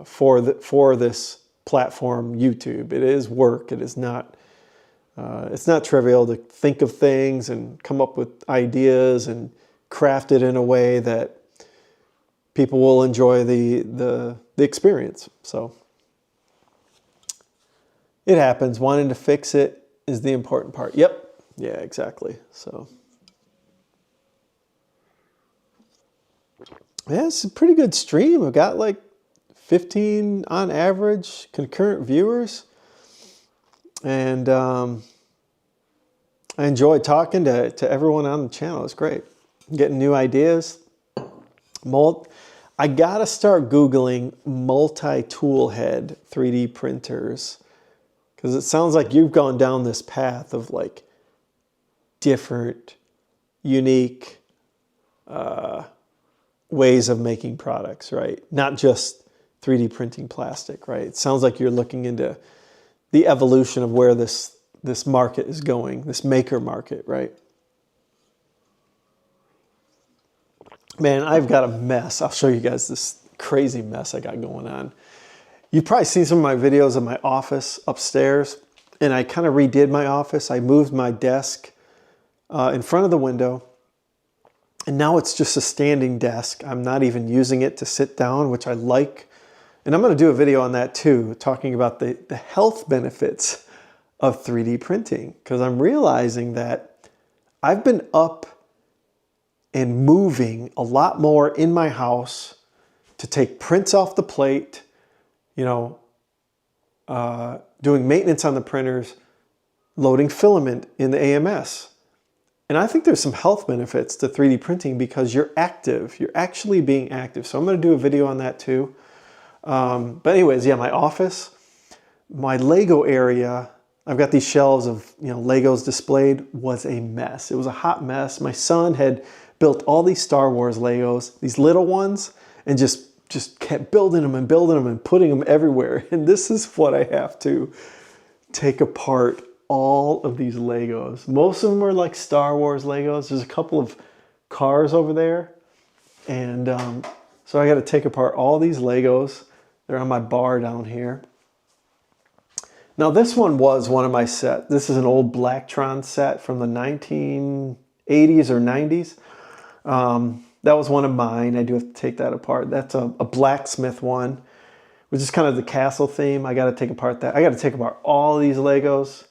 for this platform, YouTube. It is work. It is not. It's not trivial to think of things and come up with ideas and craft it in a way that people will enjoy the experience. So it happens. Wanting to fix it is the important part. Yep. Yeah, exactly. So yeah, it's a pretty good stream. I've got like 15 on average concurrent viewers. And I enjoy talking to everyone on the channel. It's great. Getting new ideas. I got to start Googling multi-tool head 3D printers. Because it sounds like you've gone down this path of like different, unique ways of making products, right? Not just 3D printing plastic, right? It sounds like you're looking into the evolution of where this market is going, this maker market, right? Man, I've got a mess. I'll show you guys this crazy mess I got going on. You've probably seen some of my videos of my office upstairs, and I kind of redid my office. I moved my desk in front of the window, and now it's just a standing desk. I'm not even using it to sit down, which I like. And I'm going to do a video on that too, talking about the health benefits of 3D printing, because I'm realizing that I've been up and moving a lot more in my house to take prints off the plate, you know, doing maintenance on the printers, loading filament in the AMS. And I think there's some health benefits to 3D printing because you're active. You're actually being active. So I'm going to do a video on that too. But anyways, yeah, my office, my Lego area, I've got these shelves of, you know, Legos displayed, was a mess. It was a hot mess. My son had built all these Star Wars Legos, these little ones, and just kept building them and putting them everywhere. And this is what I have to take apart all of these Legos. Most of them are like Star Wars Legos. There's a couple of cars over there. And so I got to take apart all these Legos. They're on my bar down here. Now this one was one of my sets. This is an old Blacktron set from the 1980s or 90s. That was one of mine. I do have to take that apart. That's a blacksmith one, which is kind of the castle theme. I got to take apart that. I got to take apart all these Legos.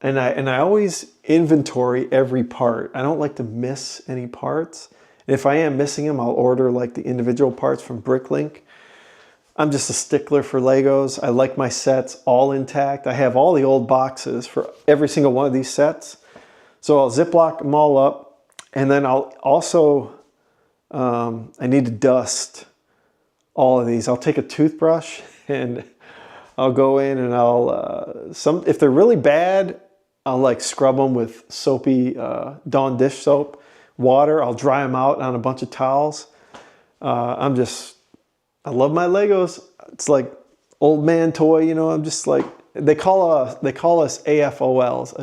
And I always inventory every part. I don't like to miss any parts. And if I am missing them, I'll order like the individual parts from Bricklink. I'm just a stickler for Legos. I like my sets all intact. I have all the old boxes for every single one of these sets. So I'll Ziploc them all up. And then I'll also, I need to dust all of these. I'll take a toothbrush and I'll go in and I'll, if they're really bad, I'll like scrub them with soapy Dawn dish soap, water. I'll dry them out on a bunch of towels. I love my Legos. It's like old man toy, you know. I'm just like, they call us AFOLs,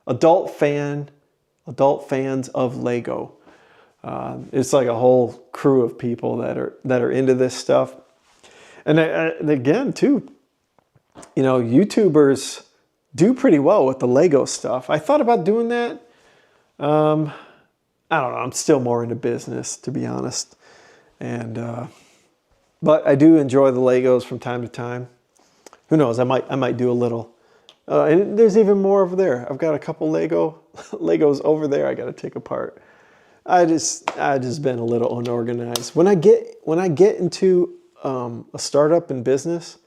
adult fans of Lego. It's like a whole crew of people that are into this stuff. And again, too, you know, YouTubers do pretty well with the Lego stuff. I thought about doing that. I don't know. I'm still more into business, to be honest. And but I do enjoy the Legos from time to time. Who knows? I might do a little. And there's even more over there. I've got a couple Legos over there I got to take apart. I just been a little unorganized. When I get into a startup in business,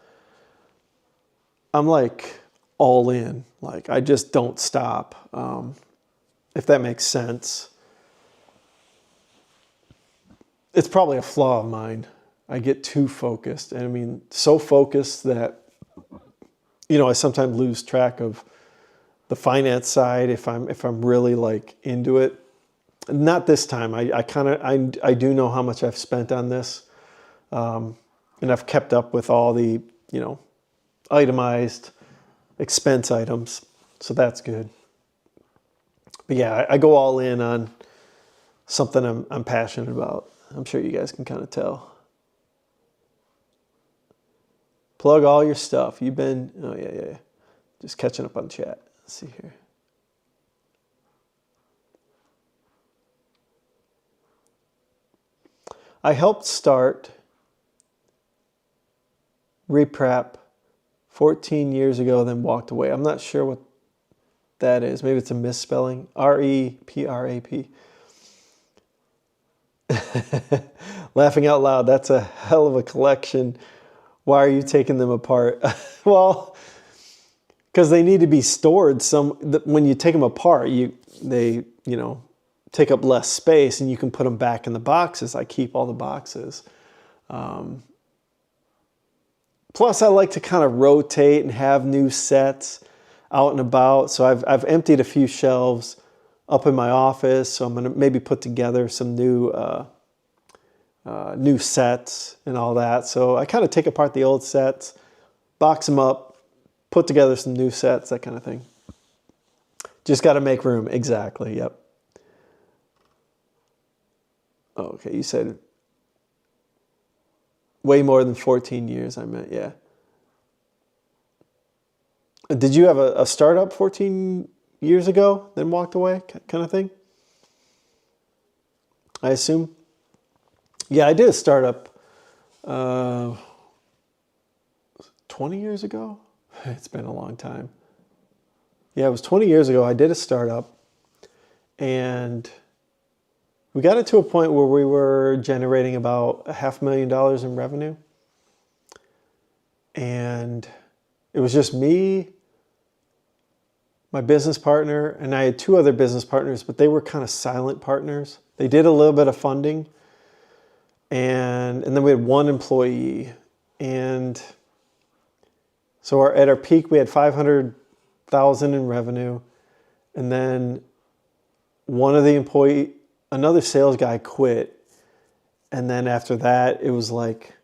I'm like all in. Like I just don't stop. If that makes sense. It's probably a flaw of mine. I get too focused. And I mean, so focused that, you know, I sometimes lose track of the finance side if I'm really like into it. Not this time. I do know how much I've spent on this, and I've kept up with all the itemized expense items, so that's good. But yeah, I go all in on something I'm passionate about. I'm sure you guys can kind of tell. Plug all your stuff. You've been, oh yeah. Just catching up on chat. Let's see here. I helped start Reprap 14 years ago, then walked away. I'm not sure what that is. Maybe it's a misspelling. R-E-P-R-A-P. Laughing out loud. That's a hell of a collection. Why are you taking them apart? Well, because they need to be stored. When you take them apart, they take up less space, and you can put them back in the boxes. I keep all the boxes. Plus, I like to kind of rotate and have new sets out and about. So I've emptied a few shelves up in my office. So I'm going to maybe put together some new sets and all that. So I kind of take apart the old sets, box them up, put together some new sets, that kind of thing. Just got to make room. Exactly. Yep. Okay, you said way more than 14 years, I meant, yeah. Did you have a startup 14 years ago, then walked away, kind of thing? I assume? Yeah, I did a startup 20 years ago. It's been a long time. Yeah, it was 20 years ago. I did a startup, and we got it to a point where we were generating about $500,000 in revenue. And it was just me, my business partner, and I had 2 other business partners, but they were kind of silent partners. They did a little bit of funding, and then we had 1 employee. And so at our peak, we had $500,000 in revenue. And then another sales guy quit. And then after that, it was like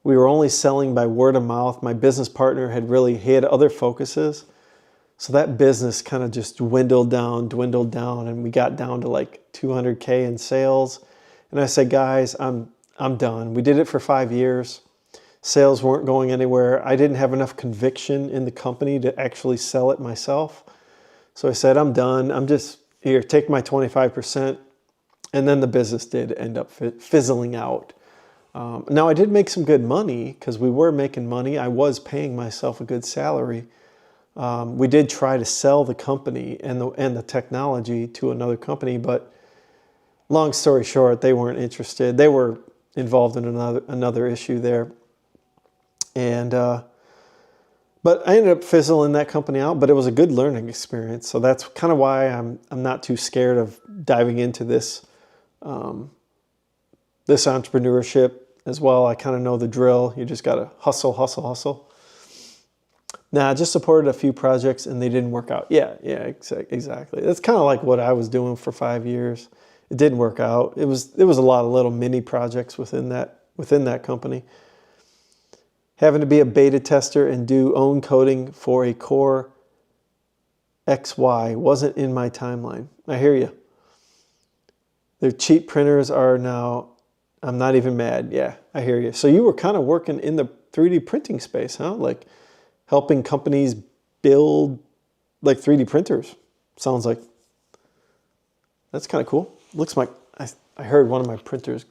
we were only selling by word of mouth. My business partner he had other focuses. So that business kind of just dwindled down, and we got down to like $200K in sales. And I said, guys, I'm done. We did it for 5 years. Sales weren't going anywhere. I didn't have enough conviction in the company to actually sell it myself. So I said, I'm done. I'm just here, take my 25%. And then the business did end up fizzling out. Now I did make some good money because we were making money. I was paying myself a good salary. We did try to sell the company and the technology to another company, but long story short, they weren't interested. They were involved in another issue there. And but I ended up fizzling that company out, but it was a good learning experience. So that's kind of why I'm not too scared of diving into this this entrepreneurship as well. I kind of know the drill. You just got to hustle. Nah, I just supported a few projects and they didn't work out. Yeah, exactly. That's kind of like what I was doing for 5 years. It didn't work out. There was a lot of little mini projects within that company. Having to be a beta tester and do own coding for a Core XY wasn't in my timeline. I hear you. Their cheap printers are now, I'm not even mad. Yeah, I hear you. So you were kind of working in the 3D printing space, huh? Like helping companies build like 3D printers. Sounds like. That's kind of cool. Looks like, I heard one of my printers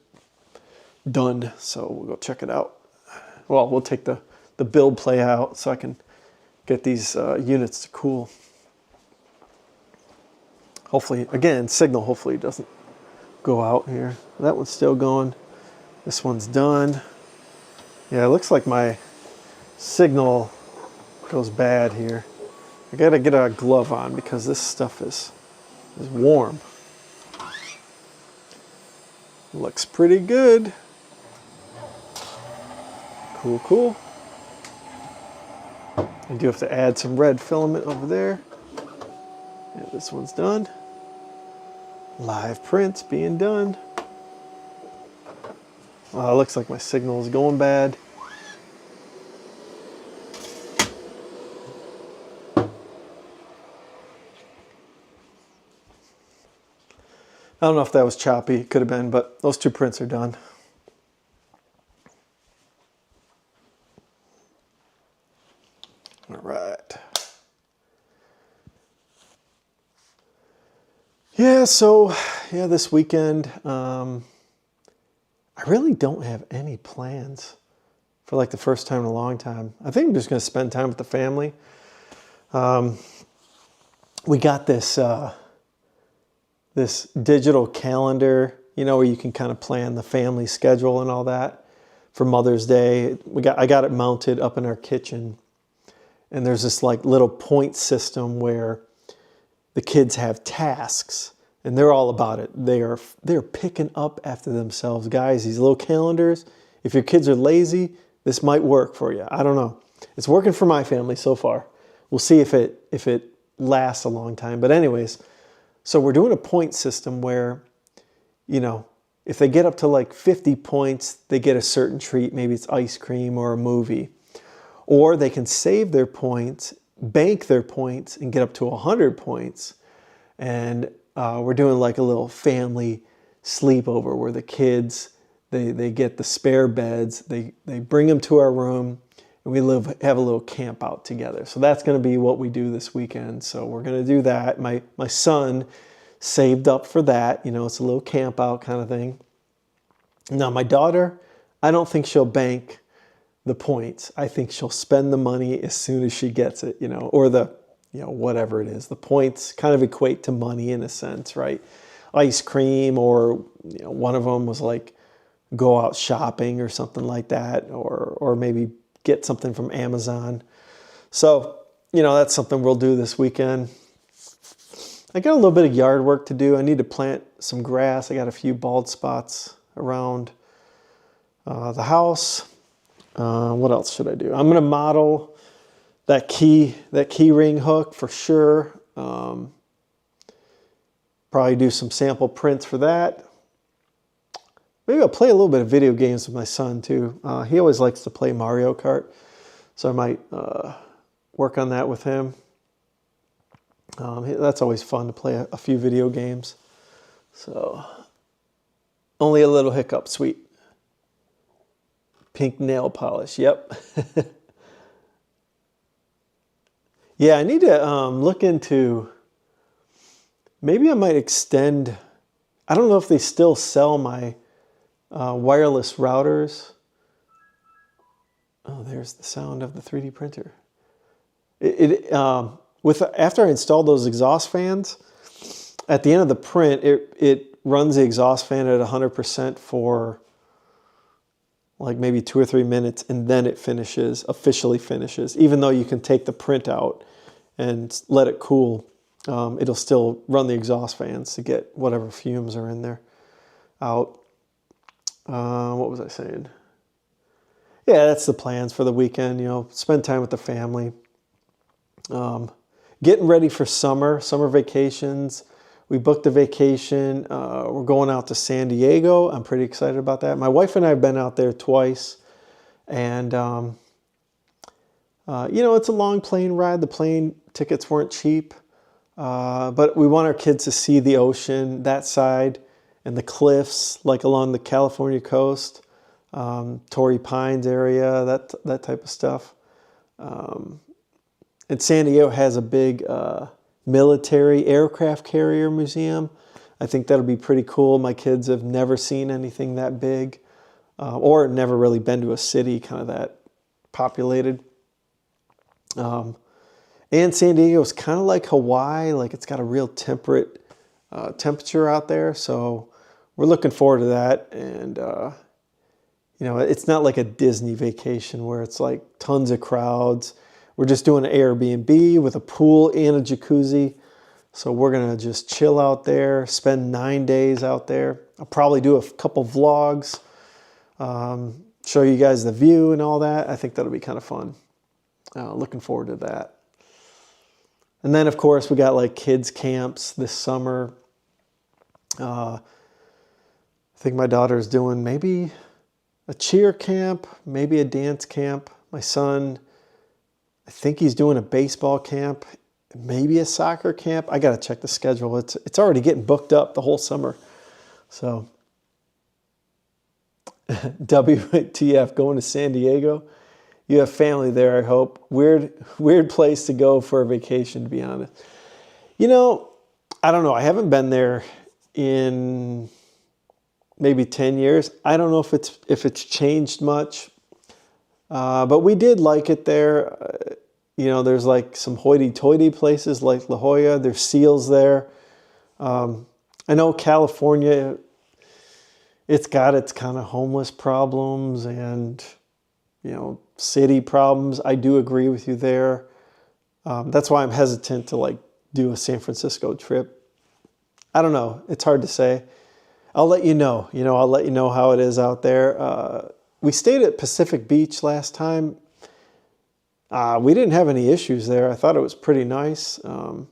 done, so we'll go check it out. Well, we'll take the build play out so I can get these units to cool. Hopefully, again, signal hopefully doesn't go out here. That one's still going. This one's done. Yeah, it looks like my signal goes bad here. I gotta get a glove on because this stuff is warm. Looks pretty good. Cool. I do have to add some red filament over there. Yeah, this one's done. Live prints being done. It looks like my signal is going bad. I don't know if that was choppy. It could have been, but those 2 prints are done. All right. Yeah, so, yeah, this weekend, I really don't have any plans for like the first time in a long time. I think I'm just going to spend time with the family. We got this this digital calendar, you know, where you can kind of plan the family schedule and all that for Mother's Day. I got it mounted up in our kitchen, and there's this like little point system where the kids have tasks, and they're all about it. They're picking up after themselves, guys. These little calendars. If your kids are lazy, this might work for you. I don't know. It's working for my family so far. We'll see if it lasts a long time. But anyways, so we're doing a point system where, you know, if they get up to like 50 points, they get a certain treat. Maybe it's ice cream or a movie. Or they can save their points, bank their points, and get up to 100 points. And we're doing like a little family sleepover where the kids, they get the spare beds, they bring them to our room, and we have a little camp out together. So that's going to be what we do this weekend. So we're going to do that. My son saved up for that. You know, it's a little camp out kind of thing. Now my daughter, I don't think she'll bank the points. I think she'll spend the money as soon as she gets it, you know, or whatever it is. The points kind of equate to money in a sense, right? Ice cream, or, you know, one of them was like go out shopping or something like that, or maybe get something from Amazon. So, you know, that's something we'll do this weekend. I got a little bit of yard work to do. I need to plant some grass. I got a few bald spots around the house. What else should I do? I'm going to model that key ring hook for sure. Probably do some sample prints for that. Maybe I'll play a little bit of video games with my son too. He always likes to play Mario Kart, so I might work on that with him. That's always fun to play a few video games. So, only a little hiccup, sweet. Pink nail polish, yep. Yeah, I need to look into, maybe I might extend, I don't know if they still sell my wireless routers. Oh, there's the sound of the 3D printer. After I installed those exhaust fans, at the end of the print, it runs the exhaust fan at 100% for like maybe 2 or 3 minutes, and then it officially finishes. Even though you can take the print out and let it cool, it'll still run the exhaust fans to get whatever fumes are in there out. What was I saying? Yeah, that's the plans for the weekend. You know, spend time with the family. Getting ready for summer vacations. We booked a vacation. We're going out to San Diego. I'm pretty excited about that. My wife and I have been out there twice. And, you know, it's a long plane ride. The plane tickets weren't cheap. But we want our kids to see the ocean, that side, and the cliffs, like along the California coast, Torrey Pines area, that type of stuff. And San Diego has a big military aircraft carrier museum. I think that'll be pretty cool. My kids have never seen anything that big, or never really been to a city kind of that populated. And San Diego is kind of like Hawaii, like it's got a real temperate temperature out there. So we're looking forward to that. And, you know, it's not like a Disney vacation where it's like tons of crowds. We're just doing an Airbnb with a pool and a jacuzzi. So we're going to just chill out there, spend 9 days out there. I'll probably do a couple vlogs, show you guys the view and all that. I think that'll be kind of fun. Looking forward to that. And then, of course, we got like kids camps this summer. I think my daughter's doing maybe a cheer camp, maybe a dance camp. My son, I think he's doing a baseball camp, maybe a soccer camp. I got to check the schedule. It's already getting booked up the whole summer. So, WTF, going to San Diego? You have family there, I hope. Weird place to go for a vacation, to be honest. You know, I don't know. I haven't been there in maybe 10 years. I don't know if it's changed much. But we did like it there. You know, there's like some hoity-toity places like La Jolla. There's seals there. I know California, it's got its kind of homeless problems and, you know, city problems. I do agree with you there. That's why I'm hesitant to like do a San Francisco trip. I don't know. It's hard to say. I'll let you know. You know, I'll let you know how it is out there. We stayed at Pacific Beach last time. We didn't have any issues there. I thought it was pretty nice. The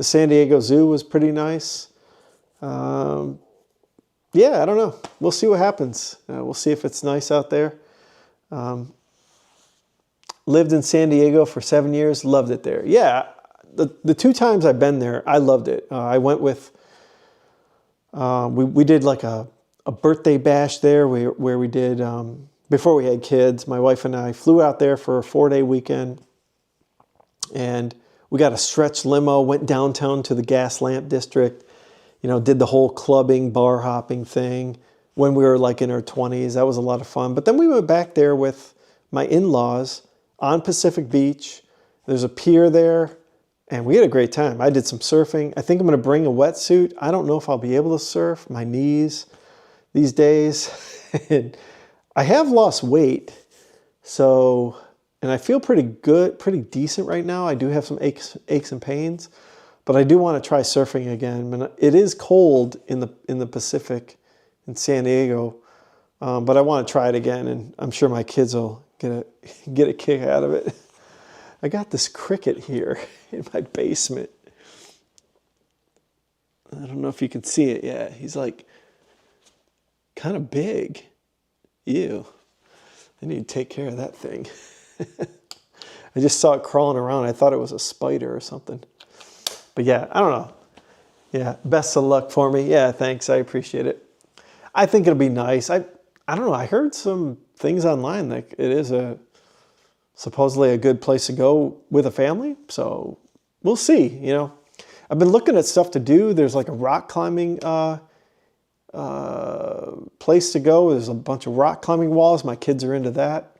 San Diego Zoo was pretty nice. Yeah, I don't know. We'll see what happens. We'll see if it's nice out there. Lived in San Diego for 7 years. Loved it there. Yeah, the 2 times I've been there, I loved it. I went with, we did like a birthday bash there where we did, before we had kids, my wife and I flew out there for a 4-day weekend. And we got a stretch limo, went downtown to the gas lamp district, you know, did the whole clubbing, bar hopping thing when we were like in our 20s. That was a lot of fun. But then we went back there with my in-laws on Pacific Beach. There's a pier there, and we had a great time. I did some surfing. I think I'm going to bring a wetsuit. I don't know if I'll be able to surf. My knees these days. And I have lost weight, so, and I feel pretty good, pretty decent right now. I do have some aches and pains, but I do want to try surfing again. And it is cold in the Pacific in San Diego, but I want to try it again, and I'm sure my kids will get a kick out of it. I got this cricket here in my basement. I don't know if you can see it yet. He's like kind of big. Ew. I need to take care of that thing. I just saw it crawling around. I thought it was a spider or something. But yeah, I don't know. Yeah, best of luck for me. Yeah, thanks. I appreciate it. I think it'll be nice. I don't know. I heard some things online that it is supposedly a good place to go with a family. So we'll see, you know. I've been looking at stuff to do. There's like a rock climbing place to go. There's a bunch of rock climbing walls. My kids are into that.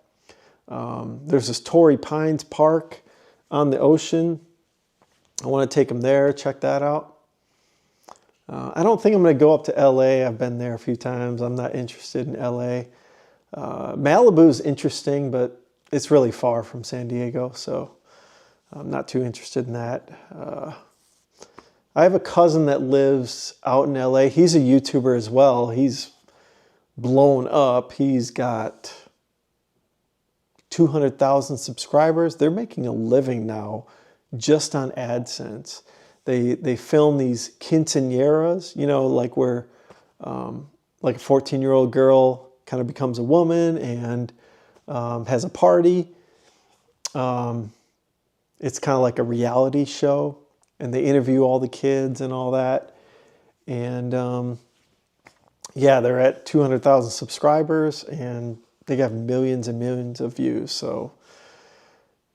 There's this Torrey Pines Park on the ocean. I want to take them there, check that out. I don't think I'm going to go up to LA. I've been there a few times. I'm not interested in LA. Malibu's interesting, but it's really far from San Diego, so I'm not too interested in that. I have a cousin that lives out in LA. He's a YouTuber as well. He's blown up. He's got 200,000 subscribers. They're making a living now just on AdSense. They film these quinceañeras, you know, like where like a 14-year-old girl kind of becomes a woman and has a party. It's kind of like a reality show, and they interview all the kids and all that. And yeah, they're at 200,000 subscribers, and they got millions and millions of views. So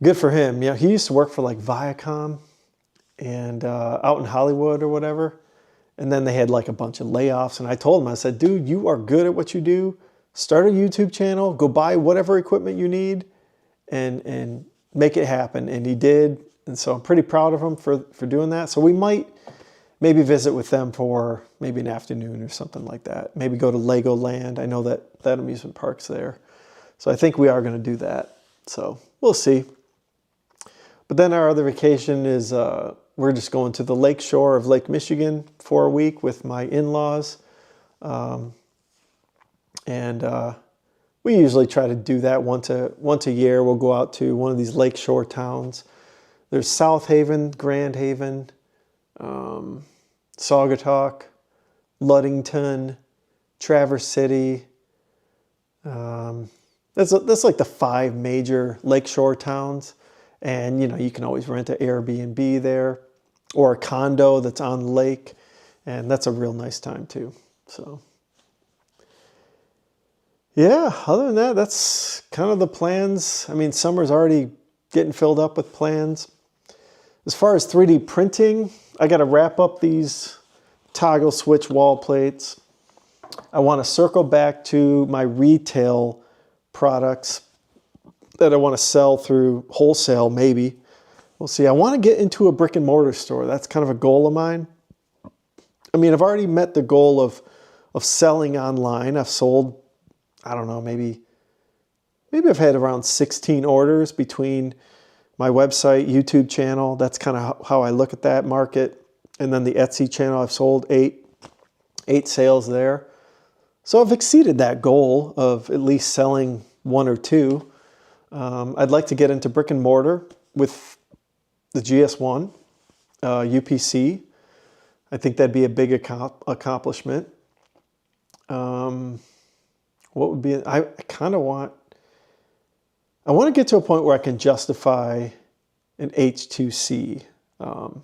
good for him. You know, he used to work for like Viacom and out in Hollywood or whatever. And then they had like a bunch of layoffs. And I told him, I said, dude, you are good at what you do. Start a YouTube channel, go buy whatever equipment you need and make it happen. And he did. And so I'm pretty proud of him for doing that. So we might maybe visit with them for maybe an afternoon or something like that. Maybe go to Legoland. I know that amusement park's there. So I think we are going to do that. So we'll see. But then our other vacation is we're just going to the lake shore of Lake Michigan for a week with my in-laws. And we usually try to do that once a year. We'll go out to one of these lakeshore towns. There's South Haven, Grand Haven, Saugatuck, Ludington, Traverse City. That's like the 5 major lakeshore towns. And, you know, you can always rent an Airbnb there or a condo that's on the lake. And that's a real nice time too. So, yeah, other than that, that's kind of the plans. I mean, summer's already getting filled up with plans. As far as 3D printing, I got to wrap up these toggle switch wall plates. I want to circle back to my retail products that I want to sell through wholesale, maybe. We'll see. I want to get into a brick and mortar store. That's kind of a goal of mine. I mean, I've already met the goal of selling online. I've sold, I don't know, maybe I've had around 16 orders between my website, YouTube channel. That's kind of how I look at that market. And then the Etsy channel, I've sold eight sales there. So I've exceeded that goal of at least selling 1 or 2. I'd like to get into brick and mortar with the GS1, UPC. I think that'd be a big accomplishment. What would be, I want to get to a point where I can justify an H2C. Because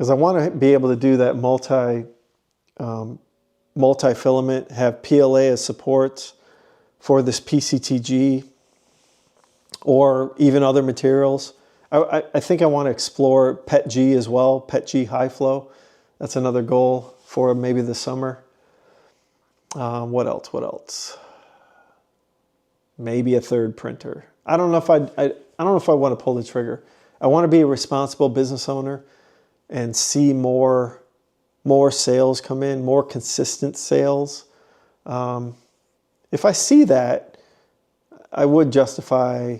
I want to be able to do that multi-filament, have PLA as supports for this PCTG or even other materials. I think I want to explore PETG as well, PETG high flow. That's another goal for maybe this summer. What else? Maybe a 3rd printer. I don't know if I don't know if I want to pull the trigger. I want to be a responsible business owner and see more sales come in, more consistent sales. If I see that, I would justify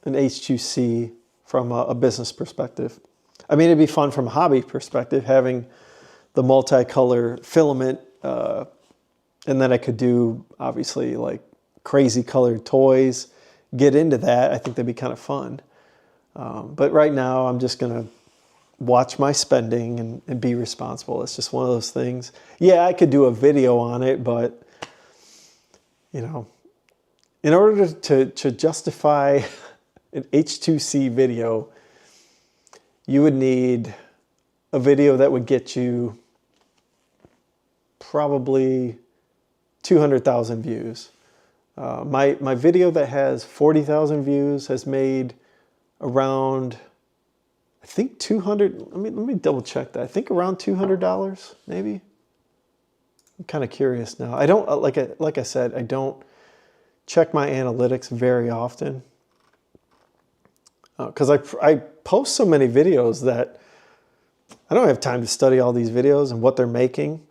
an H2C from a business perspective. I mean, it'd be fun from a hobby perspective, having the multicolor filament, and then I could do, obviously, like crazy colored toys, get into that. I think that'd be kind of fun. But right now, I'm just going to watch my spending and be responsible. It's just one of those things. Yeah, I could do a video on it, but, you know, in order to justify an H2C video, you would need a video that would get you probably 200,000 views. My video that has 40,000 views has made around, I think 200, let me double check that. I think around $200, maybe. I'm kind of curious now. I don't, like I said, I don't check my analytics very often. Because I post so many videos that I don't have time to study all these videos and what they're making.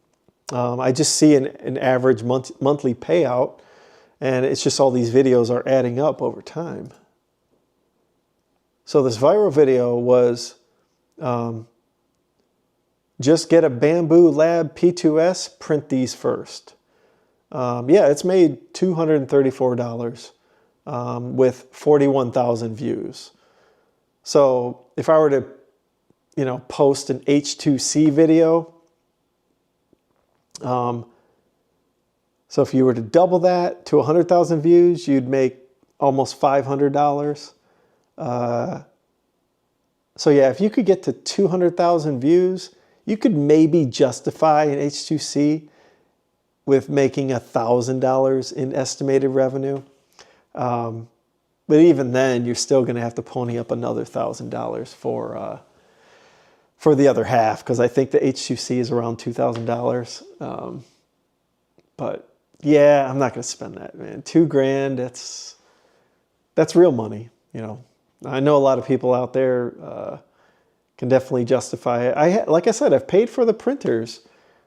I just see an average monthly payout, and it's just all these videos are adding up over time. So this viral video was just get a Bamboo Lab P2S, print these first. Yeah, it's made $234 with 41,000 views. So if I were to, you know, post an H2C video, so if you were to double that to 100,000 views, you'd make almost $500. So yeah, if you could get to 200,000 views, you could maybe justify an H2C with making $1,000 in estimated revenue. But even then, you're still going to have to pony up another $1,000 for the other half, because I think the H2C is around $2,000. But yeah, I'm not going to spend that, man. $2,000, that's real money, you know. I know a lot of people out there can definitely justify it. Like I said, I've paid for the printers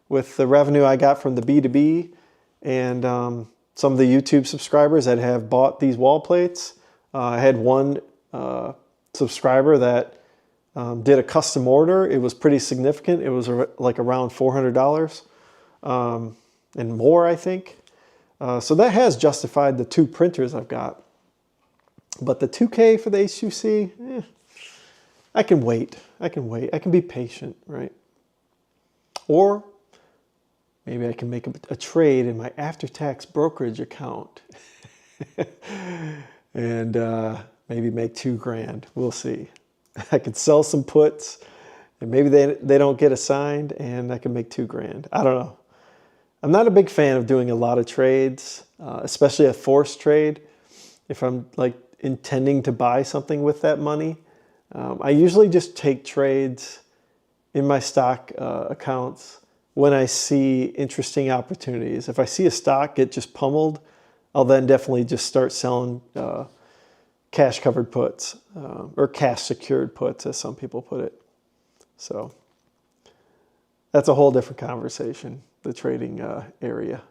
with the revenue I got from the B2B and some of the YouTube subscribers that have bought these wall plates. I had one subscriber that did a custom order. It was pretty significant. It was like around $400 and more, I think. So that has justified the 2 printers I've got. But the $2K for the H2C, I can wait. I can wait. I can be patient, right? Or maybe I can make a trade in my after-tax brokerage account and maybe make $2,000. We'll see. I could sell some puts and maybe they don't get assigned and I can make $2,000. I don't know. I'm not a big fan of doing a lot of trades, especially a forced trade. If I'm like intending to buy something with that money, I usually just take trades in my stock accounts when I see interesting opportunities. If I see a stock get just pummeled, I'll then definitely just start selling cash covered puts or cash secured puts, as some people put it. So that's a whole different conversation, the trading area.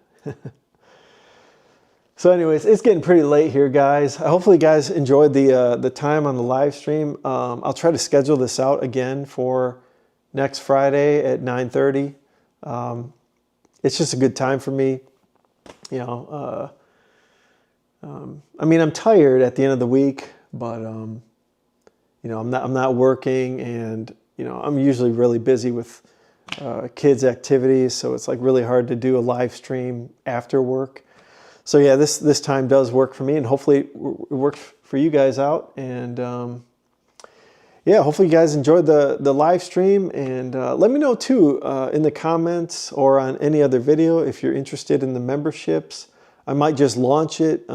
So anyways, it's getting pretty late here, guys. Hopefully you guys enjoyed the time on the live stream. I'll try to schedule this out again for next Friday at 9:30. It's just a good time for me. You know, I mean, I'm tired at the end of the week, but you know, I'm not working, and you know, I'm usually really busy with kids' activities, so it's like really hard to do a live stream after work. So yeah, this time does work for me, and hopefully it works for you guys out. And yeah, hopefully you guys enjoyed the live stream, and let me know too in the comments or on any other video if you're interested in the memberships. I might just launch it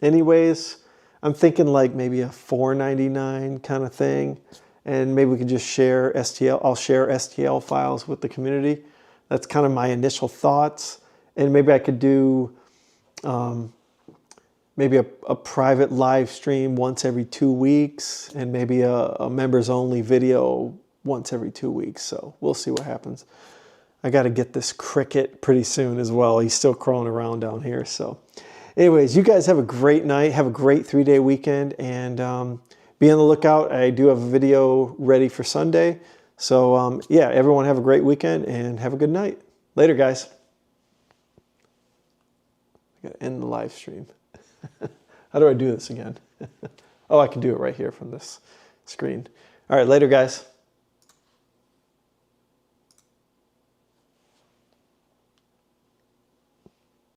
anyways. I'm thinking like maybe a $4.99 kind of thing, and maybe we can just share STL. I'll share STL files with the community. That's kind of my initial thoughts, and maybe I could do maybe a private live stream once every 2 weeks, and maybe a members only video once every 2 weeks. So we'll see what happens. I got to get this cricket pretty soon as well. He's still crawling around down here. So anyways, you guys have a great night. Have a great 3-day weekend, and be on the lookout. I do have a video ready for Sunday. So yeah, everyone have a great weekend and have a good night. Later, guys. I got to end the live stream. How do I do this again? Oh, I can do it right here from this screen. All right, later, guys.